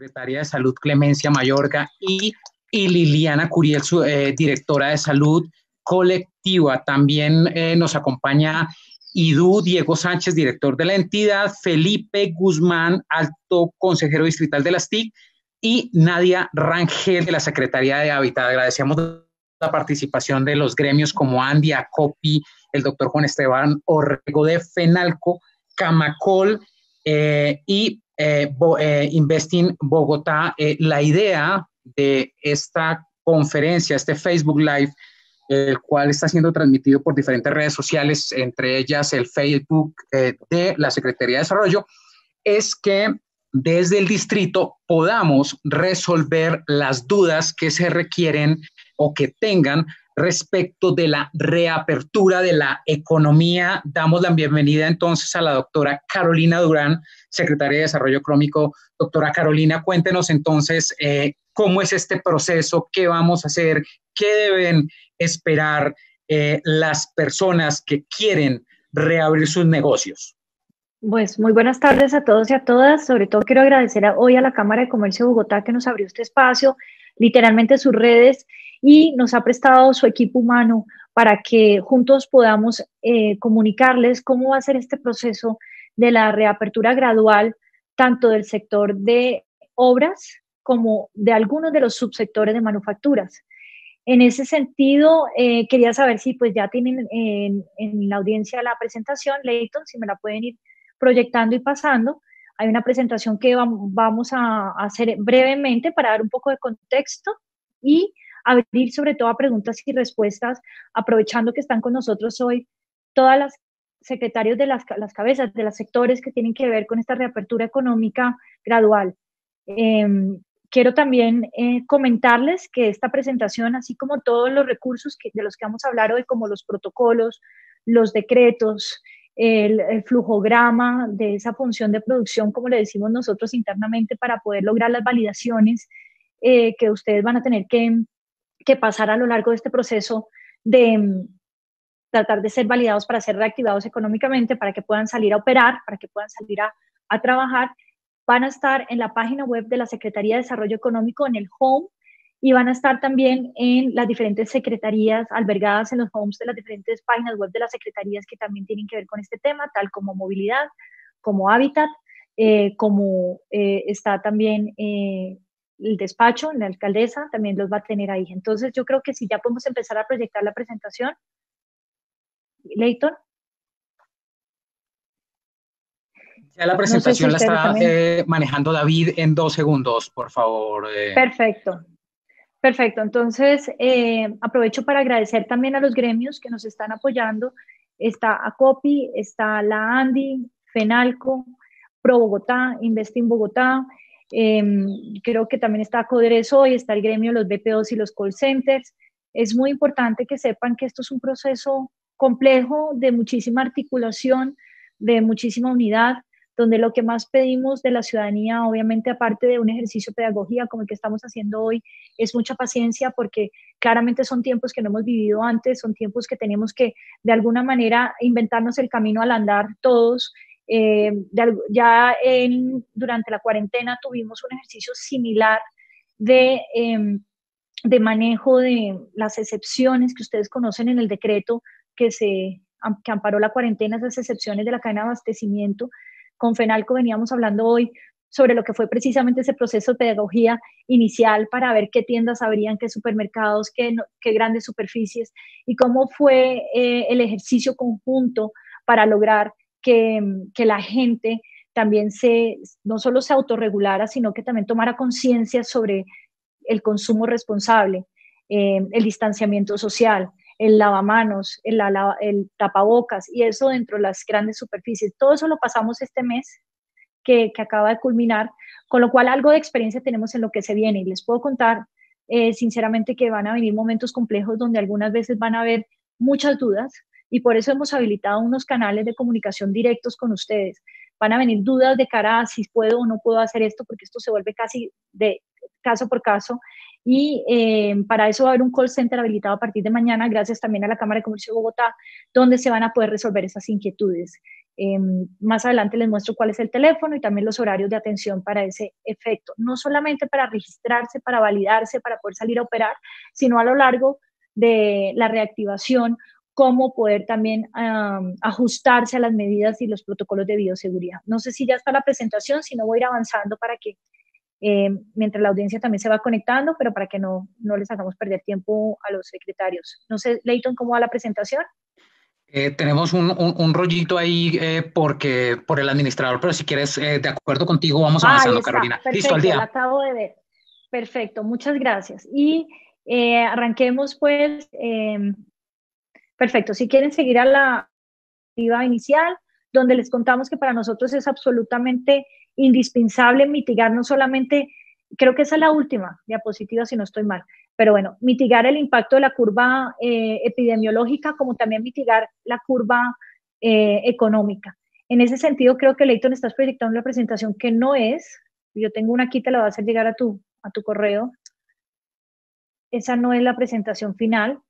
Secretaria de Salud Clemencia Mayorga y Liliana Curiel, su directora de Salud Colectiva. También nos acompaña Idú Diego Sánchez, director de la entidad, Felipe Guzmán, alto consejero distrital de las TIC, y Nadia Rangel de la Secretaría de Hábitat. Agradecemos la participación de los gremios como Andy, ACOPI, el doctor Juan Esteban Orrego de FENALCO, Camacol y Investing Bogotá. La idea de esta conferencia, este Facebook Live, el cual está siendo transmitido por diferentes redes sociales, entre ellas el Facebook de la Secretaría de Desarrollo, es que desde el distrito podamos resolver las dudas que se requieren o que tengan respecto de la reapertura de la economía. Damos la bienvenida entonces a la doctora Carolina Durán, secretaria de Desarrollo Económico. Doctora Carolina, cuéntenos entonces cómo es este proceso, qué vamos a hacer, qué deben esperar las personas que quieren reabrir sus negocios. Pues muy buenas tardes a todos y a todas. Sobre todo quiero agradecer hoy a la Cámara de Comercio de Bogotá que nos abrió este espacio, literalmente sus redes, y nos ha prestado su equipo humano para que juntos podamos comunicarles cómo va a ser este proceso de la reapertura gradual, tanto del sector de obras como de algunos de los subsectores de manufacturas. En ese sentido, quería saber si pues ya tienen en la audiencia la presentación, Leighton, si me la pueden ir proyectando y pasando. Hay una presentación que vamos a hacer brevemente para dar un poco de contexto y abrir sobre todo a preguntas y respuestas, aprovechando que están con nosotros hoy todas las secretarios de las cabezas de los sectores que tienen que ver con esta reapertura económica gradual. Quiero también comentarles que esta presentación, así como todos los recursos de los que vamos a hablar hoy, como los protocolos, los decretos, el flujograma de esa función de producción, como le decimos nosotros internamente, para poder lograr las validaciones que ustedes van a tener que pasar a lo largo de este proceso de tratar de ser validados para ser reactivados económicamente, para que puedan salir a operar, para que puedan salir a trabajar, van a estar en la página web de la Secretaría de Desarrollo Económico, en el home, y van a estar también en las diferentes secretarías albergadas en los homes de las diferentes páginas web de las secretarías que también tienen que ver con este tema, tal como movilidad, como hábitat, como está también el despacho, la alcaldesa, también los va a tener ahí. Entonces yo creo que si ya podemos empezar a proyectar la presentación. Leighton. Ya la presentación no sé si la está manejando David en 2 segundos, por favor. Perfecto. Perfecto, entonces aprovecho para agradecer también a los gremios que nos están apoyando. Está ACOPI, está la ANDI, FENALCO, Pro Bogotá, Investing Bogotá, creo que también está Codereso y está el gremio de los BPOs y los call centers. Es muy importante que sepan que esto es un proceso complejo, de muchísima articulación, de muchísima unidad, donde lo que más pedimos de la ciudadanía, obviamente aparte de un ejercicio de pedagogía como el que estamos haciendo hoy, es mucha paciencia, porque claramente son tiempos que no hemos vivido antes, son tiempos que tenemos que de alguna manera inventarnos el camino al andar todos. Durante la cuarentena tuvimos un ejercicio similar de manejo de las excepciones que ustedes conocen en el decreto que amparó la cuarentena, esas excepciones de la cadena de abastecimiento. Con FENALCO veníamos hablando hoy sobre lo que fue precisamente ese proceso de pedagogía inicial para ver qué tiendas abrían, qué supermercados, qué grandes superficies, y cómo fue el ejercicio conjunto para lograr que la gente también no solo se autorregulara, sino que también tomara conciencia sobre el consumo responsable, el distanciamiento social, el lavamanos, el tapabocas, y eso dentro de las grandes superficies. Todo eso lo pasamos este mes que acaba de culminar, con lo cual algo de experiencia tenemos en lo que se viene. Y les puedo contar sinceramente que van a venir momentos complejos donde algunas veces van a haber muchas dudas, y por eso hemos habilitado unos canales de comunicación directos con ustedes. Van a venir dudas de cara a si puedo o no puedo hacer esto, porque esto se vuelve casi de caso por caso, y para eso va a haber un call center habilitado a partir de mañana, gracias también a la Cámara de Comercio de Bogotá, donde se van a poder resolver esas inquietudes. Más adelante les muestro cuál es el teléfono y también los horarios de atención para ese efecto. No solamente para registrarse, para validarse, para poder salir a operar, sino a lo largo de la reactivación, cómo poder también ajustarse a las medidas y los protocolos de bioseguridad. No sé si ya está la presentación, si no voy a ir avanzando para que mientras la audiencia también se va conectando, pero para que no les hagamos perder tiempo a los secretarios. No sé, Leighton, ¿cómo va la presentación? Tenemos un rollito ahí porque por el administrador, pero si quieres, de acuerdo contigo, vamos Ahí avanzando, está, Carolina. Listo, al perfecto, la día. acabo de ver. Perfecto, muchas gracias. Y arranquemos pues, perfecto, si quieren seguir a la actividad inicial, donde les contamos que para nosotros es absolutamente indispensable mitigar no solamente, creo que esa es la última diapositiva si no estoy mal, pero bueno, mitigar el impacto de la curva epidemiológica como también mitigar la curva económica. En ese sentido, creo que Leighton estás proyectando la presentación que no es, yo tengo una aquí, te la voy a hacer llegar a tu correo, esa no es la presentación final,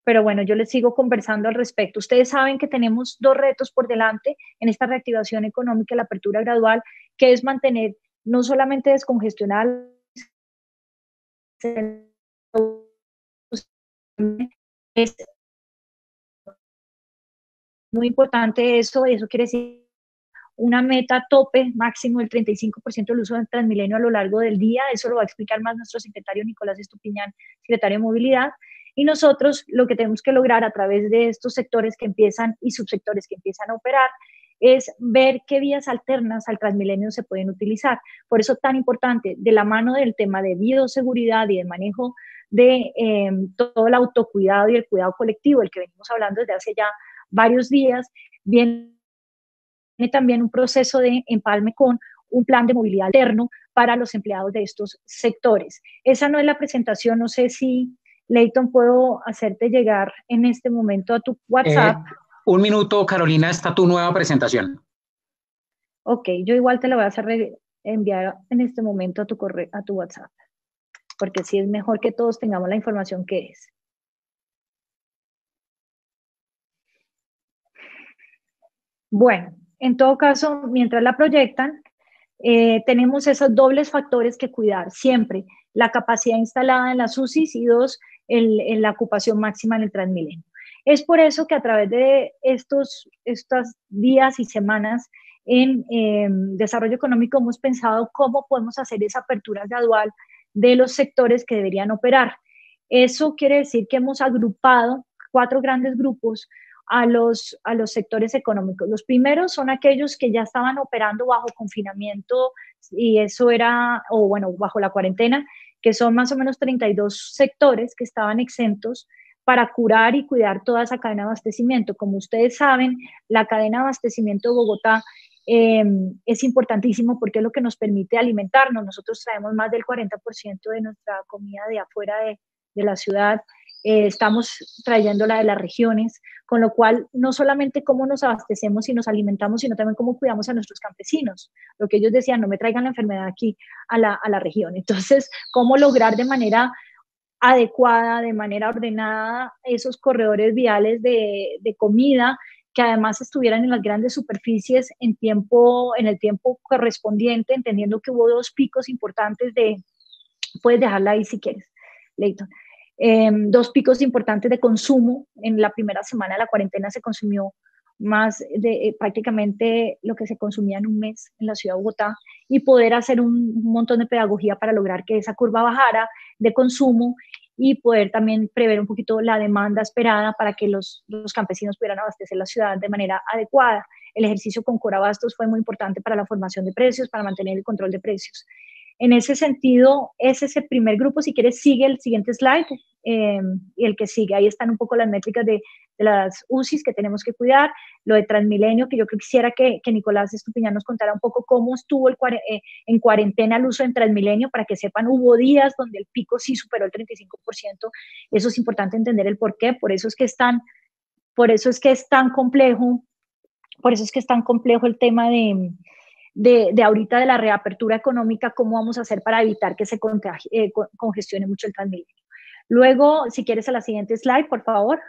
pero bueno, yo les sigo conversando al respecto. Ustedes saben que tenemos dos retos por delante en esta reactivación económica, la apertura gradual, que es mantener no solamente descongestionar, es muy importante eso quiere decir una meta tope máximo del 35% del uso del Transmilenio a lo largo del día. Eso lo va a explicar más nuestro secretario Nicolás Estupiñán, secretario de Movilidad. Y nosotros lo que tenemos que lograr a través de estos sectores que empiezan y subsectores que empiezan a operar es ver qué vías alternas al Transmilenio se pueden utilizar. Por eso tan importante, de la mano del tema de bioseguridad y de manejo de todo el autocuidado y el cuidado colectivo, el que venimos hablando desde hace ya varios días, viene también un proceso de empalme con un plan de movilidad alterno para los empleados de estos sectores. Esa no es la presentación, no sé si, Leighton, puedo hacerte llegar en este momento a tu WhatsApp. Un minuto, Carolina, está tu nueva presentación. Ok, yo igual te la voy a hacer enviar en este momento a tu correo, a tu WhatsApp, porque sí es mejor que todos tengamos la información que es. Bueno, en todo caso, mientras la proyectan, tenemos esos dobles factores que cuidar siempre, la capacidad instalada en las UCIs y dos, la ocupación máxima en el Transmilenio. Es por eso que a través de estos días y semanas en desarrollo económico hemos pensado cómo podemos hacer esa apertura gradual de los sectores que deberían operar. Eso quiere decir que hemos agrupado 4 grandes grupos a los sectores económicos. Los primeros son aquellos que ya estaban operando bajo confinamiento y eso era, o bueno, bajo la cuarentena, que son más o menos 32 sectores que estaban exentos para curar y cuidar toda esa cadena de abastecimiento. Como ustedes saben, la cadena de abastecimiento de Bogotá es importantísimo porque es lo que nos permite alimentarnos. Nosotros traemos más del 40% de nuestra comida de afuera de la ciudad. Estamos trayéndola de las regiones, con lo cual no solamente cómo nos abastecemos y nos alimentamos, sino también cómo cuidamos a nuestros campesinos. Lo que ellos decían, no me traigan la enfermedad aquí a la región. Entonces, cómo lograr de manera adecuada, de manera ordenada, esos corredores viales de comida que además estuvieran en las grandes superficies en el tiempo correspondiente, entendiendo que hubo 2 picos importantes puedes dejarla ahí si quieres, Leighton. 2 picos importantes de consumo. En la primera semana de la cuarentena se consumió más de prácticamente lo que se consumía en un mes en la ciudad de Bogotá y poder hacer un montón de pedagogía para lograr que esa curva bajara de consumo y poder también prever un poquito la demanda esperada para que los campesinos pudieran abastecer la ciudad de manera adecuada. El ejercicio con Corabastos fue muy importante para la formación de precios, para mantener el control de precios. En ese sentido, ese es el primer grupo. Si quieres, sigue el siguiente slide y el que sigue. Ahí están un poco las métricas de las UCIs que tenemos que cuidar. Lo de Transmilenio, que yo quisiera que Nicolás Estupiñán nos contara un poco cómo estuvo en cuarentena el uso en Transmilenio, para que sepan, hubo días donde el pico sí superó el 35%. Eso es importante entender el por qué. Por eso es que es tan complejo, por eso es que es tan complejo el tema de ahorita de la reapertura económica, cómo vamos a hacer para evitar que se congestione mucho el Transmilenio. Luego, si quieres a la siguiente slide, por favor.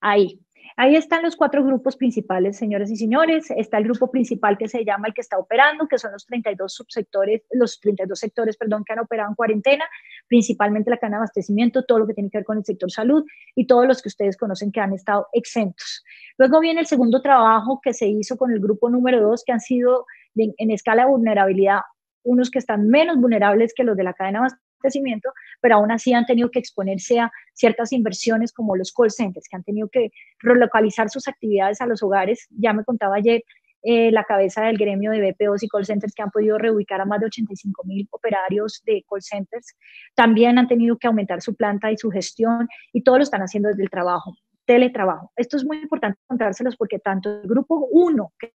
Ahí. Ahí están los 4 grupos principales, señores y señores. Está el grupo principal que se llama el que está operando, que son los 32 subsectores, los 32 sectores, perdón, que han operado en cuarentena, principalmente la cadena de abastecimiento, todo lo que tiene que ver con el sector salud y todos los que ustedes conocen que han estado exentos. Luego viene el segundo trabajo que se hizo con el grupo número 2, que han sido en escala de vulnerabilidad, unos que están menos vulnerables que los de la cadena de abastecimiento, pero aún así han tenido que exponerse a ciertas inversiones como los call centers, que han tenido que relocalizar sus actividades a los hogares. Ya me contaba ayer la cabeza del gremio de BPOs y call centers que han podido reubicar a más de 85,000 operarios de call centers. También han tenido que aumentar su planta y su gestión y todo lo están haciendo desde el trabajo, teletrabajo. Esto es muy importante contárselos porque tanto el grupo 1, que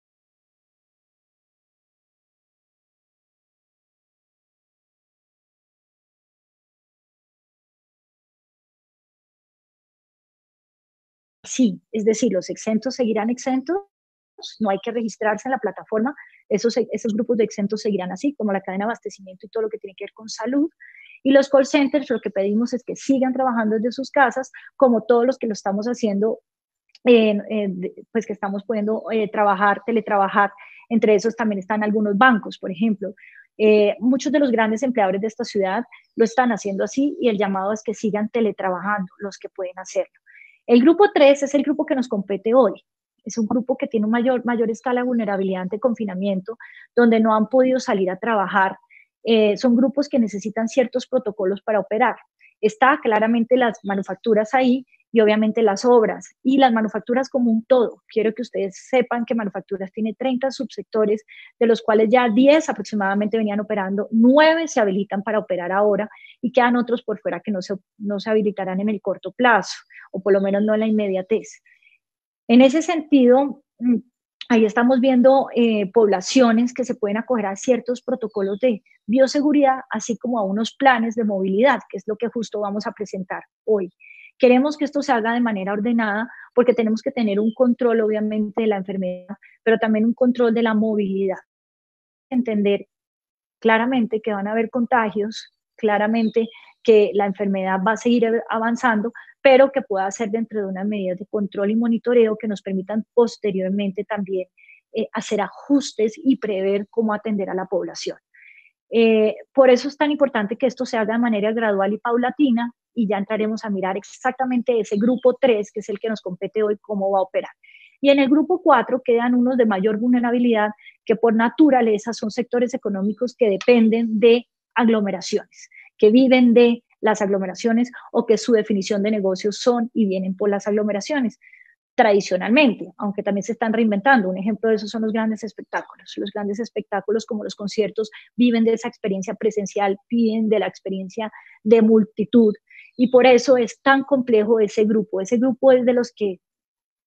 sí, es decir, los exentos seguirán exentos, no hay que registrarse en la plataforma, esos grupos de exentos seguirán así, como la cadena de abastecimiento y todo lo que tiene que ver con salud. Y los call centers, lo que pedimos es que sigan trabajando desde sus casas, como todos los que lo estamos haciendo, pues que estamos pudiendo trabajar, teletrabajar. Entre esos también están algunos bancos, por ejemplo. Muchos de los grandes empleadores de esta ciudad lo están haciendo así y el llamado es que sigan teletrabajando los que pueden hacerlo. El grupo 3 es el grupo que nos compete hoy. Es un grupo que tiene una mayor escala de vulnerabilidad ante confinamiento, donde no han podido salir a trabajar. Son grupos que necesitan ciertos protocolos para operar. Está claramente las manufacturas ahí y obviamente las obras y las manufacturas como un todo. Quiero que ustedes sepan que manufacturas tiene 30 subsectores, de los cuales ya 10 aproximadamente venían operando, 9 se habilitan para operar ahora y quedan otros por fuera que no se habilitarán en el corto plazo, o por lo menos no en la inmediatez. En ese sentido, ahí estamos viendo poblaciones que se pueden acoger a ciertos protocolos de bioseguridad, así como a unos planes de movilidad, que es lo que justo vamos a presentar hoy. Queremos que esto se haga de manera ordenada porque tenemos que tener un control, obviamente, de la enfermedad, pero también un control de la movilidad. Entender claramente que van a haber contagios, claramente que la enfermedad va a seguir avanzando, pero que pueda ser dentro de unas medidas de control y monitoreo que nos permitan posteriormente también hacer ajustes y prever cómo atender a la población. Por eso es tan importante que esto se haga de manera gradual y paulatina y ya entraremos a mirar exactamente ese grupo 3, que es el que nos compete hoy, cómo va a operar. Y en el grupo 4 quedan unos de mayor vulnerabilidad que por naturaleza son sectores económicos que dependen de aglomeraciones, que viven de las aglomeraciones o que su definición de negocios son y vienen por las aglomeraciones tradicionalmente, aunque también se están reinventando. Un ejemplo de eso son los grandes espectáculos. Los grandes espectáculos como los conciertos viven de esa experiencia presencial, viven de la experiencia de multitud y por eso es tan complejo ese grupo. Ese grupo es de los que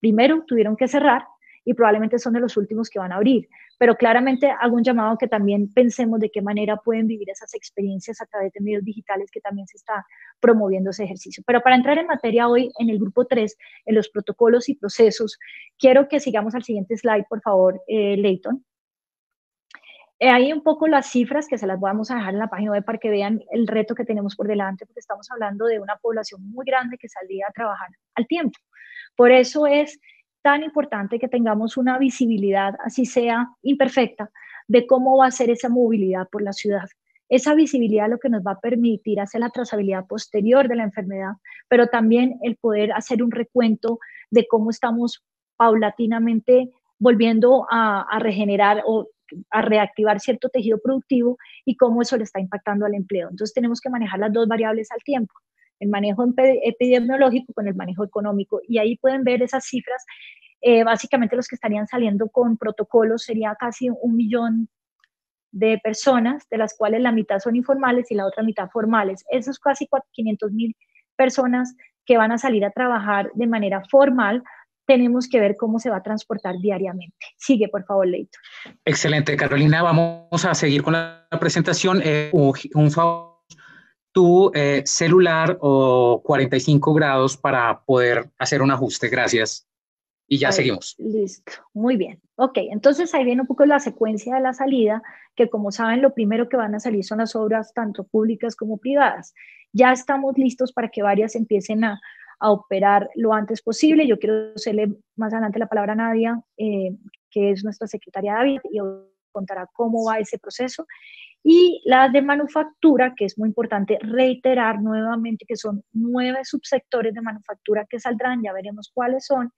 primero tuvieron que cerrar y probablemente son de los últimos que van a abrir. Pero claramente hago un llamado que también pensemos de qué manera pueden vivir esas experiencias a través de medios digitales, que también se está promoviendo ese ejercicio. Pero para entrar en materia hoy, en el grupo 3, en los protocolos y procesos, quiero que sigamos al siguiente slide, por favor, Leighton. Hay un poco las cifras que se las vamos a dejar en la página web para que vean el reto que tenemos por delante, porque estamos hablando de una población muy grande que saldría a trabajar al tiempo. Por eso es tan importante que tengamos una visibilidad, así sea imperfecta, de cómo va a ser esa movilidad por la ciudad. Esa visibilidad es lo que nos va a permitir hacer la trazabilidad posterior de la enfermedad, pero también el poder hacer un recuento de cómo estamos paulatinamente volviendo a regenerar o a reactivar cierto tejido productivo y cómo eso le está impactando al empleo. Entonces tenemos que manejar las dos variables al tiempo, el manejo epidemiológico con el manejo económico, y ahí pueden ver esas cifras. Básicamente los que estarían saliendo con protocolos sería casi 1 millón de personas, de las cuales la mitad son informales y la otra mitad formales. Esos casi 500,000 personas que van a salir a trabajar de manera formal, tenemos que ver cómo se va a transportar diariamente. Sigue, por favor, Leito. Excelente, Carolina. Vamos a seguir con la presentación. Un favor, tu celular o 45 grados para poder hacer un ajuste. Gracias. Y ya seguimos. Listo, muy bien. Ok, entonces ahí viene un poco la secuencia de la salida, que como saben, lo primero que van a salir son las obras tanto públicas como privadas. Ya estamos listos para que varias empiecen a a operar lo antes posible. Yo quiero hacerle más adelante la palabra a Nadia, que es nuestra secretaria David, y contará cómo va ese proceso. Y las de manufactura, que es muy importante reiterar nuevamente que son 9 subsectores de manufactura que saldrán, ya veremos cuáles son,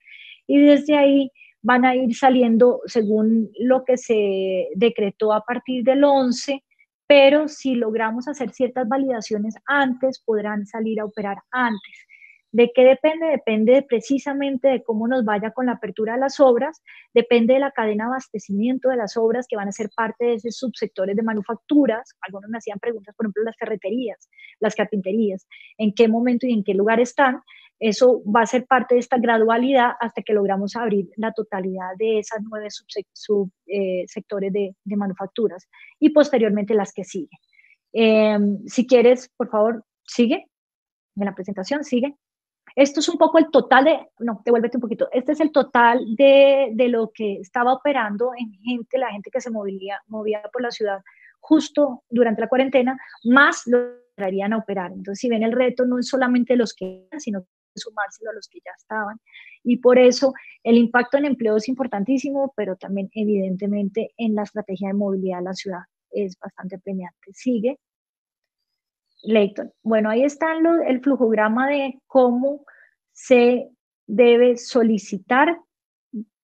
y desde ahí van a ir saliendo según lo que se decretó a partir del 11, pero si logramos hacer ciertas validaciones antes, podrán salir a operar antes. ¿De qué depende? Depende precisamente de cómo nos vaya con la apertura de las obras, depende de la cadena de abastecimiento de las obras que van a ser parte de esos subsectores de manufacturas. Algunos me hacían preguntas, por ejemplo, las ferreterías, las carpinterías, en qué momento y en qué lugar están. Eso va a ser parte de esta gradualidad hasta que logramos abrir la totalidad de esas 9 subsectores de manufacturas y posteriormente las que siguen. Si quieres, por favor, sigue en la presentación, sigue. Esto es un poco el total de, no, devuélvete un poquito, este es el total de lo que estaba operando en gente, la gente que se movía por la ciudad justo durante la cuarentena, más lo traerían a operar. Entonces, si ven, el reto no es solamente los que, sino sumárselo a los que ya estaban. Y por eso el impacto en empleo es importantísimo, pero también evidentemente en la estrategia de movilidad de la ciudad es bastante premiante. Sigue. Leighton. Bueno, ahí está el flujograma de cómo se debe solicitar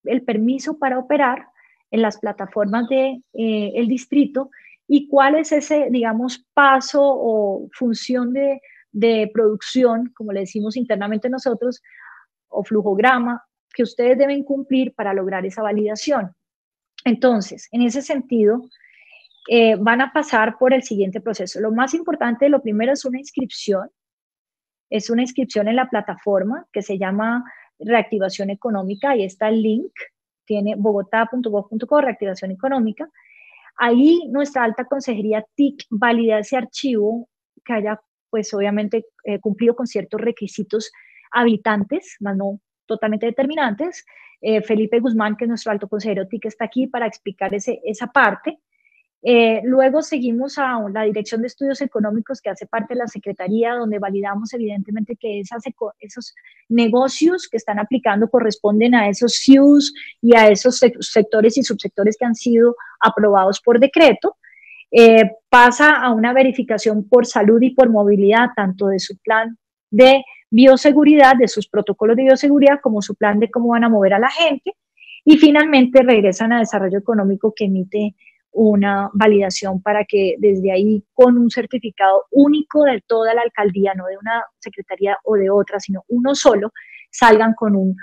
el permiso para operar en las plataformas de el distrito y cuál es ese, digamos, paso o función de producción, como le decimos internamente nosotros, o flujograma, que ustedes deben cumplir para lograr esa validación. Entonces, en ese sentido, van a pasar por el siguiente proceso. Lo más importante, lo primero es una inscripción en la plataforma que se llama Reactivación Económica. Ahí está el link, tiene bogotá.gov.co, Reactivación Económica. Ahí nuestra alta consejería TIC valida ese archivo que haya, pues obviamente, cumplido con ciertos requisitos habilitantes, más no totalmente determinantes. Felipe Guzmán, que es nuestro alto consejero TIC, está aquí para explicar esa parte. Luego seguimos a la Dirección de Estudios Económicos, que hace parte de la Secretaría, donde validamos evidentemente que esos negocios que están aplicando corresponden a esos CIUs y a esos sectores y subsectores que han sido aprobados por decreto. Pasa a una verificación por salud y por movilidad, tanto de su plan de bioseguridad, de sus protocolos de bioseguridad, como su plan de cómo van a mover a la gente. Y finalmente regresan a Desarrollo Económico, que emite una validación para que desde ahí, con un certificado único de toda la alcaldía, no de una secretaría o de otra, sino uno solo, salgan con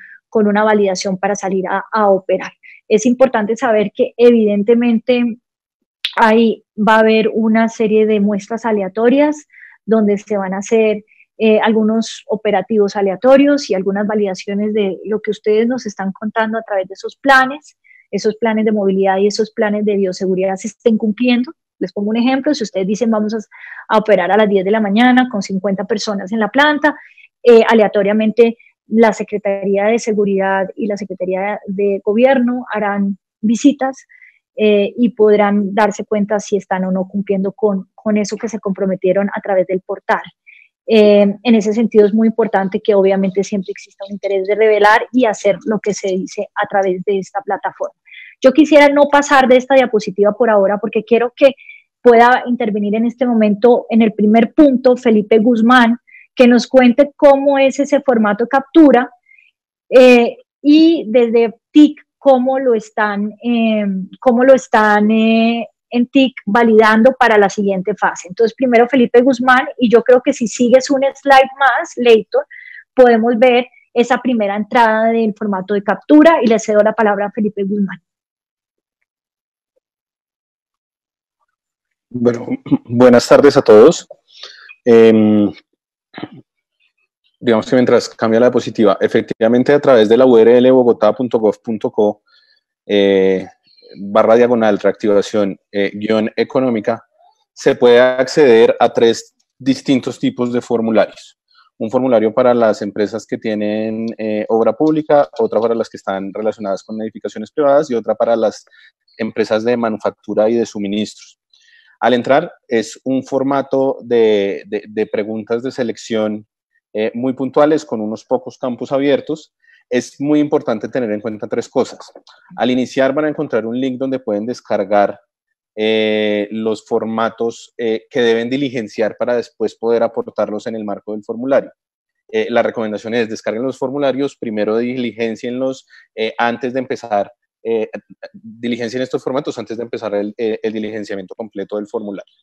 una validación para salir a operar. Es importante saber que evidentemente ahí va a haber una serie de muestras aleatorias donde se van a hacer algunos operativos aleatorios y algunas validaciones de lo que ustedes nos están contando a través de esos planes de movilidad y esos planes de bioseguridad se estén cumpliendo. Les pongo un ejemplo: si ustedes dicen vamos a operar a las 10 de la mañana con 50 personas en la planta, aleatoriamente la Secretaría de Seguridad y la Secretaría de Gobierno harán visitas y podrán darse cuenta si están o no cumpliendo con eso que se comprometieron a través del portal. En ese sentido es muy importante que obviamente siempre exista un interés de revelar y hacer lo que se dice a través de esta plataforma. Yo quisiera no pasar de esta diapositiva por ahora porque quiero que pueda intervenir en este momento en el primer punto Felipe Guzmán, que nos cuente cómo es ese formato de captura y desde TIC cómo lo están en TIC validando para la siguiente fase. Entonces, primero Felipe Guzmán, y yo creo que si sigues un slide más, Leighton, podemos ver esa primera entrada del formato de captura, y le cedo la palabra a Felipe Guzmán. Bueno, buenas tardes a todos. Digamos que mientras cambia la diapositiva, efectivamente a través de la URL bogotá.gov.co /diagonal reactivación guión económica, se puede acceder a 3 distintos tipos de formularios. Un formulario para las empresas que tienen obra pública, otra para las que están relacionadas con edificaciones privadas y otra para las empresas de manufactura y de suministros. Al entrar es un formato de preguntas de selección muy puntuales con unos pocos campos abiertos. Es muy importante tener en cuenta tres cosas. Al iniciar van a encontrar un link donde pueden descargar los formatos que deben diligenciar para después poder aportarlos en el marco del formulario. La recomendación es descarguen los formularios, primero diligencienlos antes de empezar, diligencien estos formatos antes de empezar el diligenciamiento completo del formulario.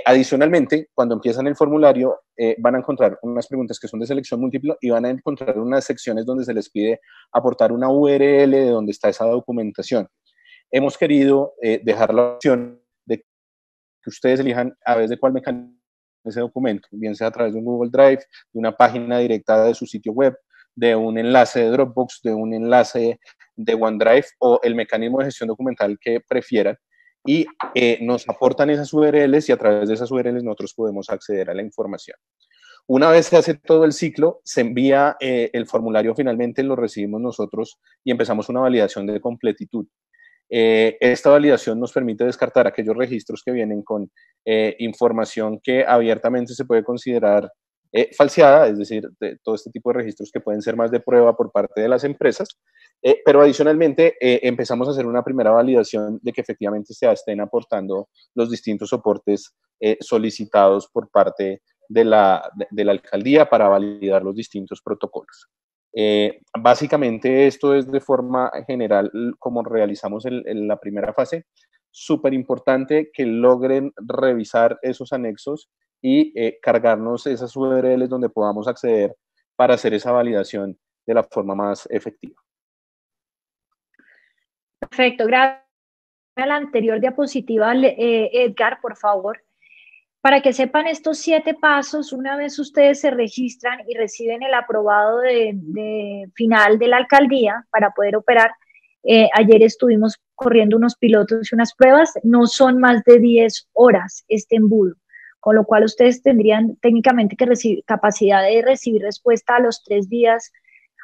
Adicionalmente, cuando empiezan el formulario, van a encontrar unas preguntas que son de selección múltiple y van a encontrar unas secciones donde se les pide aportar una URL de donde está esa documentación. Hemos querido dejar la opción de que ustedes elijan a través de cuál mecanismo ese documento, bien sea a través de un Google Drive, de una página directa de su sitio web, de un enlace de Dropbox, de un enlace de OneDrive o el mecanismo de gestión documental que prefieran, y nos aportan esas URLs y a través de esas URLs nosotros podemos acceder a la información. Una vez se hace todo el ciclo, se envía el formulario, finalmente lo recibimos nosotros y empezamos una validación de completitud. Esta validación nos permite descartar aquellos registros que vienen con información que abiertamente se puede considerar falseada, es decir, de todo este tipo de registros que pueden ser más de prueba por parte de las empresas, pero adicionalmente empezamos a hacer una primera validación de que efectivamente se estén aportando los distintos soportes solicitados por parte de la alcaldía para validar los distintos protocolos. Básicamente esto es de forma general como realizamos en la primera fase. Súper importante que logren revisar esos anexos y cargarnos esas URLs donde podamos acceder para hacer esa validación de la forma más efectiva. Perfecto, gracias. A la anterior diapositiva, Edgar, por favor. Para que sepan estos 7 pasos, una vez ustedes se registran y reciben el aprobado de final de la alcaldía para poder operar, ayer estuvimos corriendo unos pilotos y unas pruebas, no son más de 10 horas este embudo, con lo cual ustedes tendrían técnicamente que capacidad de recibir respuesta a los 3 días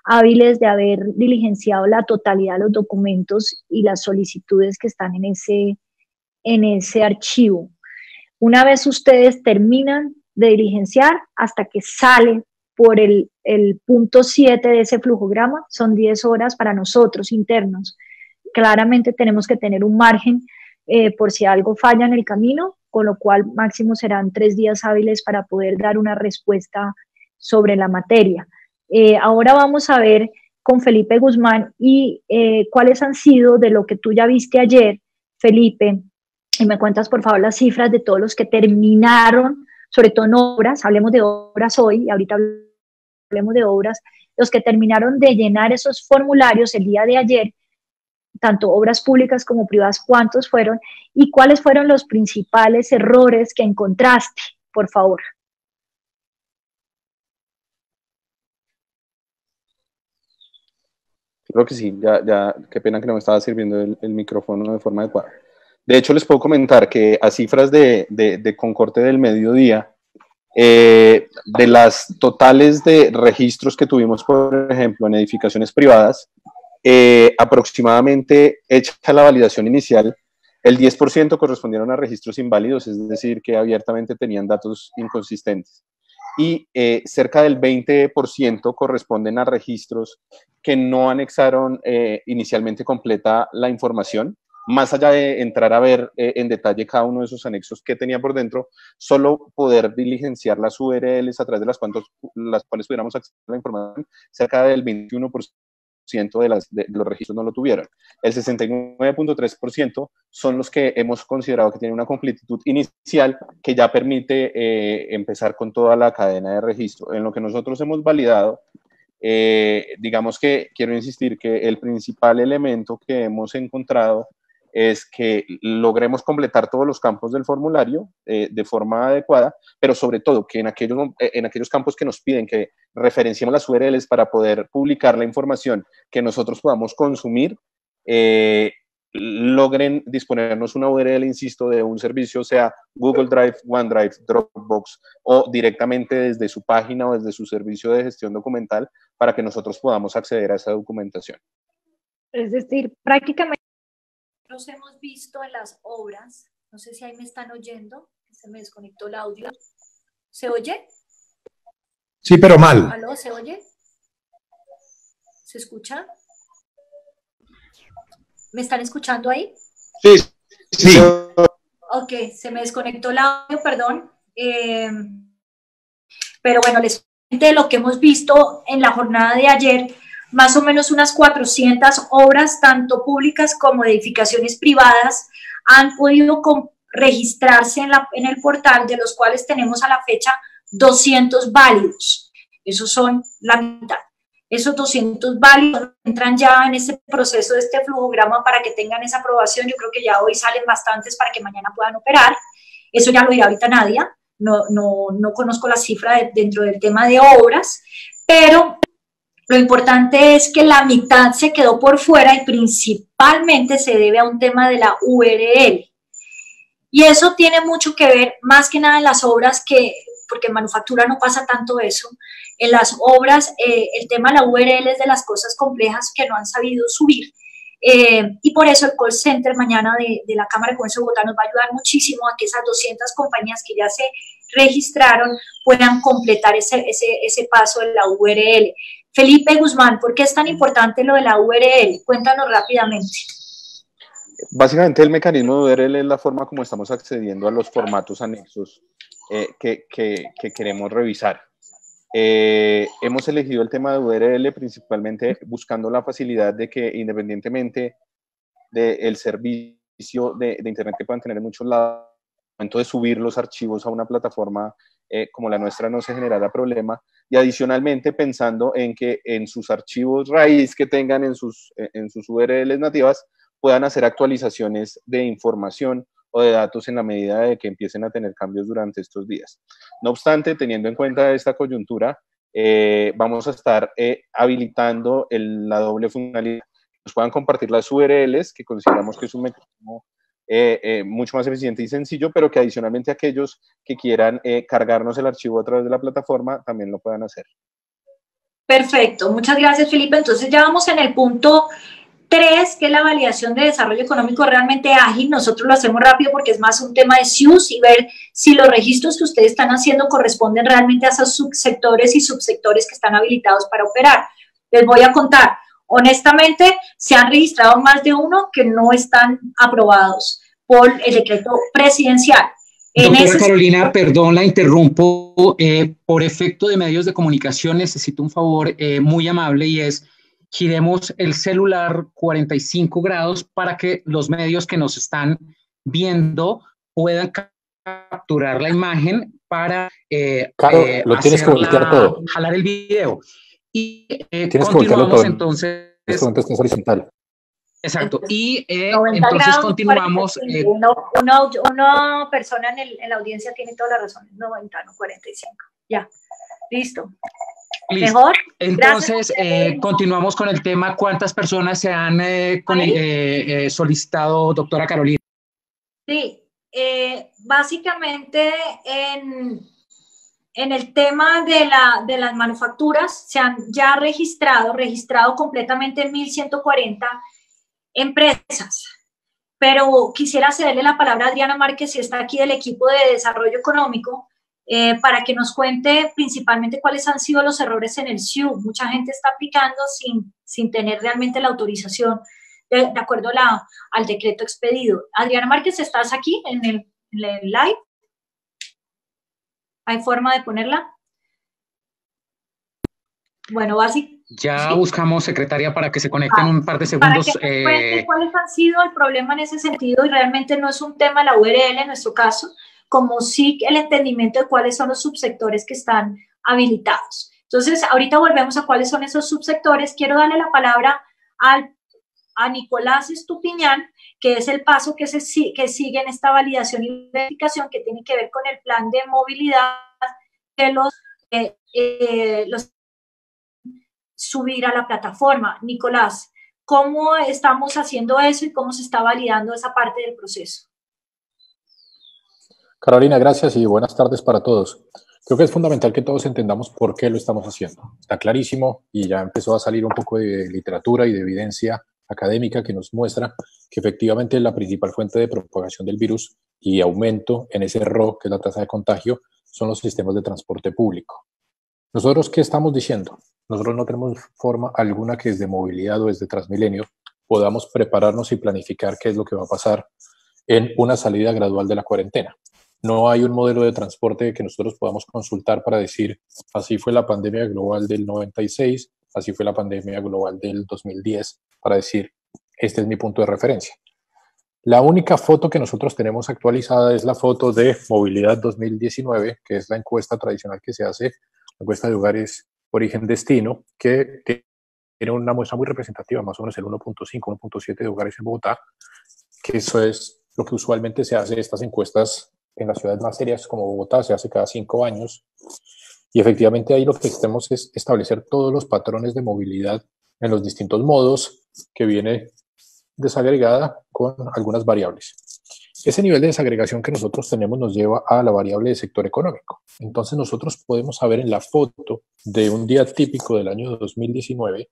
hábiles de haber diligenciado la totalidad de los documentos y las solicitudes que están en ese archivo. Una vez ustedes terminan de diligenciar hasta que sale por el punto 7 de ese flujograma, son 10 horas para nosotros internos. Claramente tenemos que tener un margen por si algo falla en el camino, con lo cual máximo serán 3 días hábiles para poder dar una respuesta sobre la materia. Ahora vamos a ver con Felipe Guzmán y cuáles han sido de lo que tú ya viste ayer, Felipe, y me cuentas por favor las cifras de todos los que terminaron, sobre todo en obras, hablemos de obras hoy, y ahorita hablemos de obras, los que terminaron de llenar esos formularios el día de ayer, tanto obras públicas como privadas, cuántos fueron y cuáles fueron los principales errores que encontraste, por favor. Creo que sí, ya, qué pena que no me estaba sirviendo el micrófono de forma adecuada. De hecho, les puedo comentar que a cifras de Concorte del mediodía, de las totales de registros que tuvimos, por ejemplo, en edificaciones privadas, aproximadamente hecha la validación inicial, el 10% correspondieron a registros inválidos, es decir, que abiertamente tenían datos inconsistentes. Y cerca del 20% corresponden a registros que no anexaron inicialmente completa la información. Más allá de entrar a ver en detalle cada uno de esos anexos que tenía por dentro, solo poder diligenciar las URLs a través de las cuales pudiéramos acceder a la información, cerca del 21% de los registros no lo tuvieron. El 69.3% son los que hemos considerado que tienen una completitud inicial que ya permite empezar con toda la cadena de registro. En lo que nosotros hemos validado, digamos que quiero insistir que el principal elemento que hemos encontrado es que logremos completar todos los campos del formulario de forma adecuada, pero sobre todo que en aquellos campos que nos piden que referenciemos las URLs para poder publicar la información que nosotros podamos consumir, logren disponernos una URL, insisto, de un servicio, sea Google Drive, OneDrive, Dropbox o directamente desde su página o desde su servicio de gestión documental para que nosotros podamos acceder a esa documentación. Es decir, prácticamente los hemos visto en las obras. No sé si ahí me están oyendo, se me desconectó el audio. ¿Se oye? Sí, pero mal. ¿Aló? ¿Se oye? ¿Se escucha? ¿Me están escuchando ahí? Sí, Sí. Ok, se me desconectó el audio, perdón. Pero bueno, les cuento de lo que hemos visto en la jornada de ayer, más o menos unas 400 obras, tanto públicas como de edificaciones privadas, han podido registrarse en el portal, de los cuales tenemos a la fecha 200 válidos. Esos son la mitad. Esos 200 válidos entran ya en este proceso de este flujograma para que tengan esa aprobación. Yo creo que ya hoy salen bastantes para que mañana puedan operar. Eso ya lo dirá ahorita Nadia. No conozco la cifra dentro del tema de obras, pero lo importante es que la mitad se quedó por fuera y principalmente se debe a un tema de la URL. Y eso tiene mucho que ver, más que nada en las obras porque en manufactura no pasa tanto eso, en las obras el tema de la URL es de las cosas complejas que no han sabido subir. Y por eso el call center mañana de la Cámara de Comercio de Bogotá nos va a ayudar muchísimo a que esas 200 compañías que ya se registraron puedan completar ese paso de la URL. Felipe Guzmán, ¿por qué es tan importante lo de la URL? Cuéntanos rápidamente. Básicamente el mecanismo de URL es la forma como estamos accediendo a los formatos anexos que queremos revisar. Hemos elegido el tema de URL principalmente buscando la facilidad de que independientemente del servicio de Internet que puedan tener en muchos lados, al momento de subir los archivos a una plataforma como la nuestra no se generará problema, y adicionalmente pensando en que en sus archivos raíz que tengan en sus URLs nativas puedan hacer actualizaciones de información o de datos en la medida de que empiecen a tener cambios durante estos días. No obstante, teniendo en cuenta esta coyuntura, vamos a estar habilitando la doble funcionalidad. Nos puedan compartir las URLs, que consideramos que es un mecanismo mucho más eficiente y sencillo, pero que adicionalmente aquellos que quieran cargarnos el archivo a través de la plataforma también lo puedan hacer. Perfecto, muchas gracias Felipe. Entonces ya vamos en el punto 3, que es la validación de desarrollo económico realmente ágil. Nosotros lo hacemos rápido porque es más un tema de SIUS y ver si los registros que ustedes están haciendo corresponden realmente a esos subsectores y subsectores que están habilitados para operar. Les voy a contar. Honestamente, se han registrado más de 1 que no están aprobados por el decreto presidencial. Doctora Carolina, perdón, la interrumpo. Por efecto de medios de comunicación necesito un favor muy amable y es giremos el celular 45 grados para que los medios que nos están viendo puedan capturar la imagen para lo tienes que voltear todo. Jalar el video. Y continuamos entonces. Esto es horizontal. Exacto. Y entonces continuamos. Una persona en la audiencia tiene toda la razón. 90, no 45. Ya. Listo. Listo. Mejor. Entonces, continuamos con el tema. ¿Cuántas personas se han solicitado, doctora Carolina? Sí, básicamente en el tema de las manufacturas se han ya registrado completamente en 1.140 empresas. Pero quisiera cederle la palabra a Adriana Márquez, si está aquí del equipo de desarrollo económico, para que nos cuente principalmente cuáles han sido los errores en el SIU. Mucha gente está aplicando sin tener realmente la autorización de acuerdo al decreto expedido. Adriana Márquez, ¿estás aquí en el live? ¿Hay forma de ponerla? Bueno, básicamente. Ya ¿sí? Buscamos secretaria para que se conecte en un par de segundos. Para que nos cuente cuáles han sido el problema en ese sentido, y realmente no es un tema la URL en nuestro caso, como sí el entendimiento de cuáles son los subsectores que están habilitados. Entonces, ahorita volvemos a cuáles son esos subsectores. Quiero darle la palabra a Nicolás Estupiñán, que es el paso que sigue en esta validación y verificación que tiene que ver con el plan de movilidad de los subir a la plataforma. Nicolás, ¿cómo estamos haciendo eso y cómo se está validando esa parte del proceso? Carolina, gracias y buenas tardes para todos. Creo que es fundamental que todos entendamos por qué lo estamos haciendo. Está clarísimo y ya empezó a salir un poco de literatura y de evidencia académica que nos muestra que efectivamente la principal fuente de propagación del virus y aumento en ese RO, que es la tasa de contagio, son los sistemas de transporte público. ¿Nosotros qué estamos diciendo? Nosotros no tenemos forma alguna que desde movilidad o desde Transmilenio podamos prepararnos y planificar qué es lo que va a pasar en una salida gradual de la cuarentena. No hay un modelo de transporte que nosotros podamos consultar para decir, así fue la pandemia global del 96, así fue la pandemia global del 2010, para decir, este es mi punto de referencia. La única foto que nosotros tenemos actualizada es la foto de Movilidad 2019, que es la encuesta tradicional que se hace, la encuesta de hogares origen-destino, que tiene una muestra muy representativa, más o menos el 1.5, 1.7 de hogares en Bogotá, que eso es lo que usualmente se hace, estas encuestas en las ciudades más serias como Bogotá, se hace cada 5 años, y efectivamente ahí lo que queremos es establecer todos los patrones de movilidad en los distintos modos que viene desagregada con algunas variables. Ese nivel de desagregación que nosotros tenemos nos lleva a la variable de sector económico. Entonces nosotros podemos saber en la foto de un día típico del año 2019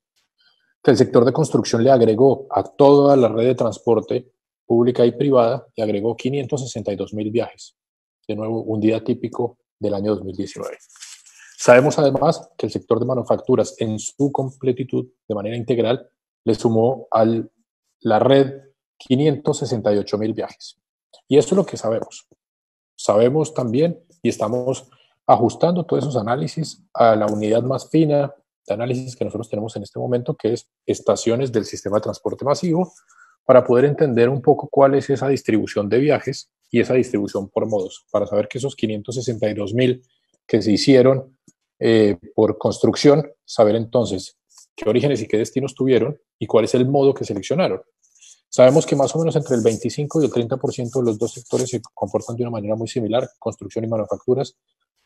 que el sector de construcción le agregó a toda la red de transporte pública y privada, le agregó 562.000 viajes. De nuevo, un día típico del año 2019. Sabemos además que el sector de manufacturas en su completitud, de manera integral, le sumó a la red 568.000 viajes. Y esto es lo que sabemos. Sabemos también y estamos ajustando todos esos análisis a la unidad más fina de análisis que nosotros tenemos en este momento, que es estaciones del sistema de transporte masivo, para poder entender un poco cuál es esa distribución de viajes y esa distribución por modos, para saber que esos 562.000 que se hicieron por construcción, saber entonces qué orígenes y qué destinos tuvieron y cuál es el modo que seleccionaron. Sabemos que más o menos entre el 25 y el 30% de los dos sectores se comportan de una manera muy similar, construcción y manufacturas.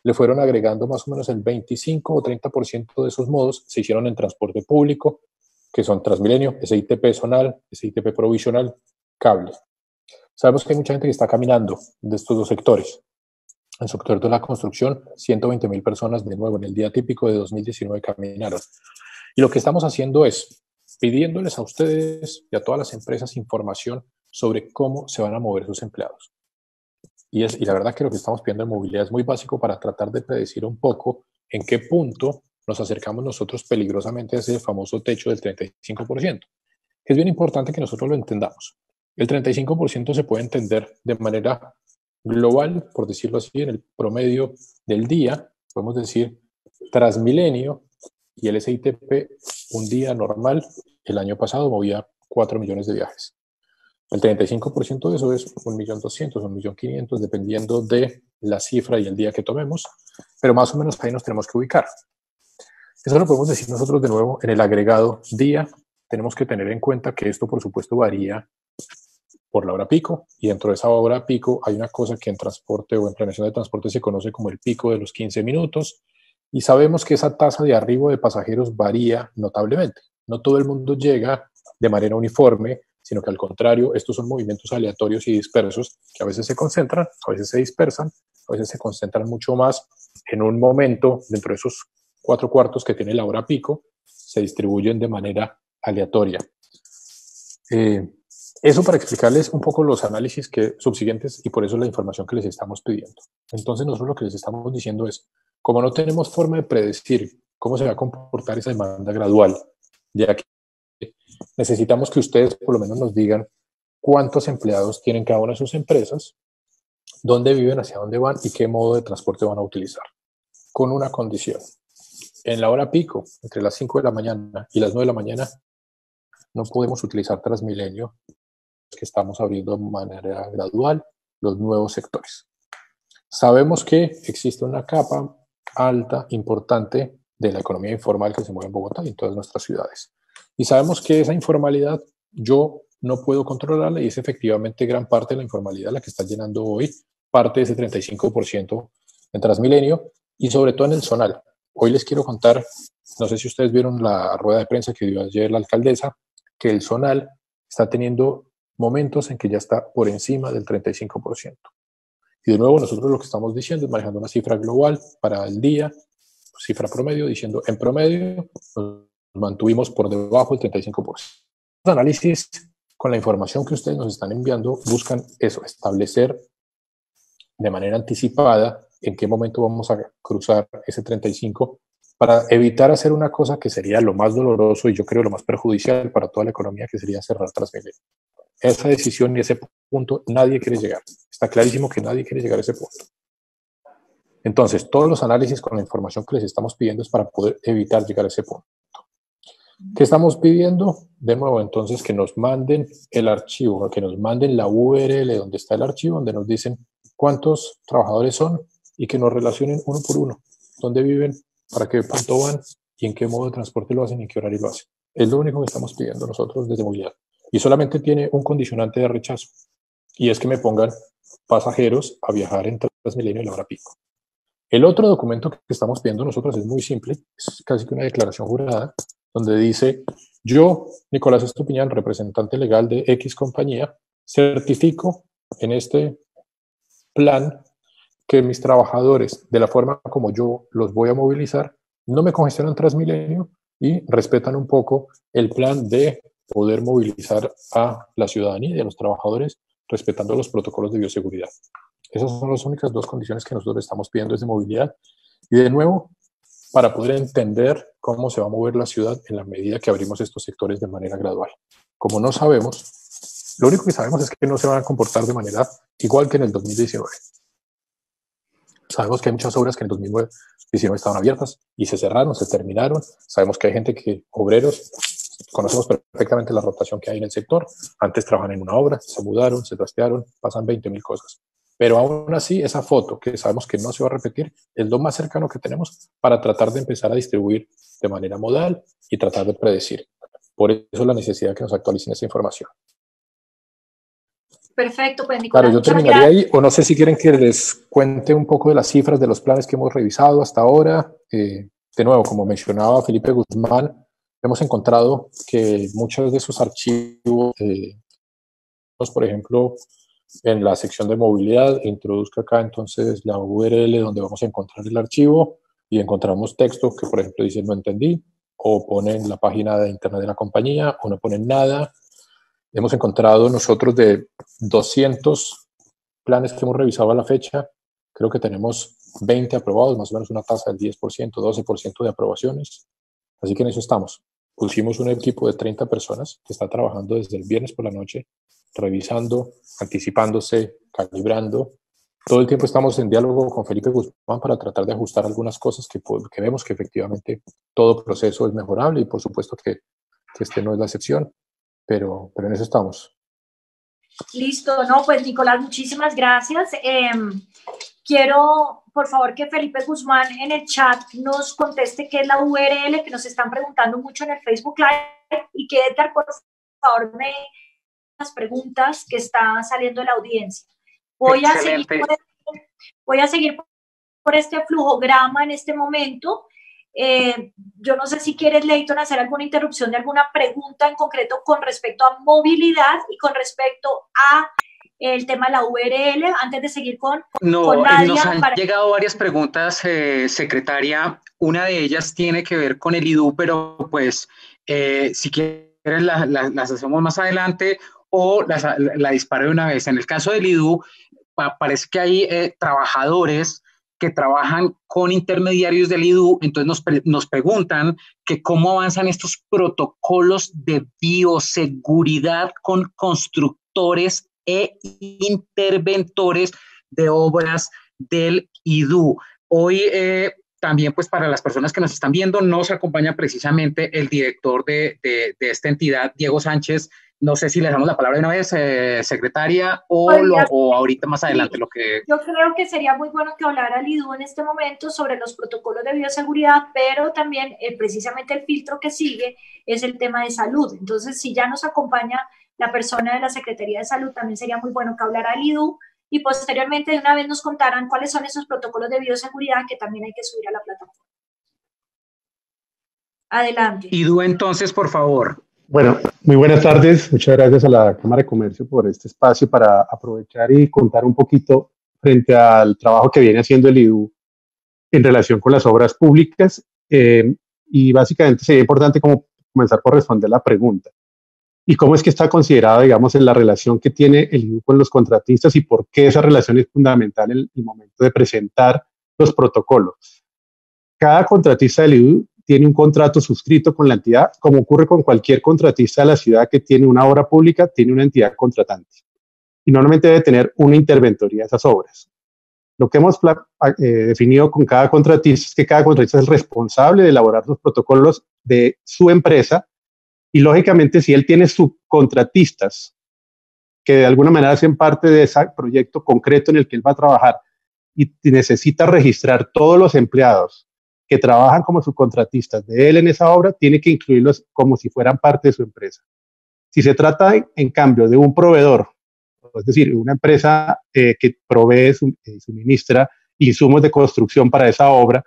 Le fueron agregando más o menos el 25 o 30% de esos modos se hicieron en transporte público, que son Transmilenio, SITP zonal, SITP provisional, cable. Sabemos que hay mucha gente que está caminando de estos dos sectores. En el sector de la construcción, 120.000 personas de nuevo en el día típico de 2019 caminaron. Y lo que estamos haciendo es pidiéndoles a ustedes y a todas las empresas información sobre cómo se van a mover sus empleados. Y la verdad que lo que estamos pidiendo en movilidad es muy básico para tratar de predecir un poco en qué punto nos acercamos nosotros peligrosamente a ese famoso techo del 35%. Es bien importante que nosotros lo entendamos. El 35% se puede entender de manera global, por decirlo así, en el promedio del día. Podemos decir Transmilenio y el SITP, un día normal, el año pasado movía 4 millones de viajes. El 35% de eso es 1.200.000, 1.500.000, dependiendo de la cifra y el día que tomemos, pero más o menos ahí nos tenemos que ubicar. Eso lo podemos decir nosotros de nuevo en el agregado día. Tenemos que tener en cuenta que esto, por supuesto, varía por la hora pico, y dentro de esa hora pico hay una cosa que en transporte o en planeación de transporte se conoce como el pico de los 15 minutos, y sabemos que esa tasa de arribo de pasajeros varía notablemente. No todo el mundo llega de manera uniforme, sino que al contrario, estos son movimientos aleatorios y dispersos que a veces se concentran, a veces se dispersan, a veces se concentran mucho más en un momento dentro de esos 4 cuartos que tiene la hora pico, se distribuyen de manera aleatoria. Eso para explicarles un poco los análisis subsiguientes y por eso la información que les estamos pidiendo. Entonces nosotros lo que les estamos diciendo es, como no tenemos forma de predecir cómo se va a comportar esa demanda gradual, ya que necesitamos que ustedes por lo menos nos digan cuántos empleados tienen cada una de sus empresas, dónde viven, hacia dónde van y qué modo de transporte van a utilizar. Con una condición. En la hora pico, entre las 5 de la mañana y las 9 de la mañana, no podemos utilizar Transmilenio, que estamos abriendo de manera gradual los nuevos sectores. Sabemos que existe una capa alta, importante, de la economía informal que se mueve en Bogotá y en todas nuestras ciudades. Y sabemos que esa informalidad yo no puedo controlarla y es efectivamente gran parte de la informalidad la que está llenando hoy parte de ese 35% en Transmilenio y sobre todo en el zonal. Hoy les quiero contar, no sé si ustedes vieron la rueda de prensa que dio ayer la alcaldesa, que el zonal está teniendo momentos en que ya está por encima del 35%. Y de nuevo nosotros lo que estamos diciendo es manejando una cifra global para el día, cifra promedio, diciendo en promedio nos mantuvimos por debajo del 35%. Los análisis con la información que ustedes nos están enviando buscan eso, establecer de manera anticipada en qué momento vamos a cruzar ese 35 para evitar hacer una cosa que sería lo más doloroso y yo creo lo más perjudicial para toda la economía, que sería cerrar Transmilenio. Esa decisión y ese punto nadie quiere llegar. Está clarísimo que nadie quiere llegar a ese punto. Entonces, todos los análisis con la información que les estamos pidiendo es para poder evitar llegar a ese punto. ¿Qué estamos pidiendo? De nuevo, entonces, que nos manden el archivo, que nos manden la URL donde está el archivo, donde nos dicen cuántos trabajadores son y que nos relacionen uno por uno. ¿Dónde viven? ¿Para qué punto van? ¿Y en qué modo de transporte lo hacen y en qué horario lo hacen? Es lo único que estamos pidiendo nosotros desde movilidad. Y solamente tiene un condicionante de rechazo. Y es que me pongan pasajeros a viajar en Transmilenio en la hora pico. El otro documento que estamos pidiendo nosotros es muy simple, es casi que una declaración jurada, donde dice, yo, Nicolás Estupiñán, representante legal de X compañía, certifico en este plan que mis trabajadores, de la forma como yo los voy a movilizar, no me congestionan Transmilenio y respetan un poco el plan de poder movilizar a la ciudadanía y a los trabajadores respetando los protocolos de bioseguridad. Esas son las únicas dos condiciones que nosotros estamos pidiendo desde movilidad. Y de nuevo, para poder entender cómo se va a mover la ciudad en la medida que abrimos estos sectores de manera gradual. Como no sabemos, lo único que sabemos es que no se van a comportar de manera igual que en el 2019. Sabemos que hay muchas obras que en el 2019 estaban abiertas y se cerraron, se terminaron. Sabemos que hay gente que, obreros, conocemos perfectamente la rotación que hay en el sector. Antes trabajan en una obra, se mudaron, se trastearon, pasan 20.000 cosas. Pero aún así, esa foto, que sabemos que no se va a repetir, es lo más cercano que tenemos para tratar de empezar a distribuir de manera modal y tratar de predecir. Por eso la necesidad de que nos actualicen esa información. Perfecto, pues Nicolás. Claro, yo terminaría ahí, o no sé si quieren que les cuente un poco de las cifras de los planes que hemos revisado hasta ahora. De nuevo, como mencionaba Felipe Guzmán, hemos encontrado que muchos de esos archivos, por ejemplo, en la sección de movilidad, introduzca acá entonces la URL donde vamos a encontrar el archivo y encontramos texto que, por ejemplo, dice no entendí, o ponen la página de internet de la compañía, o no ponen nada. Hemos encontrado nosotros de 200 planes que hemos revisado a la fecha, creo que tenemos 20 aprobados, más o menos una tasa del 10%, 12% de aprobaciones. Así que en eso estamos. Pusimos un equipo de 30 personas que está trabajando desde el viernes por la noche, revisando, anticipándose, calibrando. Todo el tiempo estamos en diálogo con Felipe Guzmán para tratar de ajustar algunas cosas que vemos que efectivamente todo proceso es mejorable y por supuesto que este no es la excepción, pero en eso estamos. Listo, no, pues Nicolás, muchísimas gracias. Quiero, por favor, que Felipe Guzmán en el chat nos conteste qué es la URL, que nos están preguntando mucho en el Facebook Live, y que Edgar, por favor, me las preguntas que están saliendo de la audiencia. Voy a seguir por este flujograma en este momento. Yo no sé si quieres, Leighton, hacer alguna interrupción de alguna pregunta en concreto con respecto a movilidad y con respecto a el tema de la URL, antes de seguir con Nadia. Nos han llegado varias preguntas, secretaria. Una de ellas tiene que ver con el IDU, pero pues si quieres las hacemos más adelante o la disparo de una vez. En el caso del IDU, parece que hay trabajadores que trabajan con intermediarios del IDU, entonces nos preguntan que cómo avanzan estos protocolos de bioseguridad con constructores e interventores de obras del IDU. Hoy también, pues para las personas que nos están viendo, nos acompaña precisamente el director de esta entidad, Diego Sánchez. No sé si le damos la palabra de una vez, secretaria, o ahorita más adelante. Yo creo que sería muy bueno que hablara el IDU en este momento sobre los protocolos de bioseguridad, pero también precisamente el filtro que sigue es el tema de salud. Entonces, si ya nos acompaña la persona de la Secretaría de Salud, también sería muy bueno que hablara el IDU y posteriormente de una vez nos contaran cuáles son esos protocolos de bioseguridad que también hay que subir a la plataforma. Adelante. IDU, entonces, por favor. Bueno, muy buenas tardes. Muchas gracias a la Cámara de Comercio por este espacio para aprovechar y contar un poquito frente al trabajo que viene haciendo el IDU en relación con las obras públicas. Y básicamente sería importante como comenzar por responder la pregunta. ¿Y cómo es que está considerado, digamos, en la relación que tiene el IDU con los contratistas y por qué esa relación es fundamental en el momento de presentar los protocolos? cada contratista del IDU tiene un contrato suscrito con la entidad, como ocurre con cualquier contratista de la ciudad que tiene una obra pública, tiene una entidad contratante. Y normalmente debe tener una interventoría de esas obras. Lo que hemos definido con cada contratista es que cada contratista es el responsable de elaborar los protocolos de su empresa y, lógicamente, si él tiene subcontratistas que de alguna manera hacen parte de ese proyecto concreto en el que él va a trabajar y necesita registrar todos los empleados que trabajan como subcontratistas de él en esa obra, tiene que incluirlos como si fueran parte de su empresa. Si se trata, en cambio, de un proveedor, es decir, una empresa que provee, suministra insumos de construcción para esa obra,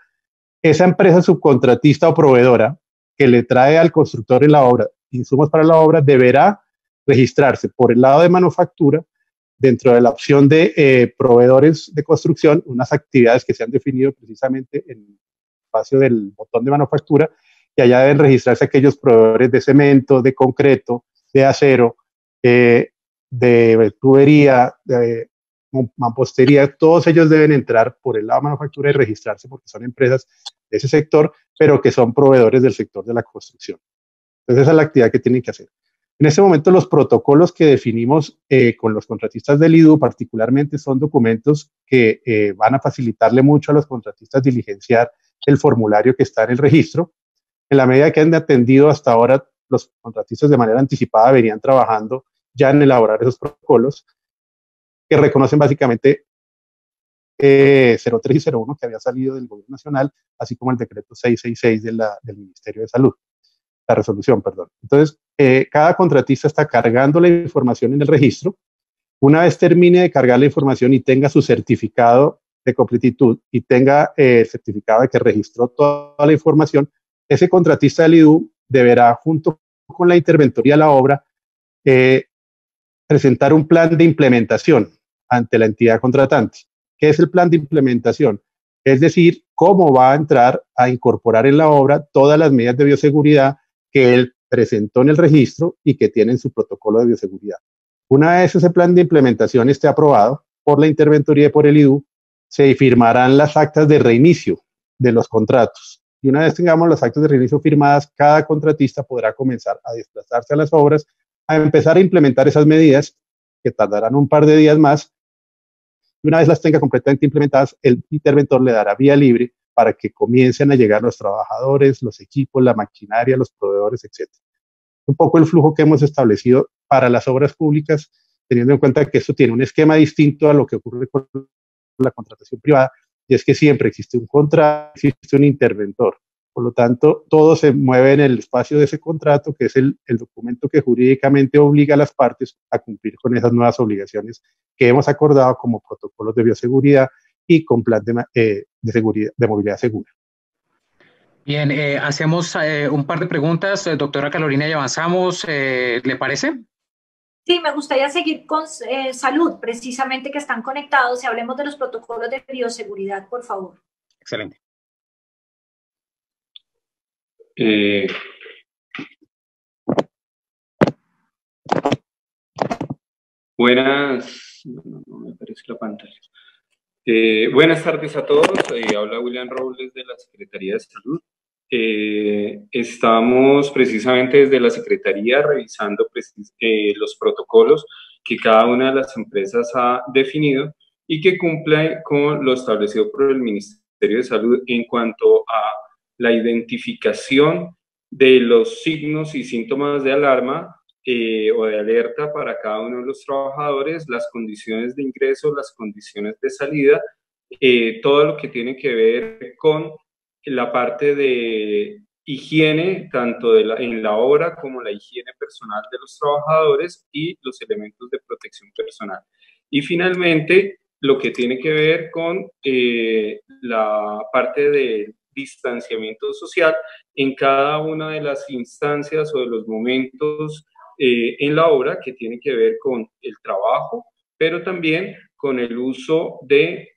esa empresa subcontratista o proveedora que le trae al constructor en la obra insumos para la obra deberá registrarse por el lado de manufactura dentro de la opción de proveedores de construcción, unas actividades que se han definido precisamente en el espacio del botón de manufactura, y allá deben registrarse aquellos proveedores de cemento, de concreto, de acero, de tubería, de mampostería. Todos ellos deben entrar por el lado de manufactura y registrarse porque son empresas de ese sector, pero que son proveedores del sector de la construcción. Entonces esa es la actividad que tienen que hacer. En este momento los protocolos que definimos con los contratistas del IDU particularmente son documentos que van a facilitarle mucho a los contratistas diligenciar el formulario que está en el registro. En la medida que han atendido hasta ahora, los contratistas de manera anticipada venían trabajando ya en elaborar esos protocolos que reconocen básicamente 03 y 01 que había salido del Gobierno Nacional, así como el decreto 666 del Ministerio de Salud, la resolución, perdón. Entonces, cada contratista está cargando la información en el registro. Una vez termine de cargar la información y tenga su certificado de completitud y tenga el certificado de que registró toda la información, ese contratista del IDU deberá, junto con la interventoría de la obra, presentar un plan de implementación ante la entidad contratante. ¿Qué es el plan de implementación? Es decir, cómo va a entrar a incorporar en la obra todas las medidas de bioseguridad que él presentó en el registro y que tienen su protocolo de bioseguridad. Una vez ese plan de implementación esté aprobado por la interventoría y por el IDU, se firmarán las actas de reinicio de los contratos. Y una vez tengamos las actas de reinicio firmadas, cada contratista podrá comenzar a desplazarse a las obras, a empezar a implementar esas medidas que tardarán un par de días más. Y una vez las tenga completamente implementadas, el interventor le dará vía libre para que comiencen a llegar los trabajadores, los equipos, la maquinaria, los proveedores, etc. Un poco el flujo que hemos establecido para las obras públicas, teniendo en cuenta que esto tiene un esquema distinto a lo que ocurre con la contratación privada, y es que siempre existe un contrato, existe un interventor. Por lo tanto, todo se mueve en el espacio de ese contrato, que es el documento que jurídicamente obliga a las partes a cumplir con esas nuevas obligaciones que hemos acordado como protocolos de bioseguridad y con plan de movilidad segura. Bien, hacemos un par de preguntas, doctora Carolina, y avanzamos. ¿Le parece? Sí, me gustaría seguir con salud, precisamente que están conectados, y hablemos de los protocolos de bioseguridad, por favor. Excelente. Buenas, no me aparece la pantalla. Buenas tardes a todos, habla William Robles de la Secretaría de Salud. Estamos precisamente desde la Secretaría revisando los protocolos que cada una de las empresas ha definido y que cumple con lo establecido por el Ministerio de Salud en cuanto a la identificación de los signos y síntomas de alarma o de alerta para cada uno de los trabajadores, las condiciones de ingreso, las condiciones de salida, todo lo que tiene que ver con la parte de higiene, tanto en la obra como la higiene personal de los trabajadores y los elementos de protección personal. Y finalmente, lo que tiene que ver con la parte de distanciamiento social en cada una de las instancias o de los momentos en la obra, que tiene que ver con el trabajo, pero también con el uso de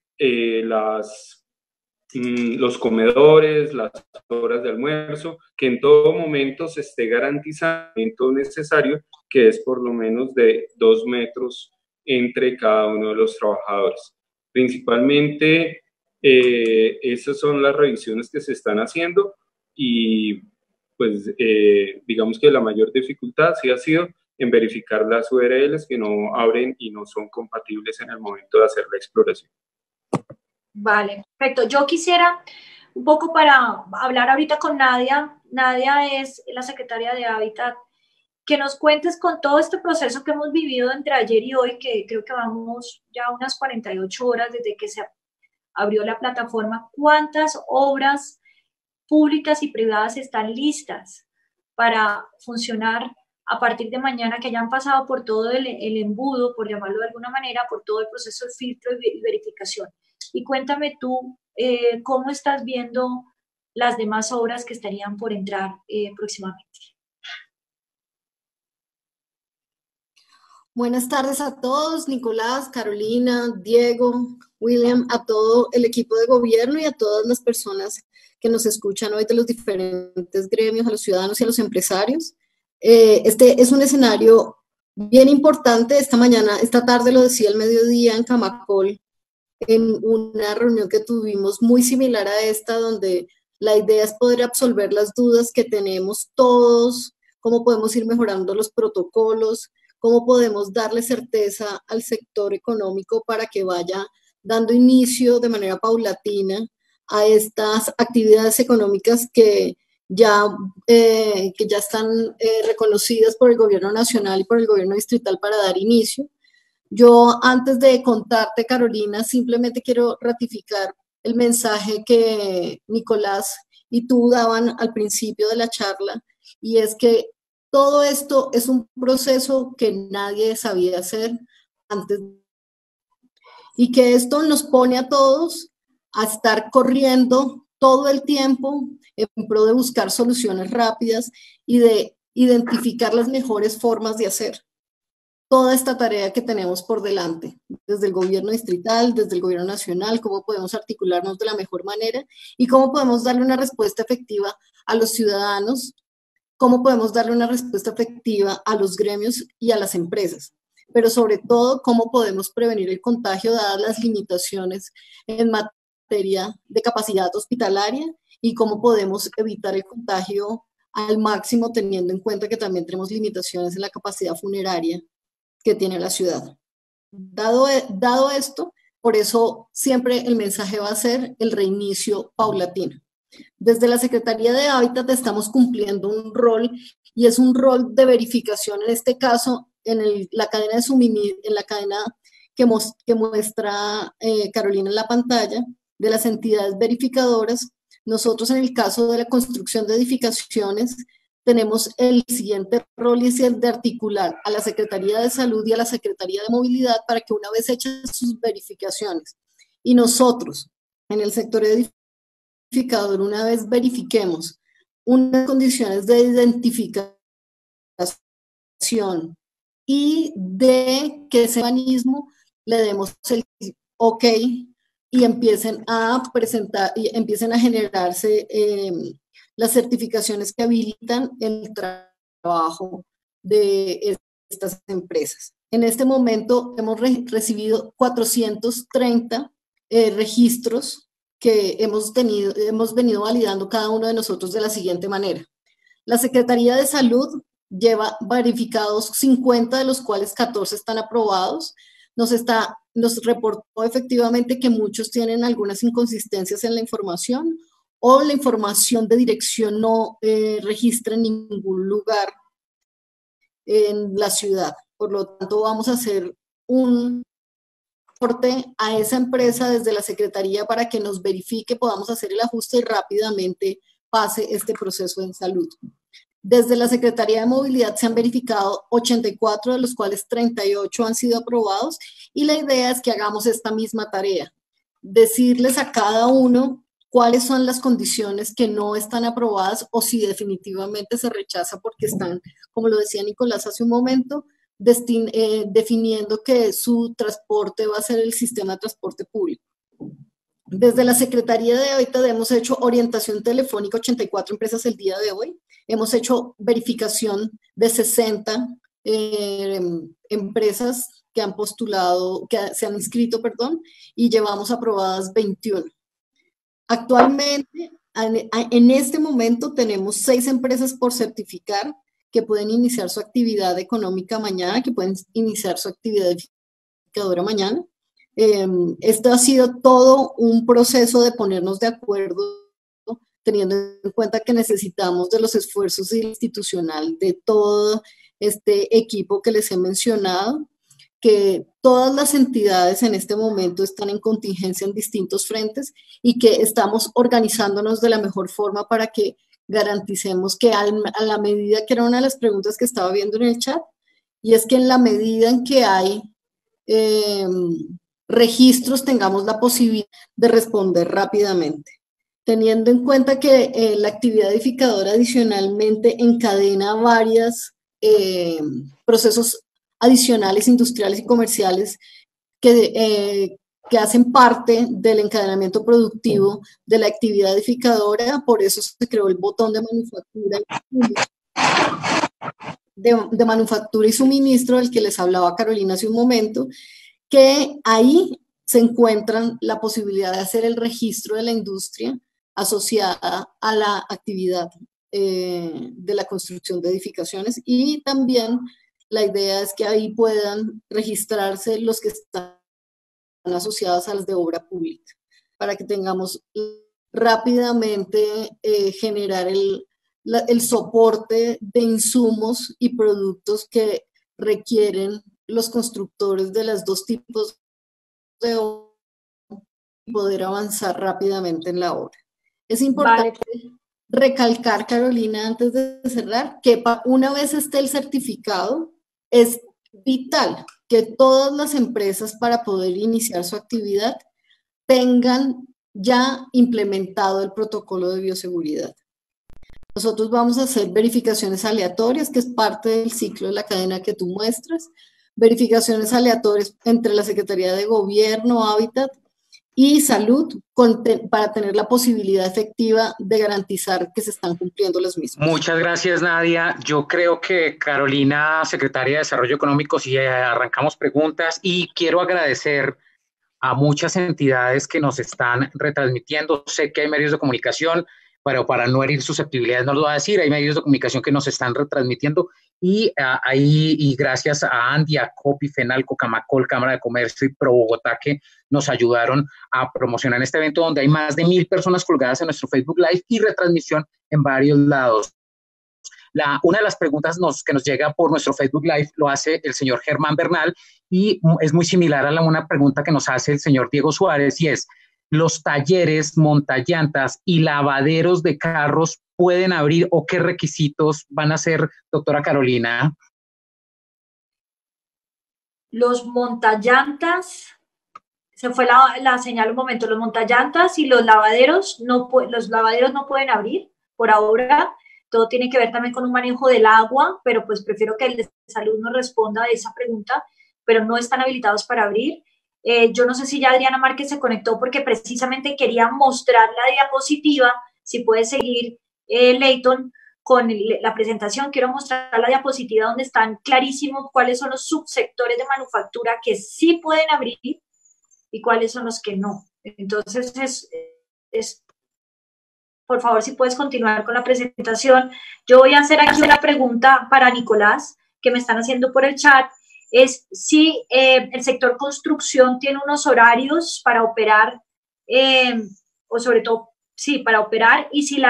los comedores, las horas de almuerzo, que en todo momento se esté garantizando necesario, que es por lo menos de 2 metros entre cada uno de los trabajadores. Principalmente Esas son las revisiones que se están haciendo y pues digamos que la mayor dificultad sí ha sido en verificar las URLs que no abren y no son compatibles en el momento de hacer la exploración. Vale, perfecto. Yo quisiera un poco para hablar ahorita con Nadia. Nadia es la secretaria de Hábitat. Que nos cuentes con todo este proceso que hemos vivido entre ayer y hoy, que creo que vamos ya unas 48 horas desde que se abrió la plataforma, ¿cuántas obras públicas y privadas están listas para funcionar a partir de mañana, que ya han pasado por todo el embudo, por llamarlo de alguna manera, por todo el proceso de filtro y verificación? Y cuéntame tú, ¿cómo estás viendo las demás obras que estarían por entrar próximamente? Buenas tardes a todos, Nicolás, Carolina, Diego, William, a todo el equipo de gobierno y a todas las personas que nos escuchan hoy de los diferentes gremios, a los ciudadanos y a los empresarios. Este es un escenario bien importante. Esta tarde lo decía el mediodía en Camacol, en una reunión que tuvimos muy similar a esta, donde la idea es poder absolver las dudas que tenemos todos, cómo podemos ir mejorando los protocolos, cómo podemos darle certeza al sector económico para que vaya dando inicio de manera paulatina a estas actividades económicas que ya están reconocidas por el gobierno nacional y por el gobierno distrital para dar inicio. Yo, antes de contarte, Carolina, simplemente quiero ratificar el mensaje que Nicolás y tú daban al principio de la charla, y es que todo esto es un proceso que nadie sabía hacer antes, y que esto nos pone a todos a estar corriendo todo el tiempo en pro de buscar soluciones rápidas y de identificar las mejores formas de hacer toda esta tarea que tenemos por delante, desde el gobierno distrital, desde el gobierno nacional, cómo podemos articularnos de la mejor manera y cómo podemos darle una respuesta efectiva a los ciudadanos, cómo podemos darle una respuesta efectiva a los gremios y a las empresas, pero sobre todo cómo podemos prevenir el contagio dadas las limitaciones en materia de capacidad hospitalaria y cómo podemos evitar el contagio al máximo, teniendo en cuenta que también tenemos limitaciones en la capacidad funeraria que tiene la ciudad. Dado esto, por eso siempre el mensaje va a ser el reinicio paulatino. Desde la Secretaría de Hábitat estamos cumpliendo un rol, y es un rol de verificación, en este caso, en la cadena de suministro, en la cadena que muestra Carolina en la pantalla, de las entidades verificadoras. Nosotros, en el caso de la construcción de edificaciones, tenemos el siguiente rol, y es el de articular a la Secretaría de Salud y a la Secretaría de Movilidad para que, una vez hechas sus verificaciones y nosotros en el sector edificador, una vez verifiquemos unas condiciones de identificación y de que ese organismo le demos el OK y empiecen a presentar y empiecen a generarse las certificaciones que habilitan el trabajo de estas empresas. En este momento hemos recibido 430 registros que hemos venido validando cada uno de nosotros de la siguiente manera. La Secretaría de Salud lleva verificados 50, de los cuales 14 están aprobados. Nos reportó efectivamente que muchos tienen algunas inconsistencias en la información, o la información de dirección no registra en ningún lugar en la ciudad. Por lo tanto, vamos a hacer un reporte a esa empresa desde la Secretaría para que nos verifique, podamos hacer el ajuste y rápidamente pase este proceso en salud. Desde la Secretaría de Movilidad se han verificado 84, de los cuales 38 han sido aprobados, y la idea es que hagamos esta misma tarea, decirles a cada uno cuáles son las condiciones que no están aprobadas, o si definitivamente se rechaza porque están, como lo decía Nicolás hace un momento, definiendo que su transporte va a ser el sistema de transporte público. Desde la Secretaría de Hábitat hemos hecho orientación telefónica a 84 empresas el día de hoy. Hemos hecho verificación de 60 empresas que han postulado, que se han inscrito, perdón, y llevamos aprobadas 21. Actualmente, en este momento tenemos 6 empresas por certificar que pueden iniciar su actividad económica mañana, que pueden iniciar su actividad edificadora mañana. Esto ha sido todo un proceso de ponernos de acuerdo, teniendo en cuenta que necesitamos de los esfuerzos institucional de todo este equipo que les he mencionado, que todas las entidades en este momento están en contingencia en distintos frentes y que estamos organizándonos de la mejor forma para que garanticemos que a la medida, que era una de las preguntas que estaba viendo en el chat, y es que en la medida en que hay registros tengamos la posibilidad de responder rápidamente. Teniendo en cuenta que la actividad edificadora adicionalmente encadena varios procesos adicionales, industriales y comerciales que hacen parte del encadenamiento productivo de la actividad edificadora, por eso se creó el botón de manufactura y suministro, del que les hablaba Carolina hace un momento, que ahí se encuentran la posibilidad de hacer el registro de la industria asociada a la actividad de la construcción de edificaciones, y también la idea es que ahí puedan registrarse los que están asociados a las de obra pública, para que tengamos rápidamente generar el soporte de insumos y productos que requieren los constructores de los dos tipos de obra y poder avanzar rápidamente en la obra. Es importante recalcar, Carolina, antes de cerrar, que una vez esté el certificado, es vital que todas las empresas, para poder iniciar su actividad, tengan ya implementado el protocolo de bioseguridad. Nosotros vamos a hacer verificaciones aleatorias, que es parte del ciclo de la cadena que tú muestras, verificaciones aleatorias entre la Secretaría de Gobierno, Hábitat y Salud, para tener la posibilidad efectiva de garantizar que se están cumpliendo las mismas. Muchas gracias, Nadia. Yo creo que Carolina, secretaria de Desarrollo Económico, si arrancamos preguntas, y quiero agradecer a muchas entidades que nos están retransmitiendo. Sé que hay medios de comunicación, pero para no herir susceptibilidades no lo voy a decir, hay medios de comunicación que nos están retransmitiendo, y gracias a Andy, a COPI, FENALCO, Camacol, Cámara de Comercio y Pro Bogotá, que nos ayudaron a promocionar este evento, donde hay más de 1000 personas colgadas en nuestro Facebook Live y retransmisión en varios lados. Una de las preguntas que nos llega por nuestro Facebook Live lo hace el señor Germán Bernal, y es muy similar a una pregunta que nos hace el señor Diego Suárez, y es: ¿los talleres, montallantas y lavaderos de carros pueden abrir, o qué requisitos van a hacer, doctora Carolina? Los montallantas, se fue la señal un momento, los montallantas y los lavaderos no pueden abrir por ahora. Todo tiene que ver también con un manejo del agua, pero pues prefiero que el de salud nos responda a esa pregunta, pero no están habilitados para abrir. Yo no sé si ya Adriana Márquez se conectó, porque precisamente quería mostrar la diapositiva. Si puede seguir, Leighton, con la presentación. Quiero mostrar la diapositiva donde están clarísimos cuáles son los subsectores de manufactura que sí pueden abrir y cuáles son los que no. Entonces, por favor, si puedes continuar con la presentación. Yo voy a hacer aquí una pregunta para Nicolás, que me están haciendo por el chat. Es si el sector construcción tiene unos horarios para operar, o sobre todo, sí, para operar, y si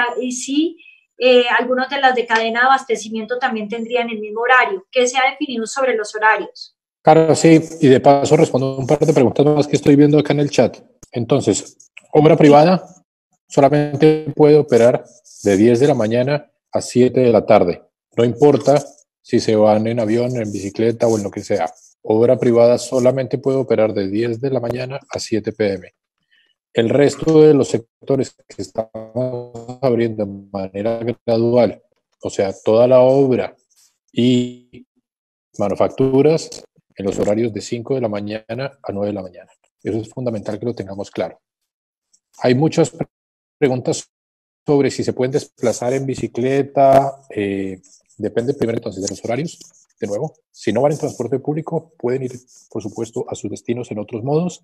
algunos de las de cadena de abastecimiento también tendrían el mismo horario. ¿Qué se ha definido sobre los horarios? Claro, sí, y de paso respondo un par de preguntas más que estoy viendo acá en el chat. Entonces, obra privada solamente puede operar de 10 de la mañana a 7 de la tarde. No importa si se van en avión, en bicicleta o en lo que sea. Obra privada solamente puede operar de 10 de la mañana a 7 p.m. El resto de los sectores que estamos abriendo de manera gradual, o sea, toda la obra y manufacturas, en los horarios de 5 de la mañana a 9 de la mañana. Eso es fundamental que lo tengamos claro. Hay muchas preguntas sobre si se pueden desplazar en bicicleta. Depende primero entonces de los horarios. De nuevo, si no van en transporte público, pueden ir, por supuesto, a sus destinos en otros modos.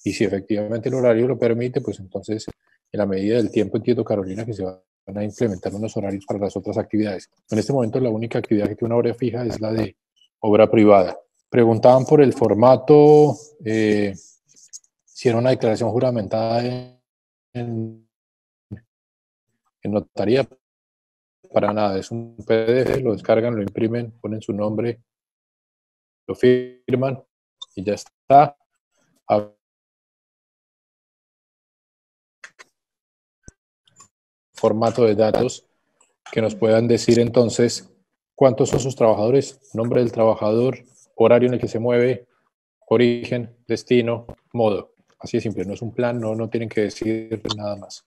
Y si efectivamente el horario lo permite, pues entonces En la medida del tiempo entiendo, Carolina, que se van a implementar unos horarios para las otras actividades. En este momento la única actividad que tiene una hora fija es la de obra privada. Preguntaban por el formato, si era una declaración juramentada en notaría. Para nada, es un PDF, lo descargan, lo imprimen, ponen su nombre, lo firman y ya está. Formato de datos que nos puedan decir entonces cuántos son sus trabajadores, nombre del trabajador, horario en el que se mueve, origen, destino, modo. Así de simple, no es un plan, no tienen que decir nada más.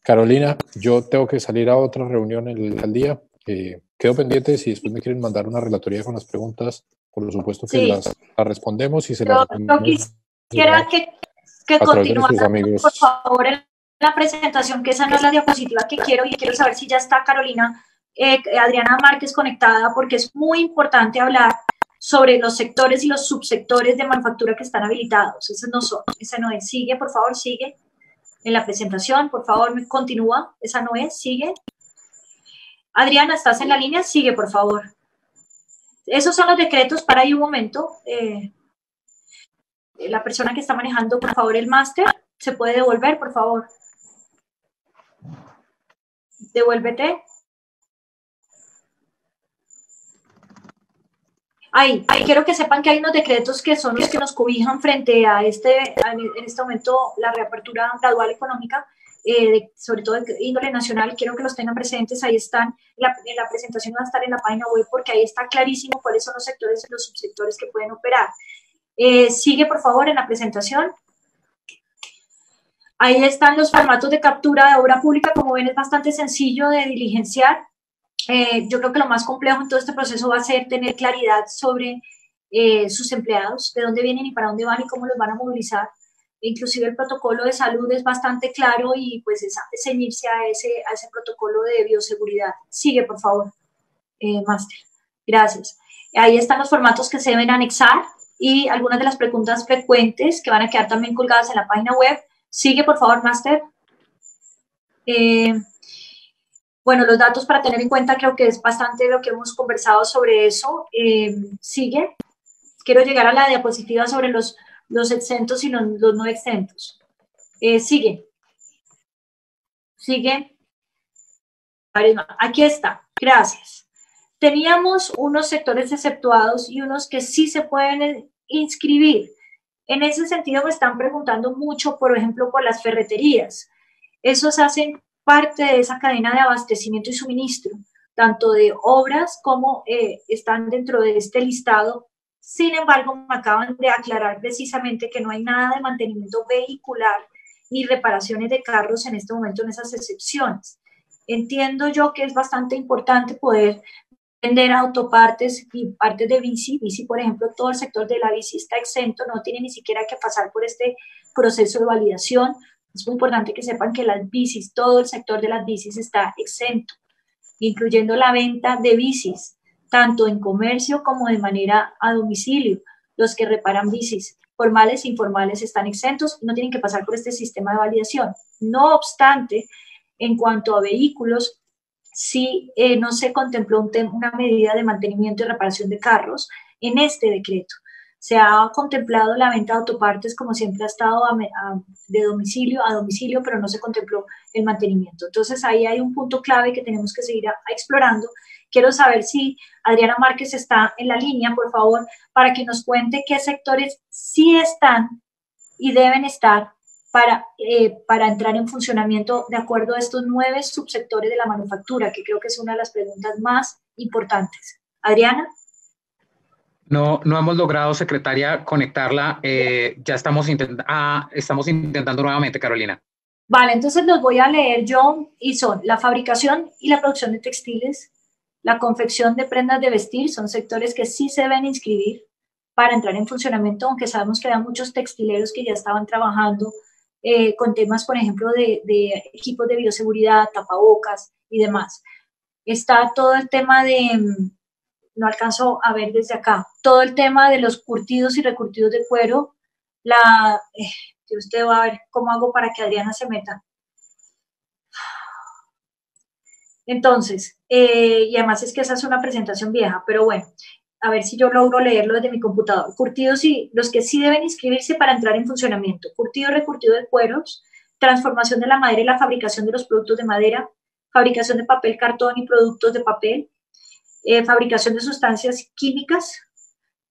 Carolina, yo tengo que salir a otra reunión al día. Quedo pendiente si después me quieren mandar una relatoría con las preguntas, por supuesto que Sí. las respondemos y se Yo las quisiera que continuara, por favor, en la presentación, que esa no es la diapositiva que quiero, y quiero saber si ya está Carolina, Adriana Márquez conectada, porque es muy importante hablar sobre los sectores y los subsectores de manufactura que están habilitados. Ese no es. Sigue, por favor, sigue. En la presentación, por favor, continúa. Esa no es, sigue. Adriana, ¿estás en la línea? Sigue, por favor. Esos son los decretos. Para ahí un momento. La persona que está manejando, por favor, el máster, ¿se puede devolver, por favor? Devuélvete. Ahí, quiero que sepan que hay unos decretos que son los que nos cobijan frente a en este momento, la reapertura gradual económica, sobre todo de índole nacional. Quiero que los tengan presentes. Ahí están, en la presentación va a estar en la página web, porque ahí está clarísimo cuáles son los sectores y los subsectores que pueden operar. Sigue, por favor, en la presentación. Ahí están los formatos de captura de obra pública. Como ven, es bastante sencillo de diligenciar. Yo creo que lo más complejo en todo este proceso va a ser tener claridad sobre sus empleados, de dónde vienen y para dónde van y cómo los van a movilizar. Inclusive el protocolo de salud es bastante claro, y pues es ceñirse a ese protocolo de bioseguridad. Sigue, por favor, máster. Gracias. Ahí están los formatos que se deben anexar y algunas de las preguntas frecuentes que van a quedar también colgadas en la página web. Sigue, por favor, máster. Bueno, los datos para tener en cuenta, creo que es bastante lo que hemos conversado sobre eso. Sigue. Quiero llegar a la diapositiva sobre los exentos y los no exentos. Sigue. Sigue. Aquí está. Gracias. Teníamos unos sectores exceptuados y unos que sí se pueden inscribir. En ese sentido me están preguntando mucho, por ejemplo, por las ferreterías. Esos hacen parte de esa cadena de abastecimiento y suministro, tanto de obras como están dentro de este listado. Sin embargo, me acaban de aclarar precisamente que no hay nada de mantenimiento vehicular ni reparaciones de carros en este momento en esas excepciones. Entiendo yo que es bastante importante poder vender autopartes y partes de bici, por ejemplo, todo el sector de la bici está exento, no tiene ni siquiera que pasar por este proceso de validación. Es muy importante que sepan que las bicis, todo el sector de las bicis está exento, incluyendo la venta de bicis, tanto en comercio como de manera a domicilio. Los que reparan bicis, formales e informales, están exentos y no tienen que pasar por este sistema de validación. No obstante, en cuanto a vehículos, sí no se contempló una medida de mantenimiento y reparación de carros en este decreto. Se ha contemplado la venta de autopartes, como siempre ha estado de domicilio a domicilio, pero no se contempló el mantenimiento. Entonces ahí hay un punto clave que tenemos que seguir explorando. Quiero saber si Adriana Márquez está en la línea, por favor, para que nos cuente qué sectores sí están y deben estar para entrar en funcionamiento de acuerdo a estos 9 subsectores de la manufactura, que creo que es una de las preguntas más importantes. Adriana. No hemos logrado, secretaria, conectarla. Ya estamos intentando nuevamente, Carolina. Vale, entonces los voy a leer yo, y son la fabricación y la producción de textiles, la confección de prendas de vestir, son sectores que sí se deben inscribir para entrar en funcionamiento, aunque sabemos que hay muchos textileros que ya estaban trabajando con temas, por ejemplo, de equipos de bioseguridad, tapabocas y demás. Está todo el tema no alcanzo a ver desde acá, todo el tema de los curtidos y recurtidos de cuero. Usted va a ver cómo hago para que Adriana se meta. Entonces, y además es que esa es una presentación vieja, pero bueno, a ver si yo logro leerlo desde mi computador. Curtidos y los que sí deben inscribirse para entrar en funcionamiento. Curtido y recurtido de cueros, transformación de la madera y la fabricación de los productos de madera, fabricación de papel, cartón y productos de papel, fabricación de sustancias químicas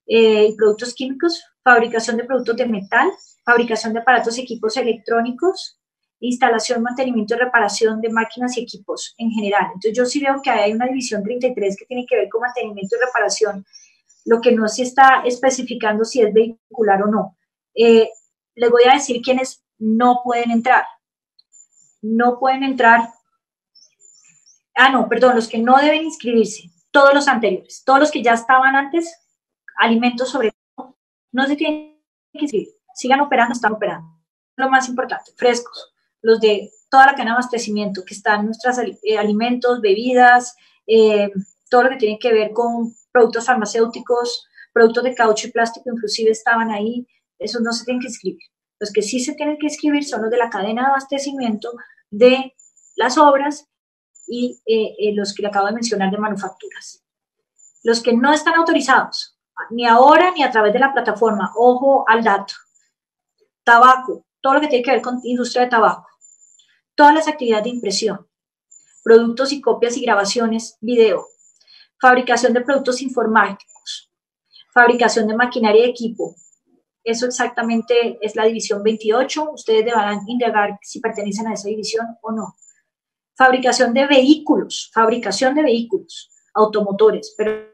y productos químicos, fabricación de productos de metal, fabricación de aparatos y equipos electrónicos, instalación, mantenimiento y reparación de máquinas y equipos en general. Entonces yo sí veo que hay una división 33 que tiene que ver con mantenimiento y reparación, lo que no se está especificando si es vehicular o no. Les voy a decir quiénes no pueden entrar. No pueden entrar. No, perdón, los que no deben inscribirse, todos los anteriores, todos los que ya estaban antes, alimentos sobre todo, no se tienen que inscribir. Sigan operando, están operando. Lo más importante, frescos. Los de toda la cadena de abastecimiento, que están nuestros alimentos, bebidas, todo lo que tiene que ver con productos farmacéuticos, productos de caucho y plástico, inclusive estaban ahí, esos no se tienen que inscribir. Los que sí se tienen que inscribir son los de la cadena de abastecimiento de las obras y los que le acabo de mencionar de manufacturas. Los que no están autorizados, ni ahora ni a través de la plataforma, ojo al dato, tabaco, todo lo que tiene que ver con industria de tabaco, todas las actividades de impresión, productos y copias y grabaciones, video, fabricación de productos informáticos, fabricación de maquinaria y equipo. Eso exactamente es la división 28. Ustedes deberán indagar si pertenecen a esa división o no. Fabricación de vehículos, automotores, pero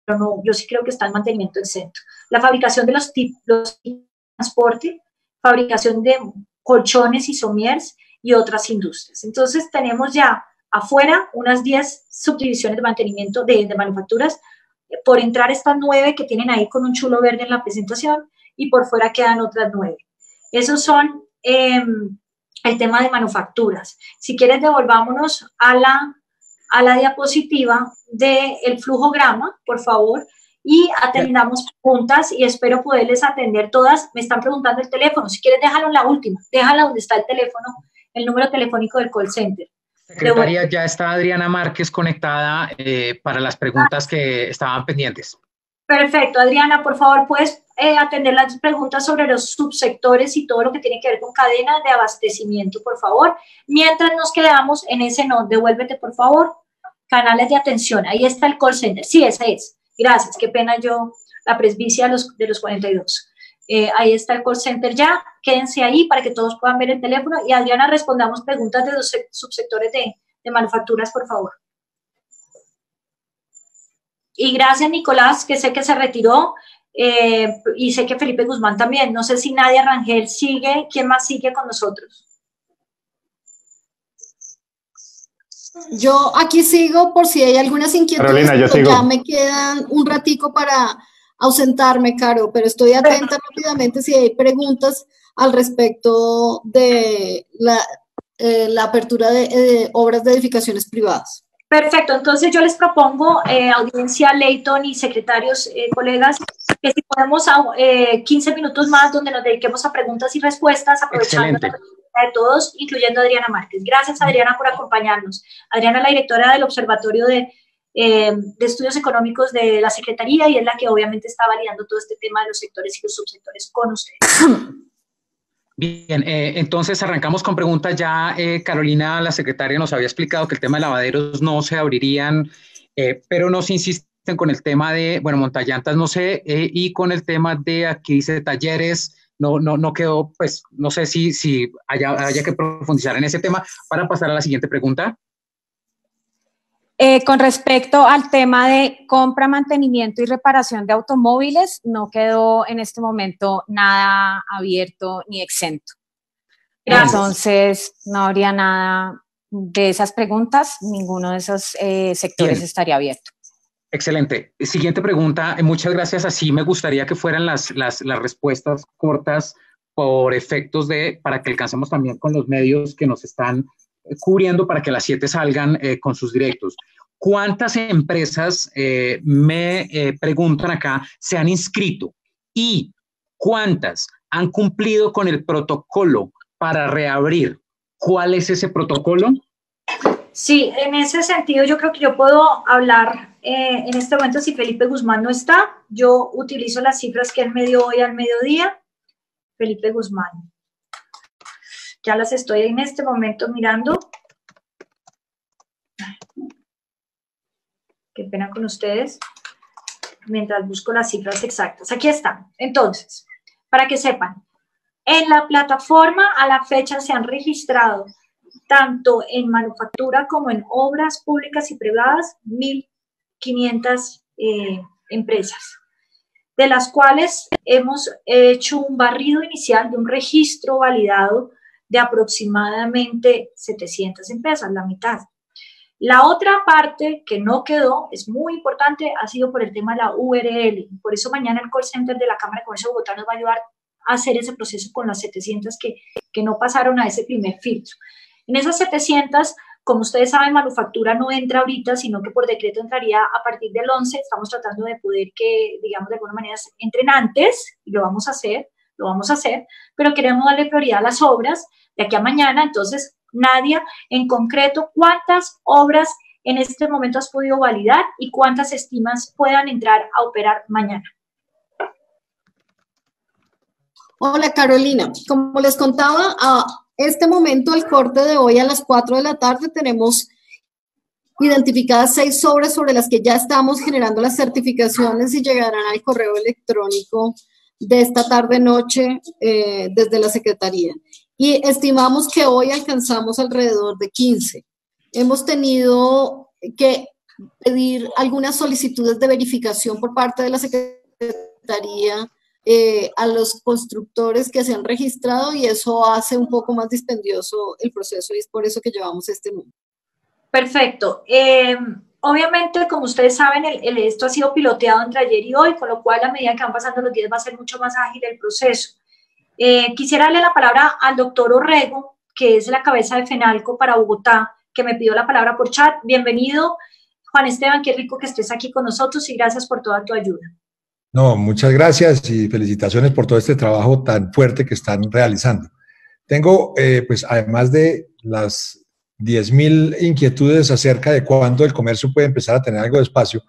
no, yo sí creo que está en mantenimiento exento. La fabricación de los tipos de transporte, fabricación de colchones y somiers y otras industrias. Entonces tenemos ya afuera unas 10 subdivisiones de mantenimiento de manufacturas. Por entrar estas 9 que tienen ahí con un chulo verde en la presentación y por fuera quedan otras 9. Esos son el tema de manufacturas. Si quieres devolvámonos a la diapositiva del flujograma, por favor, y atendamos preguntas y espero poderles atender todas. Me están preguntando el teléfono, si quieres déjalo en la última, déjala donde está el teléfono, el número telefónico del call center. Secretaria, ya está Adriana Márquez conectada para las preguntas que estaban pendientes. Perfecto, Adriana, por favor, puedes atender las preguntas sobre los subsectores y todo lo que tiene que ver con cadenas de abastecimiento, por favor. Mientras nos quedamos en ese no, devuélvete, por favor, canales de atención. Ahí está el call center. Sí, ese es. Gracias, qué pena yo, la presbicia de los 42. Ahí está el call center ya. Quédense ahí para que todos puedan ver el teléfono. Y Adriana, respondamos preguntas de los subsectores de manufacturas, por favor. Y gracias, Nicolás, que sé que se retiró, y sé que Felipe Guzmán también. No sé si Nadia Rangel sigue. ¿Quién más sigue con nosotros? Yo aquí sigo por si hay algunas inquietudes. Carolina, yo sigo. Ya me quedan un ratico para ausentarme, Caro, pero estoy atenta rápidamente si hay preguntas al respecto de la apertura de obras de edificaciones privadas. Perfecto, entonces yo les propongo, audiencia, Leighton y secretarios, colegas, que si podemos 15 minutos más donde nos dediquemos a preguntas y respuestas, aprovechando Excelente. la presencia de todos, incluyendo a Adriana Márquez. Gracias, Adriana, por acompañarnos. Adriana es la directora del Observatorio de Estudios Económicos de la Secretaría y es la que obviamente está validando todo este tema de los sectores y los subsectores con ustedes. Bien, entonces arrancamos con preguntas. Ya Carolina, la secretaria, nos había explicado que el tema de lavaderos no se abrirían, pero nos insisten con el tema de, bueno, montallantas no sé, y con el tema de, aquí dice talleres, no quedó, pues no sé si haya que profundizar en ese tema para pasar a la siguiente pregunta. Con respecto al tema de compra, mantenimiento y reparación de automóviles, no quedó en este momento nada abierto ni exento. Gracias. Entonces, no habría nada de esas preguntas, ninguno de esos sectores estaría abierto. Excelente. Siguiente pregunta. Muchas gracias. Así me gustaría que fueran las respuestas cortas por efectos para que alcancemos también con los medios que nos están cubriendo para que a las 7 salgan con sus directos. ¿Cuántas empresas, me preguntan acá, se han inscrito y cuántas han cumplido con el protocolo para reabrir? ¿Cuál es ese protocolo? Sí, en ese sentido yo creo que yo puedo hablar en este momento si Felipe Guzmán no está. Yo utilizo las cifras que él me dio hoy al mediodía. Felipe Guzmán. Ya las estoy en este momento mirando. Qué pena con ustedes. Mientras busco las cifras exactas. Aquí están. Entonces, para que sepan, en la plataforma a la fecha se han registrado tanto en manufactura como en obras públicas y privadas, 1.500 empresas, de las cuales hemos hecho un barrido inicial de un registro validado de aproximadamente 700 empresas, la mitad. La otra parte que no quedó, es muy importante, ha sido por el tema de la URL. Por eso mañana el call center de la Cámara de Comercio de Bogotá nos va a ayudar a hacer ese proceso con las 700 que no pasaron a ese primer filtro. En esas 700, como ustedes saben, manufactura no entra ahorita, sino que por decreto entraría a partir del 11. Estamos tratando de poder que, digamos, de alguna manera entren antes, y lo vamos a hacer, pero queremos darle prioridad a las obras de aquí a mañana. Entonces, Nadia, en concreto, ¿cuántas obras en este momento has podido validar y cuántas estimas puedan entrar a operar mañana? Hola, Carolina. Como les contaba, a este momento, al corte de hoy a las 4 de la tarde, tenemos identificadas 6 obras sobre las que ya estamos generando las certificaciones y llegarán al correo electrónico de esta tarde-noche desde la Secretaría. Y estimamos que hoy alcanzamos alrededor de 15. Hemos tenido que pedir algunas solicitudes de verificación por parte de la Secretaría a los constructores que se han registrado, y eso hace un poco más dispendioso el proceso, y es por eso que llevamos este número. Perfecto. Obviamente, como ustedes saben, esto ha sido piloteado entre ayer y hoy, con lo cual a medida que van pasando los días va a ser mucho más ágil el proceso. Quisiera darle la palabra al doctor Orrego, que es la cabeza de FENALCO para Bogotá, que me pidió la palabra por chat. Bienvenido, Juan Esteban, qué rico que estés aquí con nosotros y gracias por toda tu ayuda. No, muchas gracias y felicitaciones por todo este trabajo tan fuerte que están realizando. Tengo, pues, además de las 10.000 inquietudes acerca de cuándo el comercio puede empezar a tener algo de espacio,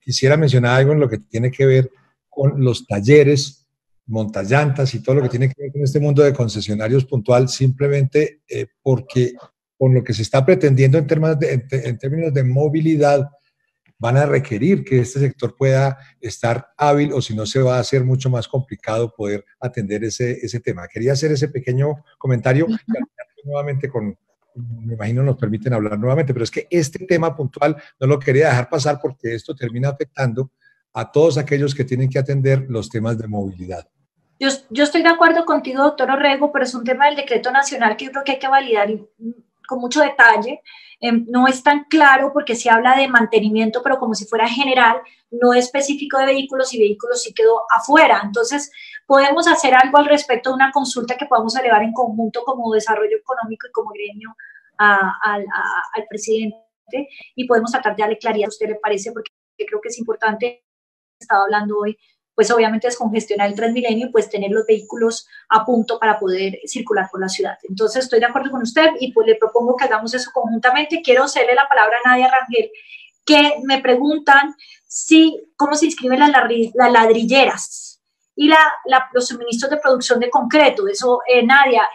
quisiera mencionar algo en lo que tiene que ver con los talleres, montallantas y todo lo que tiene que ver con este mundo de concesionarios puntual, simplemente porque con lo que se está pretendiendo en términos de movilidad, van a requerir que este sector pueda estar hábil, o si no se va a hacer mucho más complicado poder atender ese tema. Quería hacer ese pequeño comentario, nuevamente me imagino nos permiten hablar nuevamente, pero es que este tema puntual no lo quería dejar pasar porque esto termina afectando a todos aquellos que tienen que atender los temas de movilidad. Yo estoy de acuerdo contigo, doctor Orrego, pero es un tema del decreto nacional que yo creo que hay que validar con mucho detalle. No es tan claro porque se habla de mantenimiento, pero como si fuera general, no específico de vehículos, y vehículos sí quedó afuera. Entonces, podemos hacer algo al respecto de una consulta que podamos elevar en conjunto como desarrollo económico y como gremio al presidente, y podemos tratar de darle claridad a usted, ¿le parece? Porque creo que es importante, estaba hablando hoy, pues obviamente descongestionar el Transmilenio y pues tener los vehículos a punto para poder circular por la ciudad. Entonces estoy de acuerdo con usted y pues le propongo que hagamos eso conjuntamente. Quiero hacerle la palabra a Nadia Rangel, que me preguntan cómo se inscriben las ladrilleras y los suministros de producción de concreto. Eso, Nadia,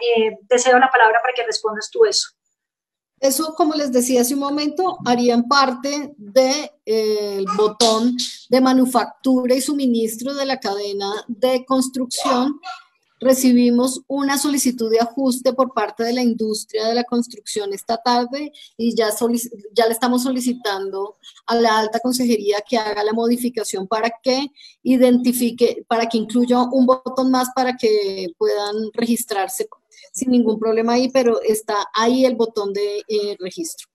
te cedo la palabra para que respondas tú eso. Eso, como les decía hace un momento, harían parte del botón de manufactura y suministro de la cadena de construcción. Recibimos una solicitud de ajuste por parte de la industria de la construcción esta tarde y ya le estamos solicitando a la alta consejería que haga la modificación para que identifique, para que incluya un botón más para que puedan registrarse sin ningún problema ahí, pero está ahí el botón de registro.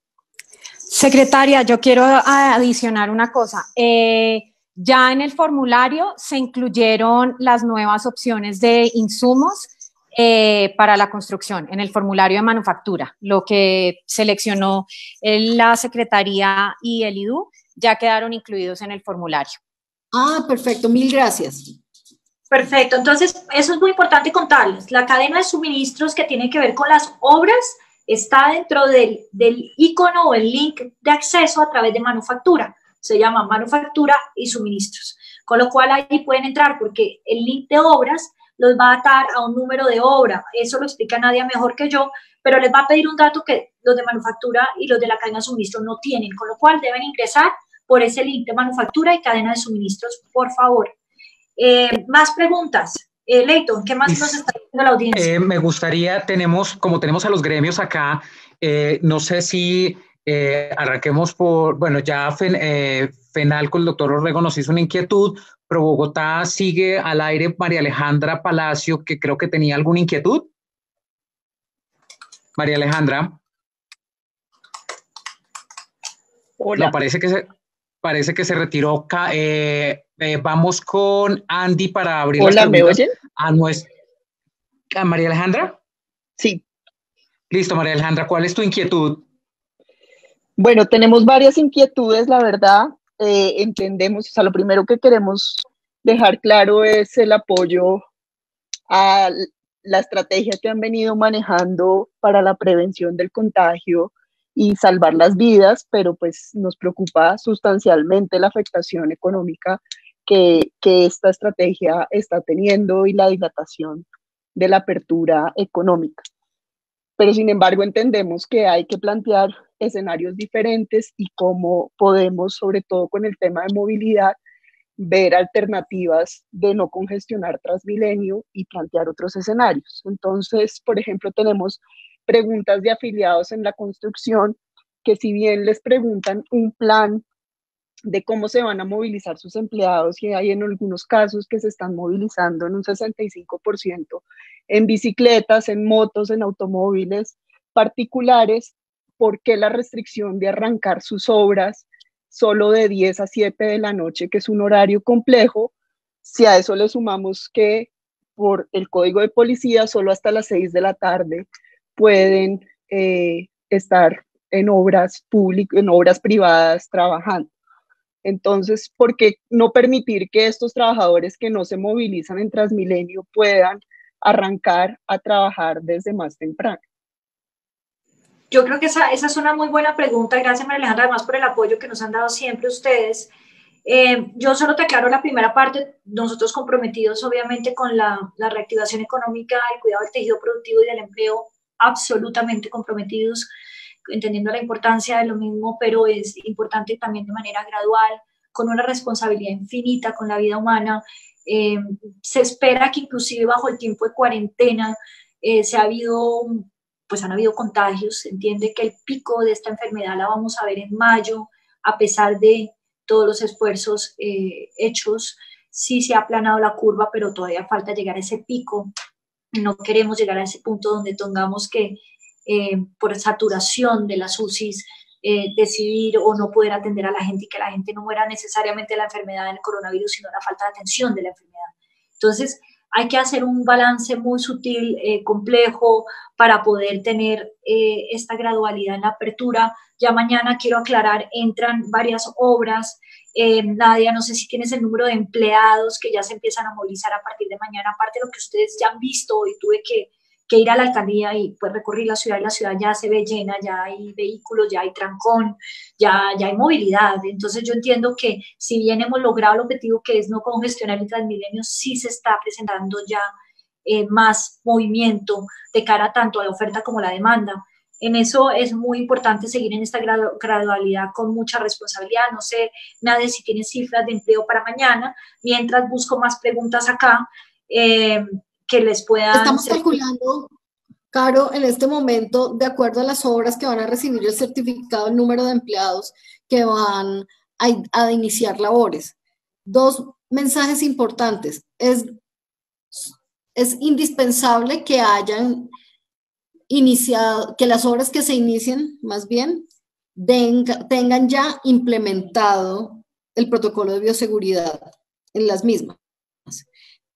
Secretaria, yo quiero adicionar una cosa. Ya en el formulario se incluyeron las nuevas opciones de insumos para la construcción, en el formulario de manufactura. Lo que seleccionó la Secretaría y el IDU ya quedaron incluidos en el formulario. Ah, perfecto, mil gracias. Perfecto, entonces eso es muy importante contarles. La cadena de suministros que tiene que ver con las obras está dentro del icono o el link de acceso a través de manufactura. Se llama manufactura y suministros. Con lo cual ahí pueden entrar porque el link de obras los va a atar a un número de obra. Eso lo explica Nadia mejor que yo, pero les va a pedir un dato que los de manufactura y los de la cadena de suministro no tienen. Con lo cual deben ingresar por ese link de manufactura y cadena de suministros, por favor. Más preguntas. Leighton, ¿qué más nos está diciendo la audiencia? Me gustaría, como tenemos a los gremios acá, no sé si arranquemos por, bueno, ya FENALCO, el doctor Orrego nos hizo una inquietud, Pro Bogotá sigue al aire María Alejandra Palacio, que creo que tenía alguna inquietud. María Alejandra. Hola. No, parece que se retiró. Vamos con Andy para abrir Hola, las preguntas. ¿me oyen? ¿A María Alejandra? Sí. Listo, María Alejandra, ¿cuál es tu inquietud? Bueno, tenemos varias inquietudes, la verdad. Entendemos, o sea, lo primero que queremos dejar claro es el apoyo a la estrategia que han venido manejando para la prevención del contagio y salvar las vidas, pero pues nos preocupa sustancialmente la afectación económica que esta estrategia está teniendo y la dilatación de la apertura económica. Pero sin embargo entendemos que hay que plantear escenarios diferentes y cómo podemos, sobre todo con el tema de movilidad, ver alternativas de no congestionar Transmilenio y plantear otros escenarios. Entonces, por ejemplo, tenemos preguntas de afiliados en la construcción que si bien les preguntan un plan de cómo se van a movilizar sus empleados, y hay en algunos casos que se están movilizando en un 65% en bicicletas, en motos, en automóviles particulares, ¿por qué la restricción de arrancar sus obras solo de 10 a 7 de la noche, que es un horario complejo? Si a eso le sumamos que por el código de policía solo hasta las 6 de la tarde pueden estar en obras públicas, en obras privadas trabajando. Entonces, ¿por qué no permitir que estos trabajadores que no se movilizan en Transmilenio puedan arrancar a trabajar desde más temprano? Yo creo que esa es una muy buena pregunta. Gracias, María Alejandra, además por el apoyo que nos han dado siempre ustedes. Yo solo te aclaro la primera parte. Nosotros comprometidos, obviamente, con la reactivación económica, el cuidado del tejido productivo y del empleo, absolutamente comprometidos, entendiendo la importancia de lo mismo, pero es importante también de manera gradual, con una responsabilidad infinita con la vida humana. Se espera que inclusive bajo el tiempo de cuarentena han habido contagios. Se entiende que el pico de esta enfermedad la vamos a ver en mayo, a pesar de todos los esfuerzos hechos. Sí se ha aplanado la curva, pero todavía falta llegar a ese pico. No queremos llegar a ese punto donde tengamos que por saturación de las UCIs, decidir o no poder atender a la gente y que la gente no muera necesariamente de la enfermedad del coronavirus, sino de la falta de atención de la enfermedad. Entonces, hay que hacer un balance muy sutil, complejo, para poder tener esta gradualidad en la apertura. Ya mañana, quiero aclarar, entran varias obras. Nadia, no sé si tienes el número de empleados que ya se empiezan a movilizar a partir de mañana, aparte de lo que ustedes ya han visto. Hoy tuve que ir a la alcaldía y pues recorrí la ciudad, y la ciudad ya se ve llena, ya hay vehículos, ya hay trancón, ya hay movilidad. Entonces yo entiendo que si bien hemos logrado el objetivo, que es no congestionar el Transmilenio, sí se está presentando ya más movimiento de cara tanto a la oferta como a la demanda. En eso es muy importante seguir en esta gradualidad con mucha responsabilidad. No sé, Nadia, si tienes cifras de empleo para mañana, mientras busco más preguntas acá. Que les puedan... Estamos calculando, Caro, en este momento, de acuerdo a las obras que van a recibir el certificado, el número de empleados que van a iniciar labores. Dos mensajes importantes. Es indispensable que hayan iniciado, que las obras que se inicien, más bien, tengan ya implementado el protocolo de bioseguridad en las mismas.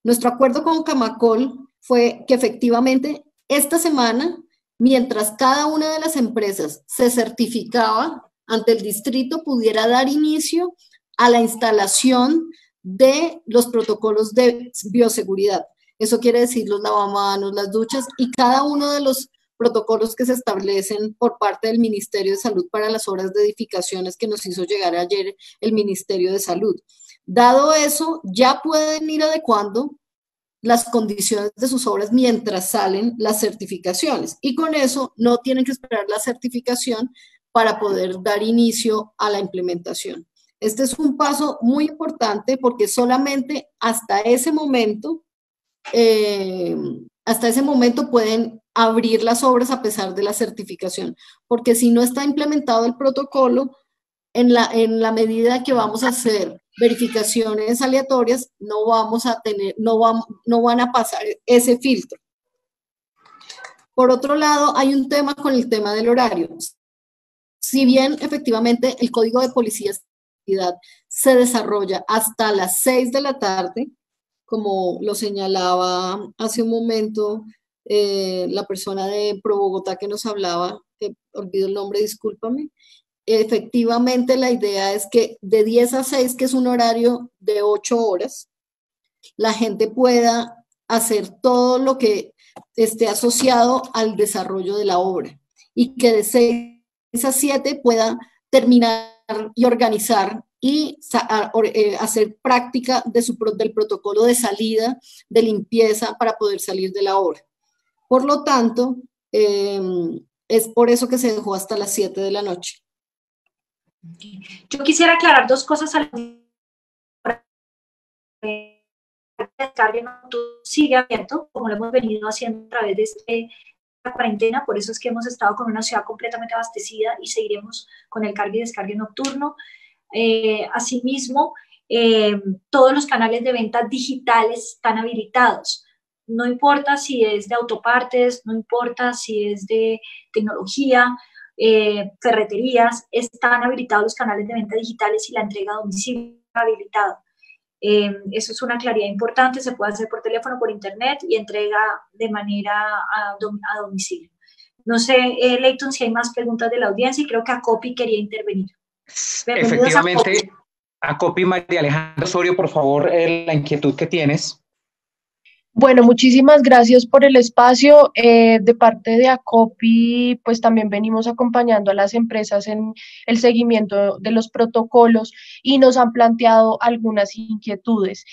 Nuestro acuerdo con Camacol fue que efectivamente esta semana, mientras cada una de las empresas se certificaba ante el distrito, pudiera dar inicio a la instalación de los protocolos de bioseguridad. Eso quiere decir los lavamanos, las duchas y cada uno de los protocolos que se establecen por parte del Ministerio de Salud para las obras de edificaciones que nos hizo llegar ayer el Ministerio de Salud. Dado eso, ya pueden ir adecuando las condiciones de sus obras mientras salen las certificaciones, y con eso no tienen que esperar la certificación para poder dar inicio a la implementación. Este es un paso muy importante porque solamente hasta ese momento pueden abrir las obras a pesar de la certificación, porque si no está implementado el protocolo, en la medida que vamos a hacer verificaciones aleatorias, no van a pasar ese filtro. Por otro lado, hay un tema con el tema del horario. Si bien efectivamente el Código de Policía se desarrolla hasta las 6 de la tarde, como lo señalaba hace un momento la persona de Pro Bogotá que nos hablaba, que olvido el nombre, discúlpame. Efectivamente, la idea es que de 10 a 6, que es un horario de 8 horas, la gente pueda hacer todo lo que esté asociado al desarrollo de la obra, y que de 6 a 7 pueda terminar y organizar y hacer práctica del protocolo de salida, de limpieza, para poder salir de la obra. Por lo tanto, es por eso que se dejó hasta las 7 de la noche. Yo quisiera aclarar dos cosas. Sigue abierto, como lo hemos venido haciendo a través de esta cuarentena, por eso es que hemos estado con una ciudad completamente abastecida y seguiremos con el cargue y descargue nocturno. Asimismo, todos los canales de venta digitales están habilitados. No importa si es de autopartes, no importa si es de tecnología, ferreterías, están habilitados los canales de venta digitales y la entrega a domicilio habilitado. Eso es una claridad importante, se puede hacer por teléfono, por internet y entrega de manera a domicilio. No sé, Leighton, si hay más preguntas de la audiencia, y creo que Acopi quería intervenir. Efectivamente, Acopi, María Alejandra Osorio, por favor, la inquietud que tienes. Bueno, muchísimas gracias por el espacio. De parte de Acopi, pues también venimos acompañando a las empresas en el seguimiento de los protocolos y nos han planteado algunas inquietudes.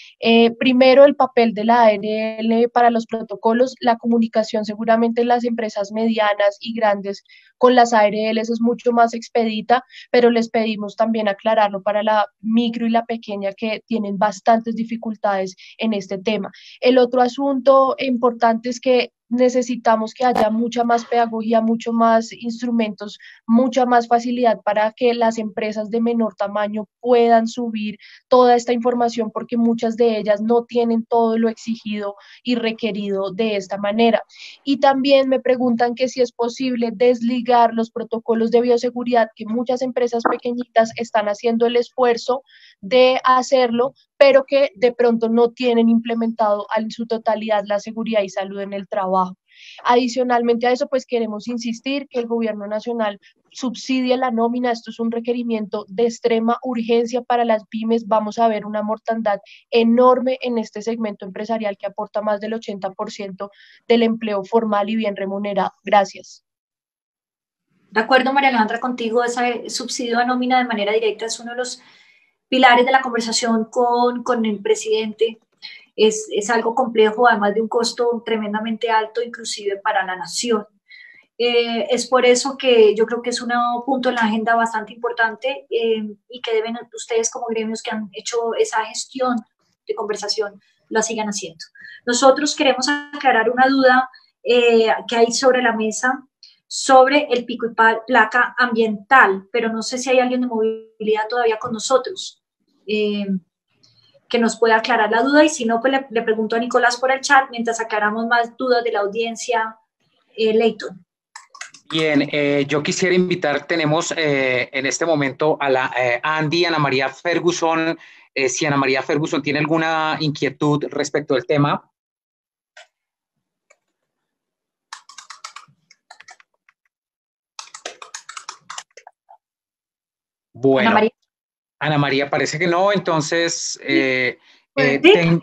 Primero, el papel de la ARL para los protocolos. La comunicación seguramente en las empresas medianas y grandes con las ARLs es mucho más expedita, pero les pedimos también aclararlo para la micro y la pequeña, que tienen bastantes dificultades en este tema. El otro asunto importante es que necesitamos que haya mucha más pedagogía, mucho más instrumentos, mucha más facilidad para que las empresas de menor tamaño puedan subir toda esta información, porque muchas de ellas no tienen todo lo exigido y requerido de esta manera. Y también me preguntan que si es posible desligar los protocolos de bioseguridad, que muchas empresas pequeñitas están haciendo el esfuerzo de hacerlo, pero que de pronto no tienen implementado en su totalidad la seguridad y salud en el trabajo. Adicionalmente a eso, pues queremos insistir que el gobierno nacional subsidie la nómina. Esto es un requerimiento de extrema urgencia para las pymes. Vamos a ver una mortandad enorme en este segmento empresarial que aporta más del 80% del empleo formal y bien remunerado. Gracias. De acuerdo, María Alejandra, contigo. Ese subsidio a nómina de manera directa es uno de los pilares de la conversación con el presidente. Es algo complejo, además de un costo tremendamente alto, inclusive para la nación. Es por eso que yo creo que es un punto en la agenda bastante importante y que deben ustedes, como gremios que han hecho esa gestión de conversación, la sigan haciendo. Nosotros queremos aclarar una duda que hay sobre la mesa sobre el pico y placa ambiental, pero no sé si hay alguien de movilidad todavía con nosotros que nos pueda aclarar la duda, y si no, pues le pregunto a Nicolás por el chat mientras aclaramos más dudas de la audiencia. Leighton. Bien, yo quisiera invitar, tenemos en este momento a la Andy, Ana María Ferguson. Si Ana María Ferguson tiene alguna inquietud respecto al tema. Bueno, Ana María parece que no, entonces... Ya, hola,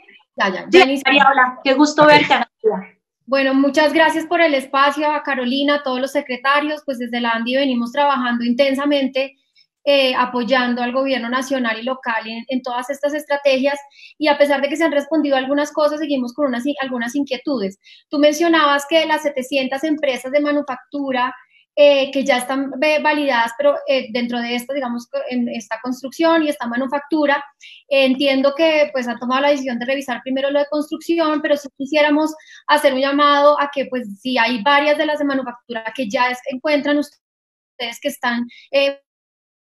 qué gusto verte, Ana María. Bueno, muchas gracias por el espacio a Carolina, a todos los secretarios, pues desde la ANDI venimos trabajando intensamente apoyando al gobierno nacional y local en todas estas estrategias y a pesar de que se han respondido algunas cosas, seguimos con algunas inquietudes. Tú mencionabas que las 700 empresas de manufactura que ya están validadas, pero dentro de esto, digamos, en esta construcción y esta manufactura, entiendo que pues han tomado la decisión de revisar primero lo de construcción, pero si quisiéramos hacer un llamado a que pues si hay varias de las de manufactura que ya encuentran ustedes que están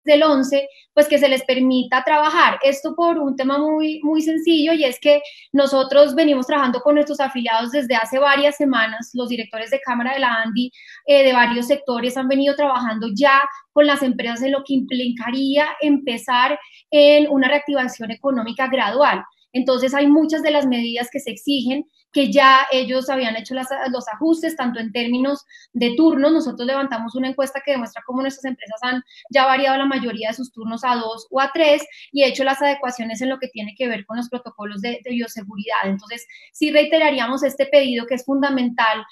del 11, pues que se les permita trabajar. Esto por un tema muy sencillo y es que nosotros venimos trabajando con nuestros afiliados desde hace varias semanas, los directores de Cámara de la ANDI de varios sectores han venido trabajando ya con las empresas en lo que implicaría empezar en una reactivación económica gradual. Entonces hay muchas de las medidas que se exigen que ya ellos habían hecho los ajustes, tanto en términos de turnos. Nosotros levantamos una encuesta que demuestra cómo nuestras empresas han ya variado la mayoría de sus turnos a 2 o a 3 y hecho las adecuaciones en lo que tiene que ver con los protocolos de bioseguridad. Entonces, sí reiteraríamos este pedido que es fundamental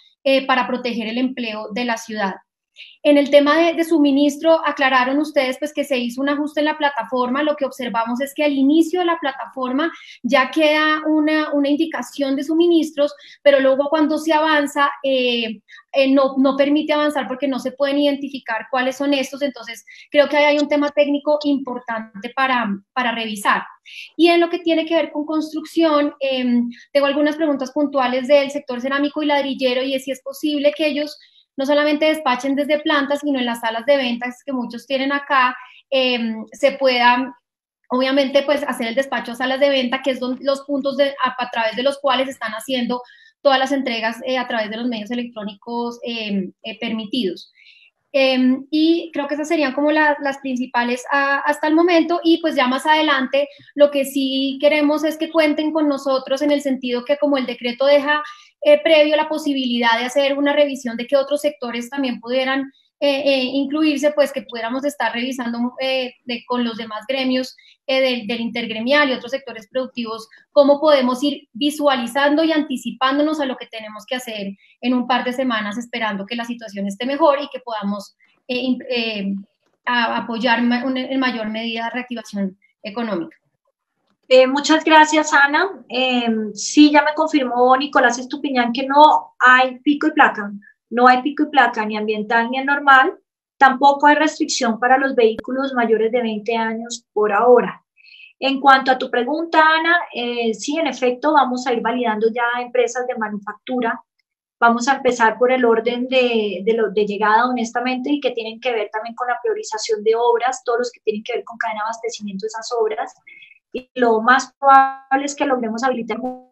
para proteger el empleo de la ciudad. En el tema de suministro, aclararon ustedes pues que se hizo un ajuste en la plataforma. Lo que observamos es que al inicio de la plataforma ya queda una indicación de suministros, pero luego cuando se avanza no permite avanzar porque no se pueden identificar cuáles son estos. Entonces, creo que ahí hay un tema técnico importante para revisar. Y en lo que tiene que ver con construcción, tengo algunas preguntas puntuales del sector cerámico y ladrillero y es si es posible que ellos no solamente despachen desde plantas, sino en las salas de ventas que muchos tienen acá, se pueda, obviamente, pues hacer el despacho a salas de venta, que es los puntos a través de los cuales están haciendo todas las entregas a través de los medios electrónicos permitidos. Y creo que esas serían como las principales hasta el momento y pues ya más adelante lo que sí queremos es que cuenten con nosotros en el sentido que como el decreto deja previo la posibilidad de hacer una revisión de que otros sectores también pudieran incluirse, pues que pudiéramos estar revisando con los demás gremios del intergremial y otros sectores productivos, cómo podemos ir visualizando y anticipándonos a lo que tenemos que hacer en un par de semanas, esperando que la situación esté mejor y que podamos apoyar en mayor medida la reactivación económica. Muchas gracias, Ana. Sí, ya me confirmó Nicolás Estupiñán que no hay pico y placa. No hay pico y placa ni ambiental ni normal. Tampoco hay restricción para los vehículos mayores de 20 años por ahora. En cuanto a tu pregunta, Ana, sí, en efecto, vamos a ir validando ya empresas de manufactura. Vamos a empezar por el orden de llegada, honestamente, y que tienen que ver también con la priorización de obras, todos los que tienen que ver con cadena de abastecimiento de esas obras. Y lo más probable es que logremos habilitar, por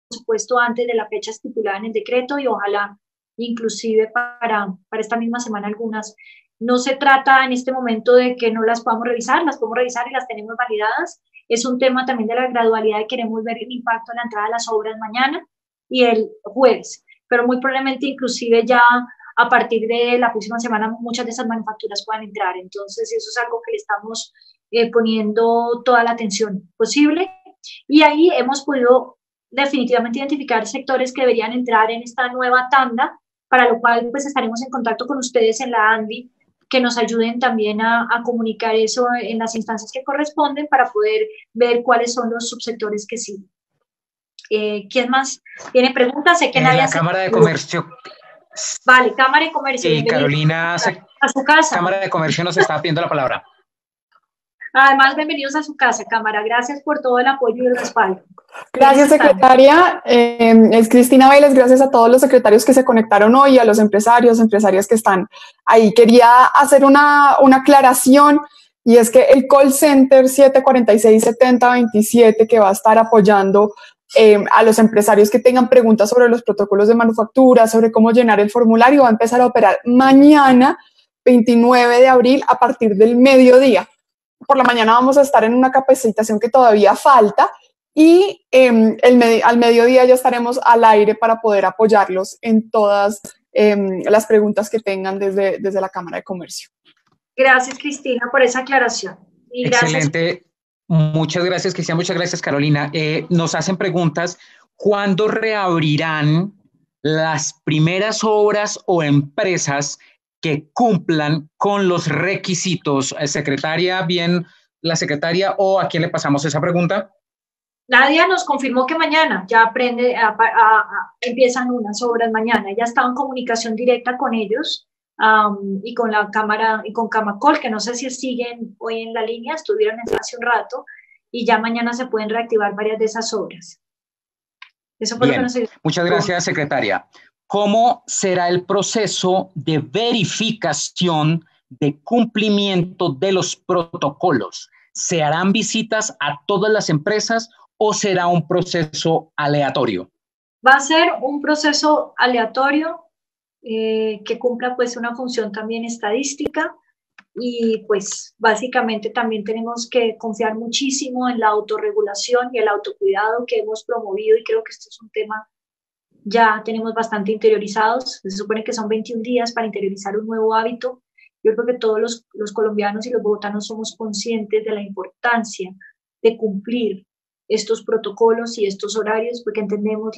supuesto, antes de la fecha estipulada en el decreto y ojalá inclusive para esta misma semana algunas. No se trata en este momento de que no las podamos revisar, las podemos revisar y las tenemos validadas. Es un tema también de la gradualidad y queremos ver el impacto en la entrada de las obras mañana y el jueves, pero muy probablemente inclusive ya a partir de la próxima semana muchas de esas manufacturas puedan entrar. Entonces eso es algo que le estamos poniendo toda la atención posible y ahí hemos podido definitivamente identificar sectores que deberían entrar en esta nueva tanda, para lo cual pues estaremos en contacto con ustedes en la ANDI, que nos ayuden también a comunicar eso en las instancias que corresponden para poder ver cuáles son los subsectores que siguen. ¿Quién más tiene preguntas? Sé que nadie la Cámara de Comercio. Vale, Cámara de Comercio. Y Carolina, a su casa. Cámara de Comercio nos está pidiendo la palabra. Además, bienvenidos a su casa, Cámara. Gracias por todo el apoyo y el respaldo. Gracias, secretaria. Es Cristina Vélez. Gracias a todos los secretarios que se conectaron hoy, a los empresarios, empresarias que están ahí. Quería hacer una aclaración y es que el call center 746-7027 que va a estar apoyando a los empresarios que tengan preguntas sobre los protocolos de manufactura, sobre cómo llenar el formulario, va a empezar a operar mañana, 29 de abril, a partir del mediodía. Por la mañana vamos a estar en una capacitación que todavía falta y al mediodía ya estaremos al aire para poder apoyarlos en todas las preguntas que tengan desde la Cámara de Comercio. Gracias, Cristina, por esa aclaración. Y excelente. Gracias. Muchas gracias, Cristina. Muchas gracias, Carolina. Nos hacen preguntas. ¿Cuándo reabrirán las primeras obras o empresas que cumplan con los requisitos? Secretaria, bien, la secretaria, o ¿a quién le pasamos esa pregunta? Nadia nos confirmó que mañana ya empiezan unas obras mañana. Ya estaba en comunicación directa con ellos y con la Cámara y con Camacol, que no sé si siguen hoy en la línea, estuvieron hace un rato, y ya mañana se pueden reactivar varias de esas obras. Eso fue lo que nos dijo. Muchas gracias, secretaria. ¿Cómo será el proceso de verificación de cumplimiento de los protocolos? ¿Se harán visitas a todas las empresas o será un proceso aleatorio? Va a ser un proceso aleatorio que cumpla pues una función también estadística, y pues básicamente también tenemos que confiar muchísimo en la autorregulación y el autocuidado que hemos promovido, y creo que esto es un tema ya tenemos bastante interiorizados. Se supone que son 21 días para interiorizar un nuevo hábito. Yo creo que todos los colombianos y los bogotanos somos conscientes de la importancia de cumplir estos protocolos y estos horarios, porque entendemos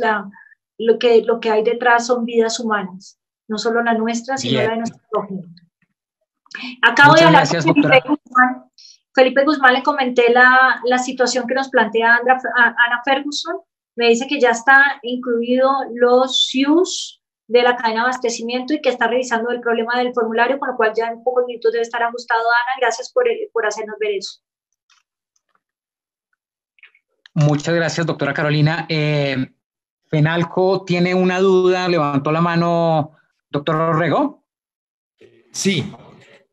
lo que hay detrás son vidas humanas, no solo la nuestra, sino la de nuestro prójimo. Acabo de hablar con Felipe Guzmán. Felipe Guzmán, le comenté la situación que nos plantea Ana Ferguson. Me dice que ya está incluido los SIUs de la cadena de abastecimiento y que está revisando el problema del formulario, con lo cual ya en pocos minutos debe estar ajustado. Ana, gracias por hacernos ver eso. Muchas gracias, doctora Carolina. Fenalco tiene una duda, levantó la mano, doctor Orrego. Sí,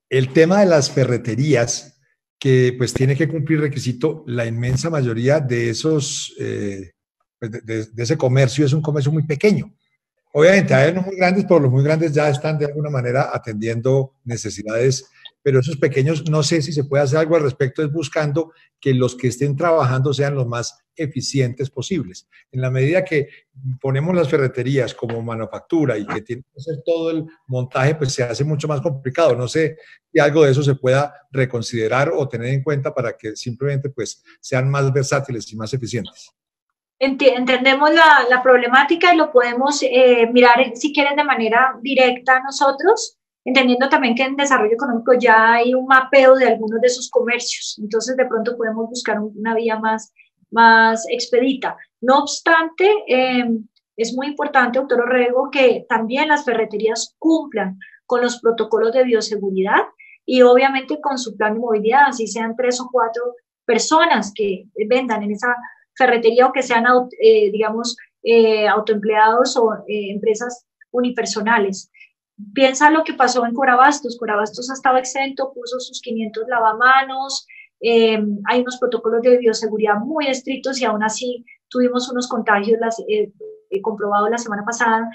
el tema de las ferreterías, que pues tiene que cumplir requisito, la inmensa mayoría de esos, de ese comercio es un comercio muy pequeño. Obviamente hay unos muy grandes, pero los muy grandes ya están de alguna manera atendiendo necesidades, pero esos pequeños no sé si se puede hacer algo al respecto, es buscando que los que estén trabajando sean los más eficientes posibles. En la medida que ponemos las ferreterías como manufactura y que tiene que hacer todo el montaje, pues se hace mucho más complicado. No sé si algo de eso se pueda reconsiderar o tener en cuenta para que simplemente pues sean más versátiles y más eficientes. Entendemos la problemática y lo podemos mirar, si quieren, de manera directa nosotros, entendiendo también que en desarrollo económico ya hay un mapeo de algunos de esos comercios, entonces de pronto podemos buscar una vía más expedita. No obstante, es muy importante, doctor Orrego, que también las ferreterías cumplan con los protocolos de bioseguridad y obviamente con su plan de movilidad, así sean 3 o 4 personas que vendan en esa ferretería o que sean, autoempleados o empresas unipersonales. Piensa lo que pasó en Corabastos. Corabastos ha estado exento, puso sus 500 lavamanos, hay unos protocolos de bioseguridad muy estrictos y aún así tuvimos unos contagios comprobados la semana pasada,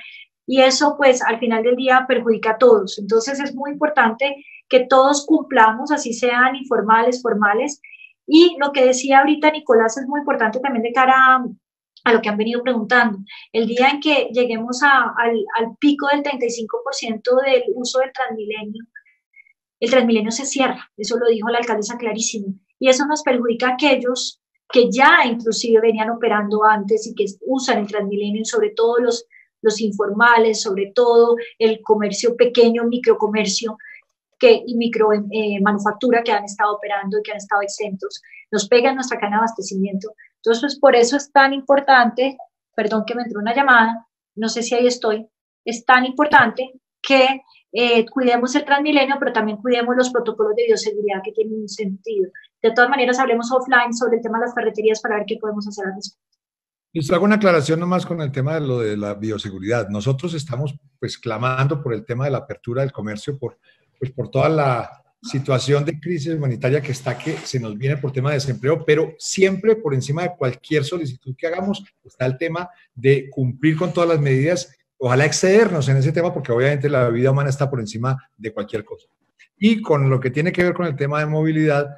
y eso pues al final del día perjudica a todos. Entonces es muy importante que todos cumplamos, así sean informales, formales. Y lo que decía ahorita Nicolás es muy importante también de cara a lo que han venido preguntando. El día en que lleguemos al pico del 35% del uso del Transmilenio, el Transmilenio se cierra. Eso lo dijo la alcaldesa clarísimo. Y eso nos perjudica a aquellos que ya inclusive venían operando antes y que usan el Transmilenio, sobre todo los informales, sobre todo el comercio pequeño, microcomercio, y manufactura que han estado operando y que han estado exentos, nos pega en nuestra cadena de abastecimiento. Entonces, pues por eso es tan importante, perdón que me entró una llamada, no sé si ahí estoy, es tan importante que cuidemos el Transmilenio, pero también cuidemos los protocolos de bioseguridad que tienen un sentido. De todas maneras, hablemos offline sobre el tema de las ferreterías para ver qué podemos hacer al respecto. Les hago una aclaración nomás con el tema de lo de la bioseguridad. Nosotros estamos pues clamando por el tema de la apertura del comercio, por toda la situación de crisis humanitaria que se nos viene por tema de desempleo, pero siempre por encima de cualquier solicitud que hagamos está el tema de cumplir con todas las medidas, ojalá excedernos en ese tema, porque obviamente la vida humana está por encima de cualquier cosa. Y con lo que tiene que ver con el tema de movilidad,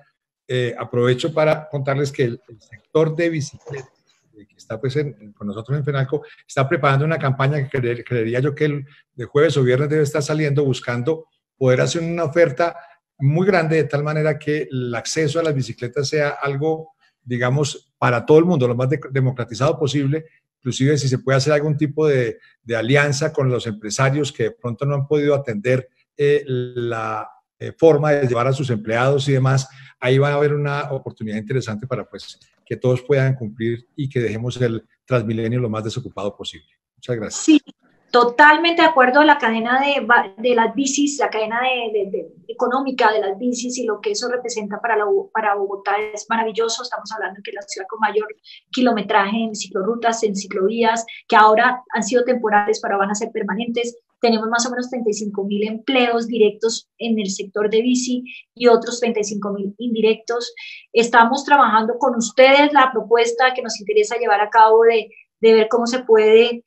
aprovecho para contarles que el sector de bicicletas, que está pues con nosotros en Fenalco, está preparando una campaña que creería yo que el de jueves o viernes debe estar saliendo, buscando poder hacer una oferta muy grande de tal manera que el acceso a las bicicletas sea algo, digamos, para todo el mundo, lo más democratizado posible, inclusive si se puede hacer algún tipo de alianza con los empresarios que de pronto no han podido atender la forma de llevar a sus empleados y demás, ahí va a haber una oportunidad interesante para pues que todos puedan cumplir y que dejemos el Transmilenio lo más desocupado posible. Muchas gracias. Sí, totalmente de acuerdo. La cadena de las bicis, la cadena económica de las bicis y lo que eso representa para Bogotá es maravilloso. Estamos hablando de que la ciudad con mayor kilometraje en ciclorrutas, en ciclovías, que ahora han sido temporales, pero van a ser permanentes. Tenemos más o menos 35.000 empleos directos en el sector de bici y otros 35.000 indirectos. Estamos trabajando con ustedes la propuesta que nos interesa llevar a cabo de ver cómo se puede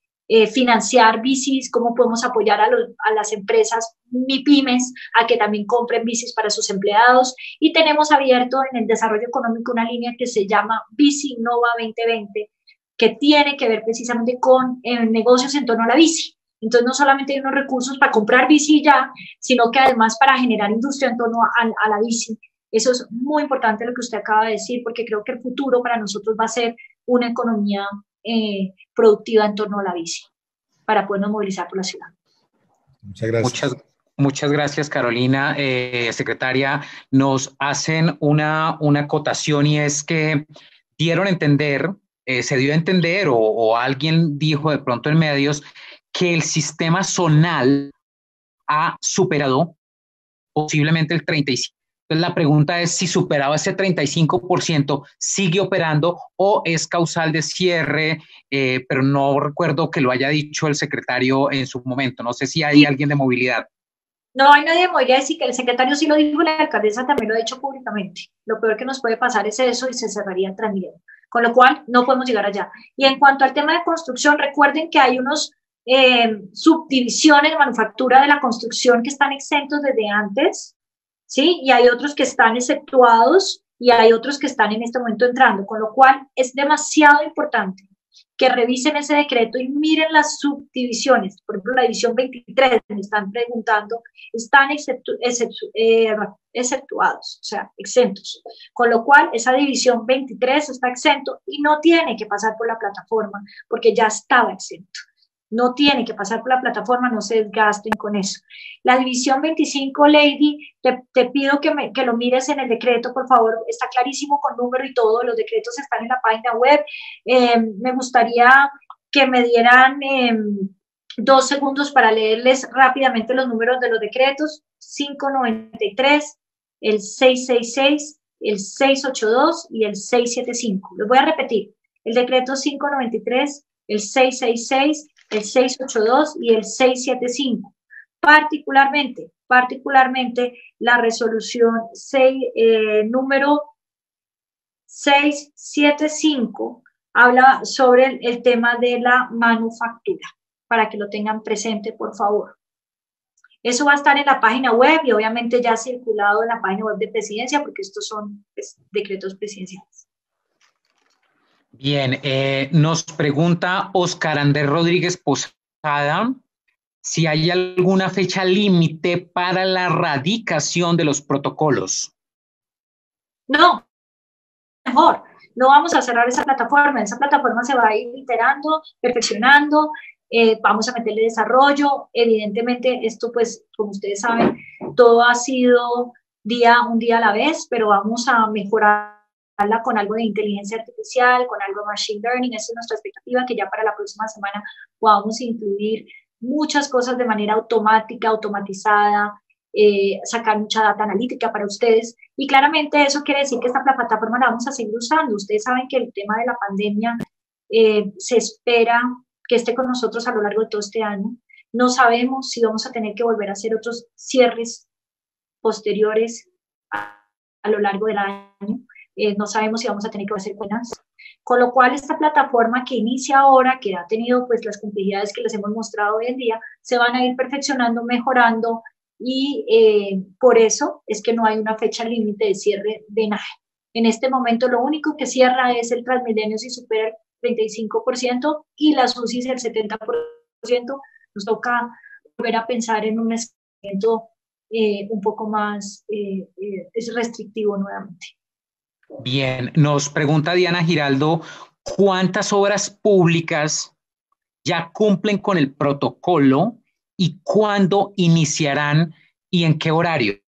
financiar bicis, cómo podemos apoyar a las empresas MIPYMES a que también compren bicis para sus empleados. Y tenemos abierto en el desarrollo económico una línea que se llama Bici Innova 2020, que tiene que ver precisamente con negocios en torno a la bici. Entonces, no solamente hay unos recursos para comprar bici ya, sino que además para generar industria en torno a la bici. Eso es muy importante lo que usted acaba de decir, porque creo que el futuro para nosotros va a ser una economía productiva en torno a la bici, para podernos movilizar por la ciudad. Muchas gracias. Muchas gracias, Carolina. Secretaria, nos hacen una acotación y es que dieron a entender, se dio a entender o alguien dijo de pronto en medios que el sistema zonal ha superado posiblemente el 35%. Entonces la pregunta es si superado ese 35% sigue operando o es causal de cierre, pero no recuerdo que lo haya dicho el secretario en su momento. No sé si hay alguien de movilidad. No hay nadie de movilidad, sí que el secretario sí lo dijo, la alcaldesa también lo ha dicho públicamente. Lo peor que nos puede pasar es eso y se cerraría el Transmilenio, con lo cual no podemos llegar allá. Y en cuanto al tema de construcción, recuerden que hay unos subdivisiones de manufactura de la construcción que están exentos desde antes, ¿sí? Y hay otros que están exceptuados y hay otros que están en este momento entrando, con lo cual es demasiado importante que revisen ese decreto y miren las subdivisiones. Por ejemplo, la división 23, me están preguntando, están exceptuados, o sea, exentos. Con lo cual, esa división 23 está exento y no tiene que pasar por la plataforma porque ya estaba exento. No tiene que pasar por la plataforma, no se desgasten con eso. La división 25, Lady, te pido que lo mires en el decreto, por favor, está clarísimo con número y todo, los decretos están en la página web. Me gustaría que me dieran 2 segundos para leerles rápidamente los números de los decretos. 593, el 666, el 682 y el 675. Los voy a repetir. El decreto 593, el 666, el 682 y el 675. Particularmente la resolución número 675 habla sobre el tema de la manufactura, para que lo tengan presente, por favor. Eso va a estar en la página web y obviamente ya circulado en la página web de Presidencia, porque estos son decretos presidenciales. Bien, nos pregunta Oscar Andrés Rodríguez Posada si hay alguna fecha límite para la radicación de los protocolos. No, mejor, no vamos a cerrar esa plataforma se va a ir iterando, perfeccionando, vamos a meterle desarrollo. Evidentemente esto, pues, como ustedes saben, todo ha sido un día a la vez, pero vamos a mejorar con algo de inteligencia artificial, con algo de machine learning. Esa es nuestra expectativa, que ya para la próxima semana podamos incluir muchas cosas de manera automática, automatizada, sacar mucha data analítica para ustedes. Y claramente eso quiere decir que esta plataforma la vamos a seguir usando. Ustedes saben que el tema de la pandemia se espera que esté con nosotros a lo largo de todo este año. No sabemos si vamos a tener que volver a hacer otros cierres posteriores a lo largo del año. No sabemos si vamos a tener que hacer cuentas, con lo cual esta plataforma que inicia ahora, que ha tenido pues las complejidades que les hemos mostrado hoy en día, se van a ir perfeccionando, mejorando, y por eso es que no hay una fecha límite de cierre de nada. En este momento lo único que cierra es el Transmilenio si supera el 35% y las UCIs el 70%. Nos toca volver a pensar en un esquema un poco más restrictivo nuevamente. Bien, nos pregunta Diana Giraldo, ¿cuántas obras públicas ya cumplen con el protocolo y cuándo iniciarán y en qué horarios?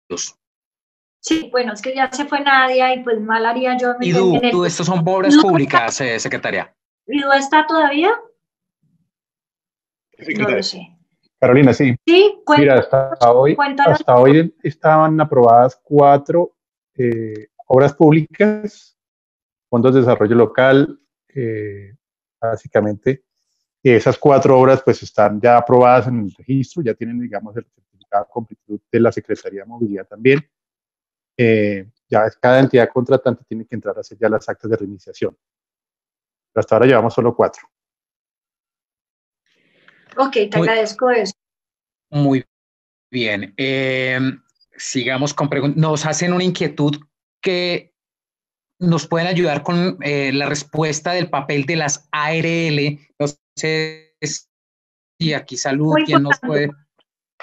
Sí, bueno, es que ya se fue Nadia y pues mal haría yo Y meterme en tú, estos son obras públicas, secretaria. ¿Idu está todavía? No lo sé. Carolina, sí. Sí, mira, hasta hoy estaban aprobadas 4 obras públicas, fondos de desarrollo local, básicamente. Y esas 4 obras pues están ya aprobadas en el registro, ya tienen, digamos, el certificado de completud de la Secretaría de Movilidad también. Ya cada entidad contratante tiene que entrar a hacer ya las actas de reiniciación. Pero hasta ahora llevamos solo 4. Ok, te agradezco eso. Muy bien. Sigamos con preguntas. Nos hacen una inquietud que nos pueden ayudar con la respuesta del papel de las ARL. No sé si aquí Salud, ¿quién nos puede?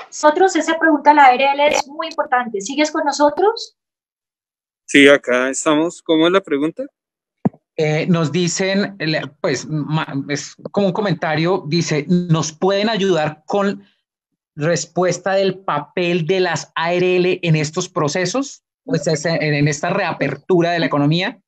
Nosotros, esa pregunta de la ARL es muy importante. ¿Sigues con nosotros? Sí, acá estamos. ¿Cómo es la pregunta? Nos dicen, pues es como un comentario, dice, ¿nos pueden ayudar con respuesta del papel de las ARL en estos procesos? Pues en esta reapertura de la economía.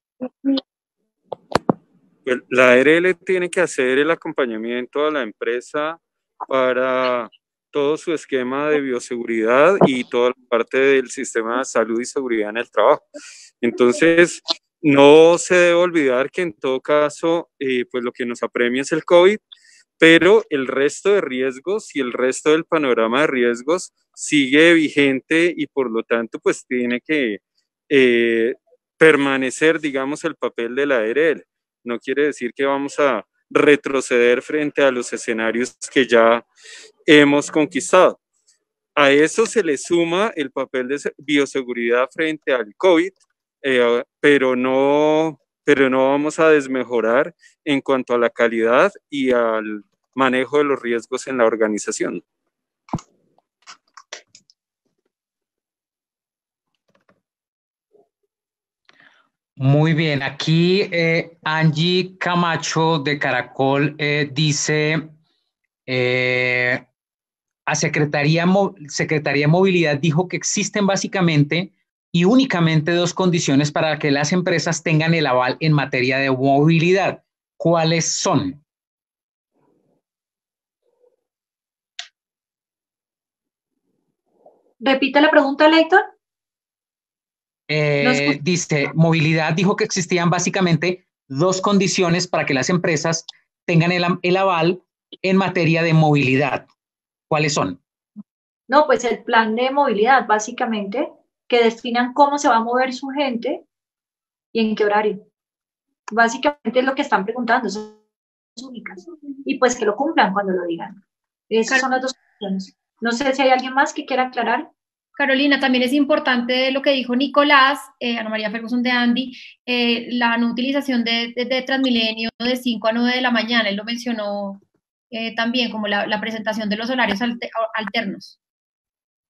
Pues la ARL tiene que hacer el acompañamiento a la empresa para todo su esquema de bioseguridad y toda la parte del sistema de salud y seguridad en el trabajo. Entonces, no se debe olvidar que en todo caso, pues lo que nos apremia es el COVID, pero el resto de riesgos y el resto del panorama de riesgos sigue vigente y por lo tanto, pues tiene que permanecer, digamos, el papel de la ARL. No quiere decir que vamos a retroceder frente a los escenarios que ya hemos conquistado. A eso se le suma el papel de bioseguridad frente al COVID, pero no vamos a desmejorar en cuanto a la calidad y al manejo de los riesgos en la organización. Muy bien, aquí Angie Camacho de Caracol dice, a Secretaría de Movilidad dijo que existen básicamente y únicamente 2 condiciones para que las empresas tengan el aval en materia de movilidad. ¿Cuáles son? Repite la pregunta, Leighton. Dice, movilidad dijo que existían básicamente 2 condiciones para que las empresas tengan el aval en materia de movilidad. ¿Cuáles son? No, pues el plan de movilidad, básicamente, que definan cómo se va a mover su gente y en qué horario. Básicamente es lo que están preguntando, son únicas. Y pues que lo cumplan cuando lo digan. Esas son las 2 cuestiones. No sé si hay alguien más que quiera aclarar. Carolina, también es importante lo que dijo Nicolás, Ana María Ferguson de Andy, la no utilización de Transmilenio de 5 a 9 de la mañana. Él lo mencionó también como la presentación de los horarios alternos.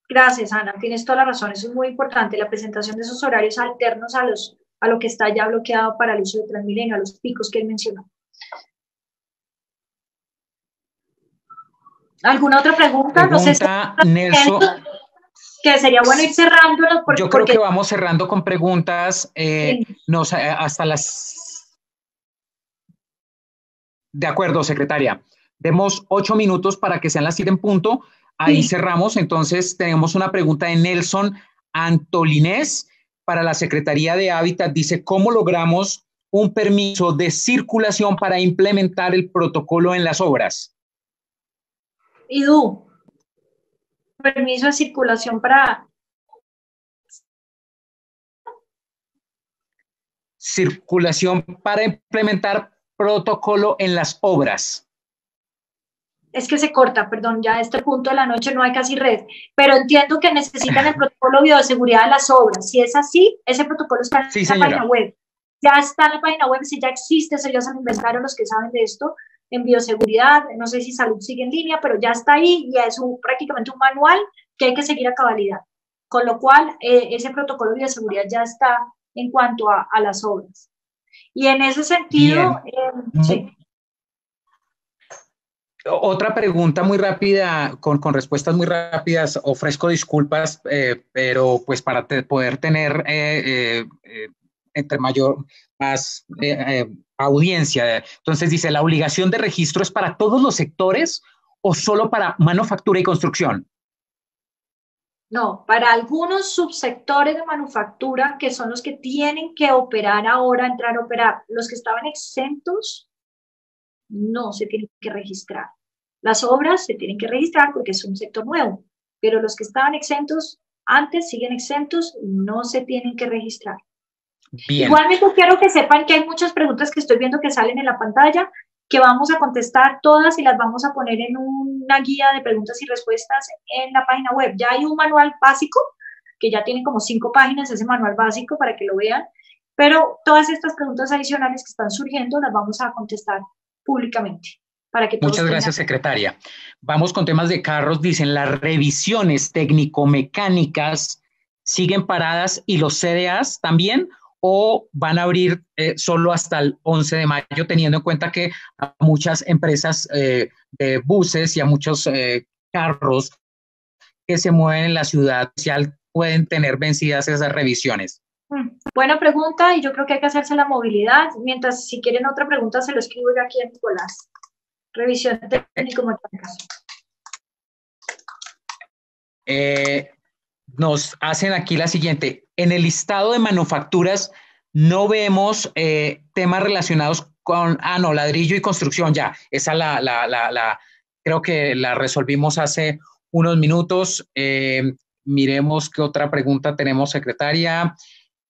Gracias, Ana. Tienes toda la razón. Eso es muy importante, la presentación de esos horarios alternos a lo que está ya bloqueado para el uso de Transmilenio, a los picos que él mencionó. ¿Alguna otra pregunta? No sé si Nelson, que sería bueno ir cerrándolo. Yo creo que vamos cerrando con preguntas. Sí. Hasta las... De acuerdo, secretaria. Demos 8 minutos para que sean las 7 en punto. Ahí sí. Cerramos. Entonces, tenemos una pregunta de Nelson Antolinés para la Secretaría de Hábitat. Dice, ¿cómo logramos un permiso de circulación para implementar el protocolo en las obras? Idu, permiso de circulación para... Circulación para implementar protocolo en las obras. Es que se corta, perdón, ya a este punto de la noche no hay casi red, pero entiendo que necesitan el protocolo de bioseguridad de las obras. Si es así, ese protocolo está en la página web. Ya está en la página web, si ya existe, eso ya se lo inventaron los que saben de esto, en bioseguridad, no sé si Salud sigue en línea, pero ya está ahí y es prácticamente un manual que hay que seguir a cabalidad. Con lo cual, ese protocolo de bioseguridad ya está en cuanto a las obras. Y en ese sentido, sí. Otra pregunta muy rápida, con respuestas muy rápidas. Ofrezco disculpas, pero pues para poder tener entre más audiencia. Entonces dice, ¿la obligación de registro es para todos los sectores o solo para manufactura y construcción? No, para algunos subsectores de manufactura, que son los que tienen que operar ahora, entrar a operar, los que estaban exentos, no se tienen que registrar. Las obras se tienen que registrar porque es un sector nuevo, pero los que estaban exentos antes siguen exentos, no se tienen que registrar. Bien. Igualmente quiero que sepan que hay muchas preguntas que estoy viendo que salen en la pantalla, que vamos a contestar todas y las vamos a poner en una guía de preguntas y respuestas en la página web. Ya hay un manual básico, que ya tiene como 5 páginas, ese manual básico para que lo vean, pero todas estas preguntas adicionales que están surgiendo las vamos a contestar públicamente. Para que Muchas gracias, secretaria. Vamos con temas de carros. Dicen, las revisiones técnico-mecánicas siguen paradas y los CDAs también, o van a abrir solo hasta el 11 de mayo, teniendo en cuenta que a muchas empresas de buses y a muchos carros que se mueven en la ciudad pueden tener vencidas esas revisiones. Buena pregunta, y yo creo que hay que hacerse la movilidad. Mientras, si quieren otra pregunta, se lo escribo yo aquí a Nicolás. Revisión técnico-mecánica. Nos hacen aquí la siguiente. En el listado de manufacturas no vemos temas relacionados con, ladrillo y construcción ya. Esa creo que la resolvimos hace unos minutos. Miremos qué otra pregunta tenemos, secretaria.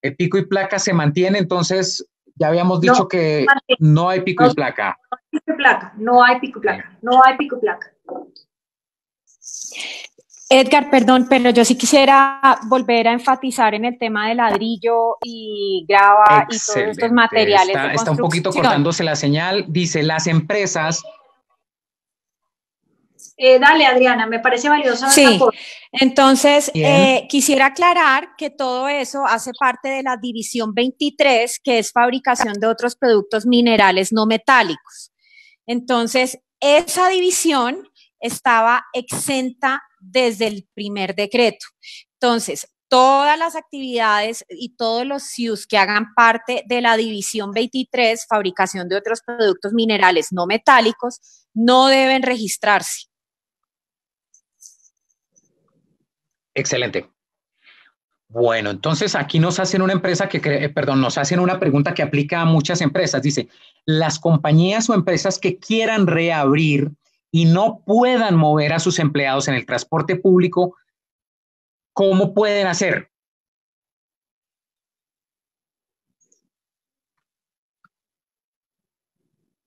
El pico y placa se mantiene, entonces ya habíamos dicho que no hay pico y placa. No hay pico y placa, no hay pico y placa. Edgar, perdón, pero yo sí quisiera volver a enfatizar en el tema de ladrillo y grava. Excelente. Y todos estos materiales de construcción. Está un poquito cortándose la señal. Dice, las empresas... Dale, Adriana, me parece valioso. Sí, entonces quisiera aclarar que todo eso hace parte de la división 23, que es fabricación de otros productos minerales no metálicos. Entonces, esa división estaba exenta desde el primer decreto. Entonces, todas las actividades y todos los SIUs que hagan parte de la división 23, fabricación de otros productos minerales no metálicos, no deben registrarse. Excelente. Bueno, entonces aquí nos hacen una nos hacen una pregunta que aplica a muchas empresas. Dice, las compañías o empresas que quieran reabrir y no puedan mover a sus empleados en el transporte público, ¿cómo pueden hacer?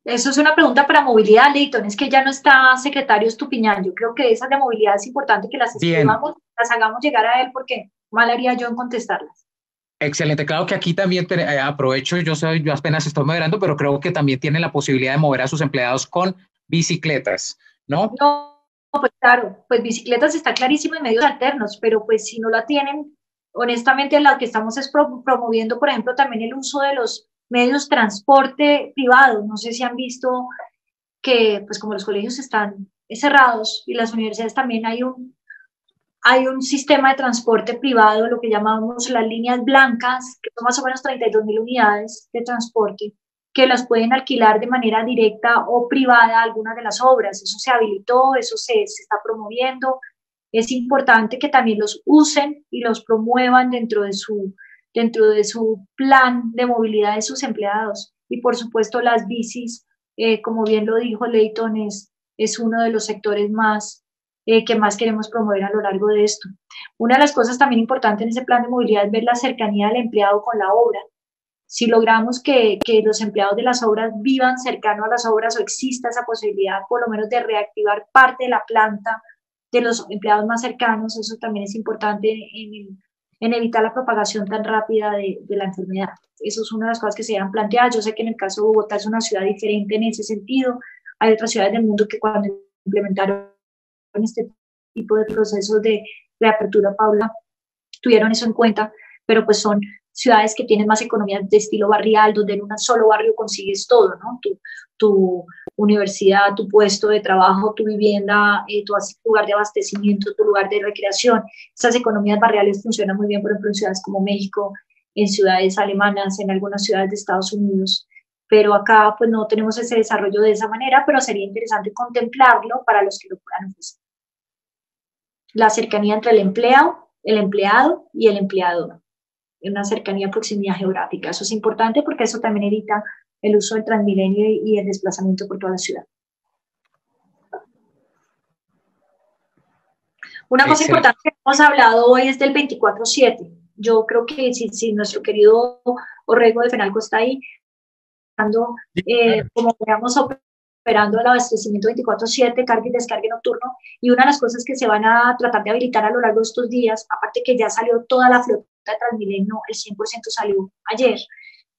Eso es una pregunta para movilidad, Leighton. Es que ya no está secretario Estupiñán. Yo creo que esas de movilidad es importante que las escribamos, las hagamos llegar a él, porque mal haría yo en contestarlas. Excelente. Claro que aquí también aprovecho, yo apenas estoy moderando, pero creo que también tiene la posibilidad de mover a sus empleados con bicicletas, ¿no? No, pues claro, pues bicicletas está clarísimo en medios alternos, pero pues si no la tienen, honestamente lo que estamos es promoviendo, por ejemplo, también el uso de los medios transporte privado. No sé si han visto que, pues como los colegios están cerrados y las universidades también, hay un sistema de transporte privado, lo que llamamos las líneas blancas, que son más o menos 32.000 unidades de transporte, que las pueden alquilar de manera directa o privada a algunas de las obras. Eso se habilitó, eso se está promoviendo. Es importante que también los usen y los promuevan dentro de su plan de movilidad de sus empleados. Y por supuesto las bicis, como bien lo dijo Leighton, es uno de los sectores que más queremos promover a lo largo de esto. Una de las cosas también importantes en ese plan de movilidad es ver la cercanía del empleado con la obra. Si logramos que los empleados de las obras vivan cercano a las obras, o exista esa posibilidad por lo menos de reactivar parte de la planta de los empleados más cercanos, eso también es importante en evitar la propagación tan rápida de la enfermedad. Eso es una de las cosas que se han planteado. Yo sé que en el caso de Bogotá es una ciudad diferente en ese sentido. Hay otras ciudades del mundo que cuando implementaron este tipo de procesos de apertura paula tuvieron eso en cuenta, pero pues son ciudades que tienen más economías de estilo barrial, donde en un solo barrio consigues todo, ¿no? Tu universidad, tu puesto de trabajo, tu vivienda, tu lugar de abastecimiento, tu lugar de recreación. Esas economías barriales funcionan muy bien, por ejemplo, en ciudades como México, en ciudades alemanas, en algunas ciudades de Estados Unidos. Pero acá pues no tenemos ese desarrollo de esa manera, pero sería interesante contemplarlo para los que lo puedan ofrecer. La cercanía entre el empleado y el empleador. Una cercanía, proximidad geográfica. Eso es importante porque eso también evita el uso del Transmilenio y el desplazamiento por toda la ciudad. Una cosa importante que hemos hablado hoy es del 24/7. Yo creo que si nuestro querido Orrego de Fenalco está ahí, como veamos operando el abastecimiento 24/7, carga y descarga nocturno, y una de las cosas que se van a tratar de habilitar a lo largo de estos días, aparte que ya salió toda la flota de Transmilenio, el 100% salió ayer,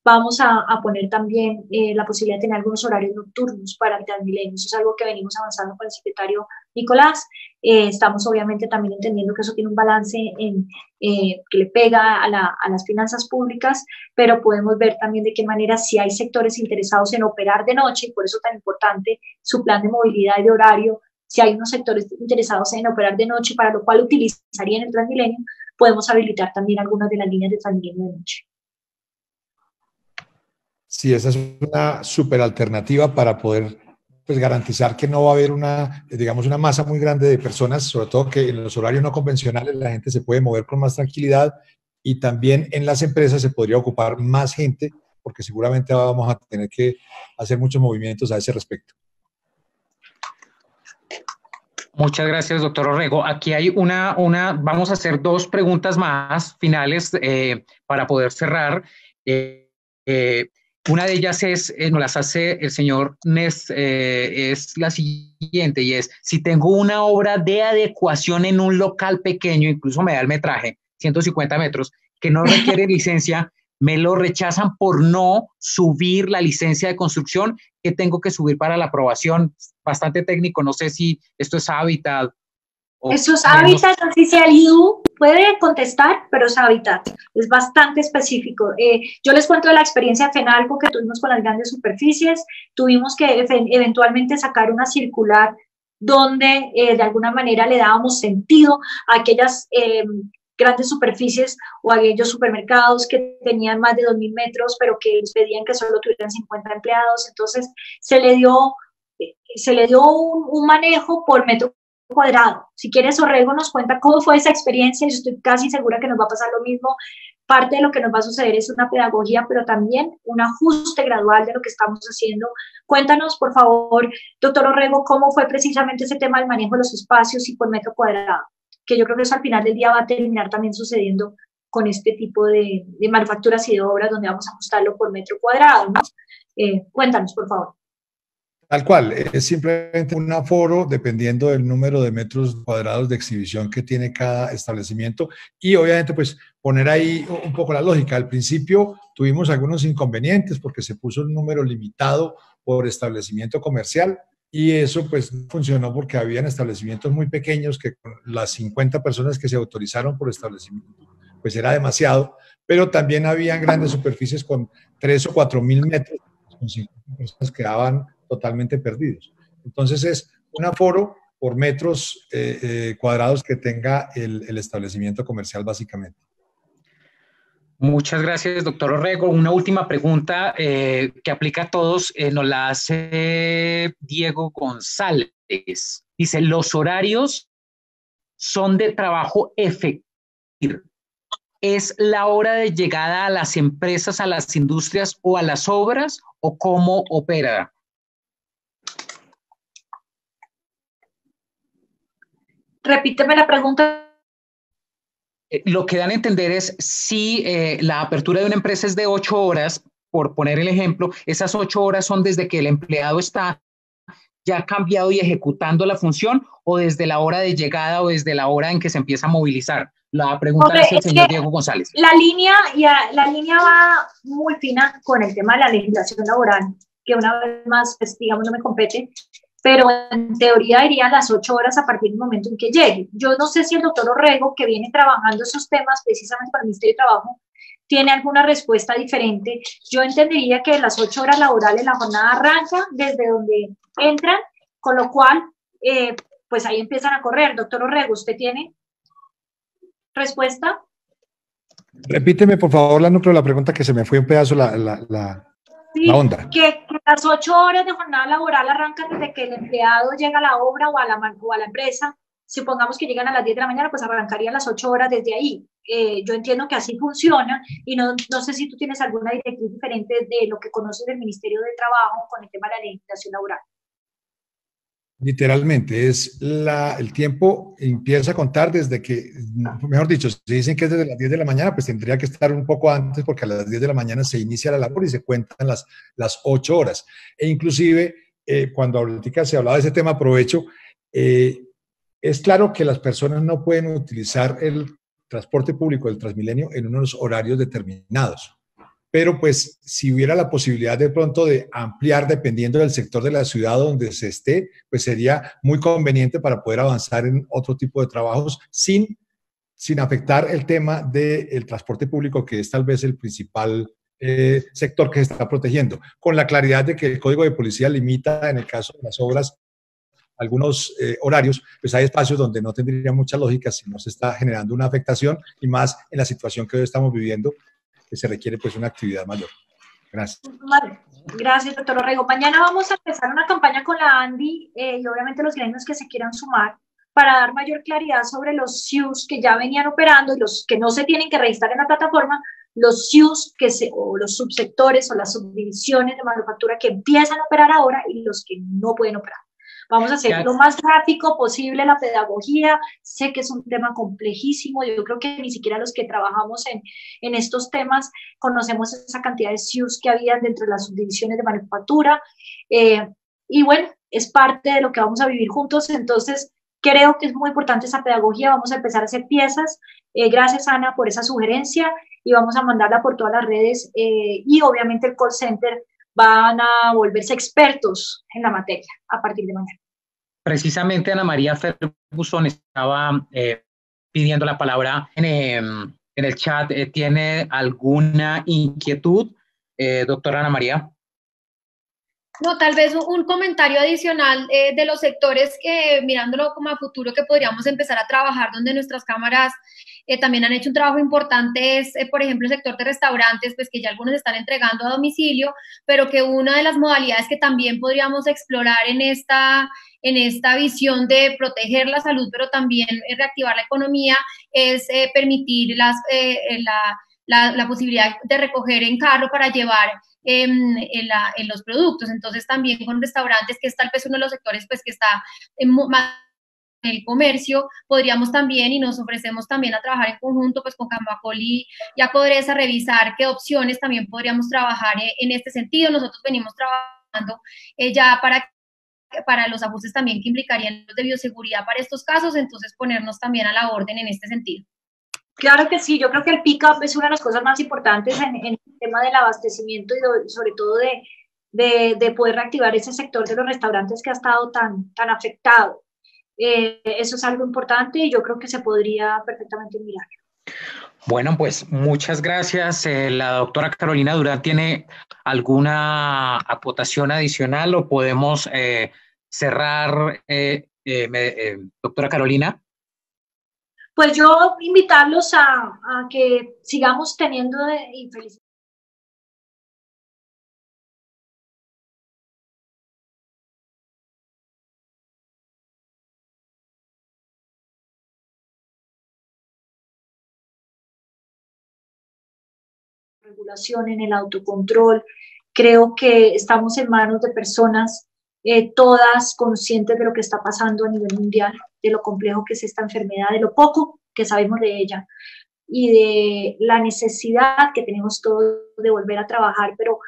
vamos a poner también la posibilidad de tener algunos horarios nocturnos para el Transmilenio. Eso es algo que venimos avanzando con el secretario Nicolás. Estamos obviamente también entendiendo que eso tiene un balance que le pega a las finanzas públicas, pero podemos ver también de qué manera si hay sectores interesados en operar de noche, y por eso tan importante su plan de movilidad y de horario, si hay unos sectores interesados en operar de noche, para lo cual utilizarían el Transmilenio, podemos habilitar también algunas de las líneas de Transmilenio de noche. Sí, esa es una súper alternativa para poder pues, garantizar que no va a haber digamos, una masa muy grande de personas, sobre todo que en los horarios no convencionales la gente se puede mover con más tranquilidad, y también en las empresas se podría ocupar más gente, porque seguramente vamos a tener que hacer muchos movimientos a ese respecto. Muchas gracias, doctor Orrego. Aquí hay vamos a hacer dos preguntas más finales para poder cerrar. Una de ellas nos las hace el señor Ness, es la siguiente, y es: si tengo una obra de adecuación en un local pequeño, incluso me da el metraje, 150 metros, que no requiere licencia, me lo rechazan por no subir la licencia de construcción, ¿qué tengo que subir para la aprobación? Bastante técnico, no sé si esto es hábitat. Eso es hábitat, así sea el IDU, puede contestar, pero es hábitat, es bastante específico. Yo les cuento de la experiencia de Fenalco que tuvimos con las grandes superficies. Tuvimos que eventualmente sacar una circular donde de alguna manera le dábamos sentido a aquellas grandes superficies o a aquellos supermercados que tenían más de 2.000 metros, pero que les pedían que solo tuvieran 50 empleados. Entonces se le dio un manejo por metro cuadrado. Si quieres, Orrego nos cuenta cómo fue esa experiencia. Yo estoy casi segura que nos va a pasar lo mismo. Parte de lo que nos va a suceder es una pedagogía, pero también un ajuste gradual de lo que estamos haciendo. Cuéntanos, por favor, doctor Orrego, cómo fue precisamente ese tema del manejo de los espacios y por metro cuadrado, que yo creo que eso al final del día va a terminar también sucediendo con este tipo de manufacturas y de obras donde vamos a ajustarlo por metro cuadrado, ¿no? Cuéntanos, por favor. Tal cual, es simplemente un aforo dependiendo del número de metros cuadrados de exhibición que tiene cada establecimiento, y obviamente pues poner ahí un poco la lógica. Al principio tuvimos algunos inconvenientes porque se puso un número limitado por establecimiento comercial, y eso pues no funcionó porque habían establecimientos muy pequeños que con las 50 personas que se autorizaron por establecimiento pues era demasiado, pero también habían grandes superficies con 3 o 4 mil metros, con 50 personas quedaban totalmente perdidos. Entonces es un aforo por metros cuadrados que tenga el establecimiento comercial básicamente. Muchas gracias, doctor Orrego. Una última pregunta que aplica a todos, nos la hace Diego González. Dice: los horarios son de trabajo efectivo. ¿Es la hora de llegada a las empresas, a las industrias o a las obras, o cómo opera? Repíteme la pregunta. Lo que dan a entender es si la apertura de una empresa es de 8 horas, por poner el ejemplo, esas 8 horas son desde que el empleado está ya cambiado y ejecutando la función, o desde la hora de llegada o desde la hora en que se empieza a movilizar. La pregunta es el señor Diego González. La línea va muy fina con el tema de la legislación laboral, que una vez más, pues, digamos, no me compete, pero en teoría iría a las 8 horas a partir del momento en que llegue. Yo no sé si el doctor Orrego, que viene trabajando esos temas precisamente para el Ministerio de Trabajo, tiene alguna respuesta diferente. Yo entendería que las 8 horas laborales la jornada arranca desde donde entran, con lo cual, pues ahí empiezan a correr. Doctor Orrego, ¿usted tiene respuesta? Repíteme, por favor, la pregunta, que se me fue un pedazo la onda. Que las 8 horas de jornada laboral arrancan desde que el empleado llega a la obra o a la empresa. Supongamos que llegan a las 10 de la mañana, pues arrancarían las 8 horas desde ahí. Yo entiendo que así funciona y no sé si tú tienes alguna directriz diferente de lo que conoces del Ministerio de Trabajo con el tema de la legislación laboral. Literalmente, el tiempo empieza a contar desde que, mejor dicho, si dicen que es desde las 10 de la mañana, pues tendría que estar un poco antes, porque a las 10 de la mañana se inicia la labor y se cuentan las 8 horas. E inclusive, cuando ahorita se hablaba de ese tema, aprovecho, es claro que las personas no pueden utilizar el transporte público del Transmilenio en unos horarios determinados. Pero pues si hubiera la posibilidad de pronto de ampliar dependiendo del sector de la ciudad donde se esté, pues sería muy conveniente para poder avanzar en otro tipo de trabajos sin afectar el tema del transporte público, que es tal vez el principal sector que se está protegiendo, con la claridad de que el Código de Policía limita en el caso de las obras algunos horarios, pues hay espacios donde no tendría mucha lógica si no se está generando una afectación, y más en la situación que hoy estamos viviendo, que se requiere pues una actividad mayor. Gracias. Vale. Gracias, doctor Orrego. Mañana vamos a empezar una campaña con la ANDI y obviamente los gremios que se quieran sumar para dar mayor claridad sobre los CIUs que ya venían operando y los que no se tienen que registrar en la plataforma, los CIUs o los subsectores o las subdivisiones de manufactura que empiezan a operar ahora y los que no pueden operar. Vamos a hacer lo más gráfico posible la pedagogía. Sé que es un tema complejísimo. Yo creo que ni siquiera los que trabajamos en estos temas conocemos esa cantidad de CIUs que había dentro de las subdivisiones de manufactura. Y bueno, es parte de lo que vamos a vivir juntos. Entonces, creo que es muy importante esa pedagogía. Vamos a empezar a hacer piezas. Gracias, Ana, por esa sugerencia. Y vamos a mandarla por todas las redes. Y obviamente el call center van a volverse expertos en la materia a partir de mañana. Precisamente Ana María Ferguson estaba pidiendo la palabra en el chat. ¿Tiene alguna inquietud, doctora Ana María? No, tal vez un comentario adicional de los sectores que, mirándolo como a futuro, que podríamos empezar a trabajar, donde nuestras cámaras también han hecho un trabajo importante, es, por ejemplo, el sector de restaurantes, pues que ya algunos están entregando a domicilio, pero que una de las modalidades que también podríamos explorar en esta visión de proteger la salud, pero también reactivar la economía, es permitir la posibilidad de recoger en carro para llevar en los productos. Entonces también con restaurantes, que es tal vez uno de los sectores pues que está más en el comercio, podríamos también, y nos ofrecemos también a trabajar en conjunto pues con Camacol y Acodresa, revisar qué opciones también podríamos trabajar en este sentido. Nosotros venimos trabajando ya para los ajustes también que implicarían los de bioseguridad para estos casos, entonces ponernos también a la orden en este sentido. Claro que sí, yo creo que el pick-up es una de las cosas más importantes en el tema del abastecimiento y sobre todo de poder reactivar ese sector de los restaurantes que ha estado tan afectado. Eso es algo importante y yo creo que se podría perfectamente mirar. Bueno, pues muchas gracias. La doctora Carolina Durán, ¿tiene alguna acotación adicional o podemos cerrar, doctora Carolina? Pues yo invitarlos a que sigamos teniendo y felicidades. Regulación, en el autocontrol. Creo que estamos en manos de personas todas conscientes de lo que está pasando a nivel mundial, de lo complejo que es esta enfermedad, de lo poco que sabemos de ella y de la necesidad que tenemos todos de volver a trabajar, pero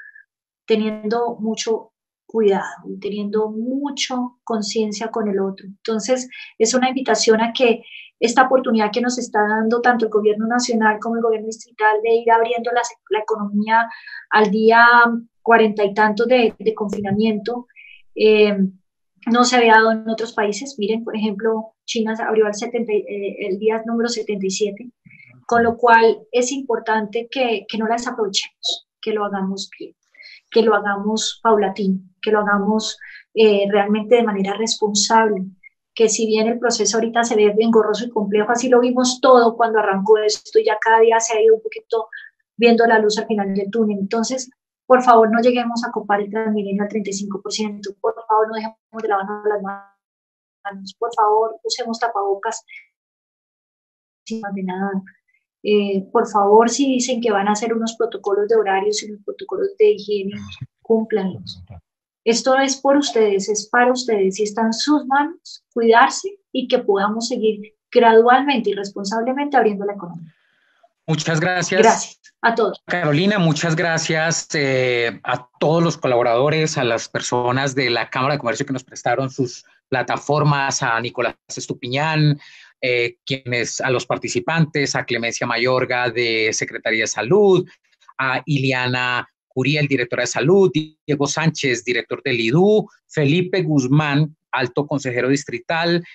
teniendo mucho cuidado y teniendo mucho conciencia con el otro. Entonces, es una invitación a que esta oportunidad que nos está dando tanto el gobierno nacional como el gobierno distrital de ir abriendo la economía al día 40 y tantos de confinamiento, no se había dado en otros países. Miren, por ejemplo, China abrió el día número 77. con lo cual es importante que no las aprovechemos, que lo hagamos bien, que lo hagamos paulatino, que lo hagamos realmente de manera responsable, que si bien el proceso ahorita se ve engorroso y complejo, así lo vimos todo cuando arrancó esto y ya cada día se ha ido un poquito viendo la luz al final del túnel. Entonces, por favor, no lleguemos a copar el Transmilenio al 35%, por favor, no dejemos de lavarnos las manos, por favor, usemos tapabocas de nada. Por favor, si dicen que van a hacer unos protocolos de horarios y unos protocolos de higiene, cúmplanlos. Esto es por ustedes, es para ustedes, y está en sus manos cuidarse y que podamos seguir gradualmente y responsablemente abriendo la economía. Muchas gracias. Gracias a todos. Carolina, muchas gracias a todos los colaboradores, a las personas de la Cámara de Comercio que nos prestaron sus plataformas, a Nicolás Estupiñán, a los participantes, a Clemencia Mayorga de Secretaría de Salud, a Iliana Curiel, directora de Salud, Diego Sánchez, director del IDU, Felipe Guzmán, alto consejero distrital,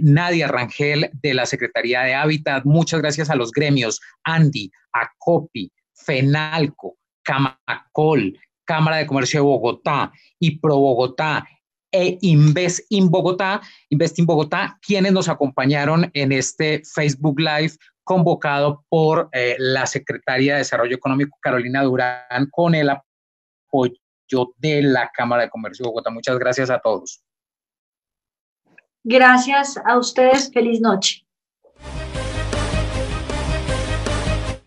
Nadia Rangel de la Secretaría de Hábitat. Muchas gracias a los gremios, Andy, ACOPI, FENALCO, Camacol, Cámara de Comercio de Bogotá y Pro Bogotá, Invest in Bogotá, quienes nos acompañaron en este Facebook Live convocado por la Secretaria de Desarrollo Económico, Carolina Durán, con el apoyo de la Cámara de Comercio de Bogotá. Muchas gracias a todos. Gracias a ustedes. Feliz noche.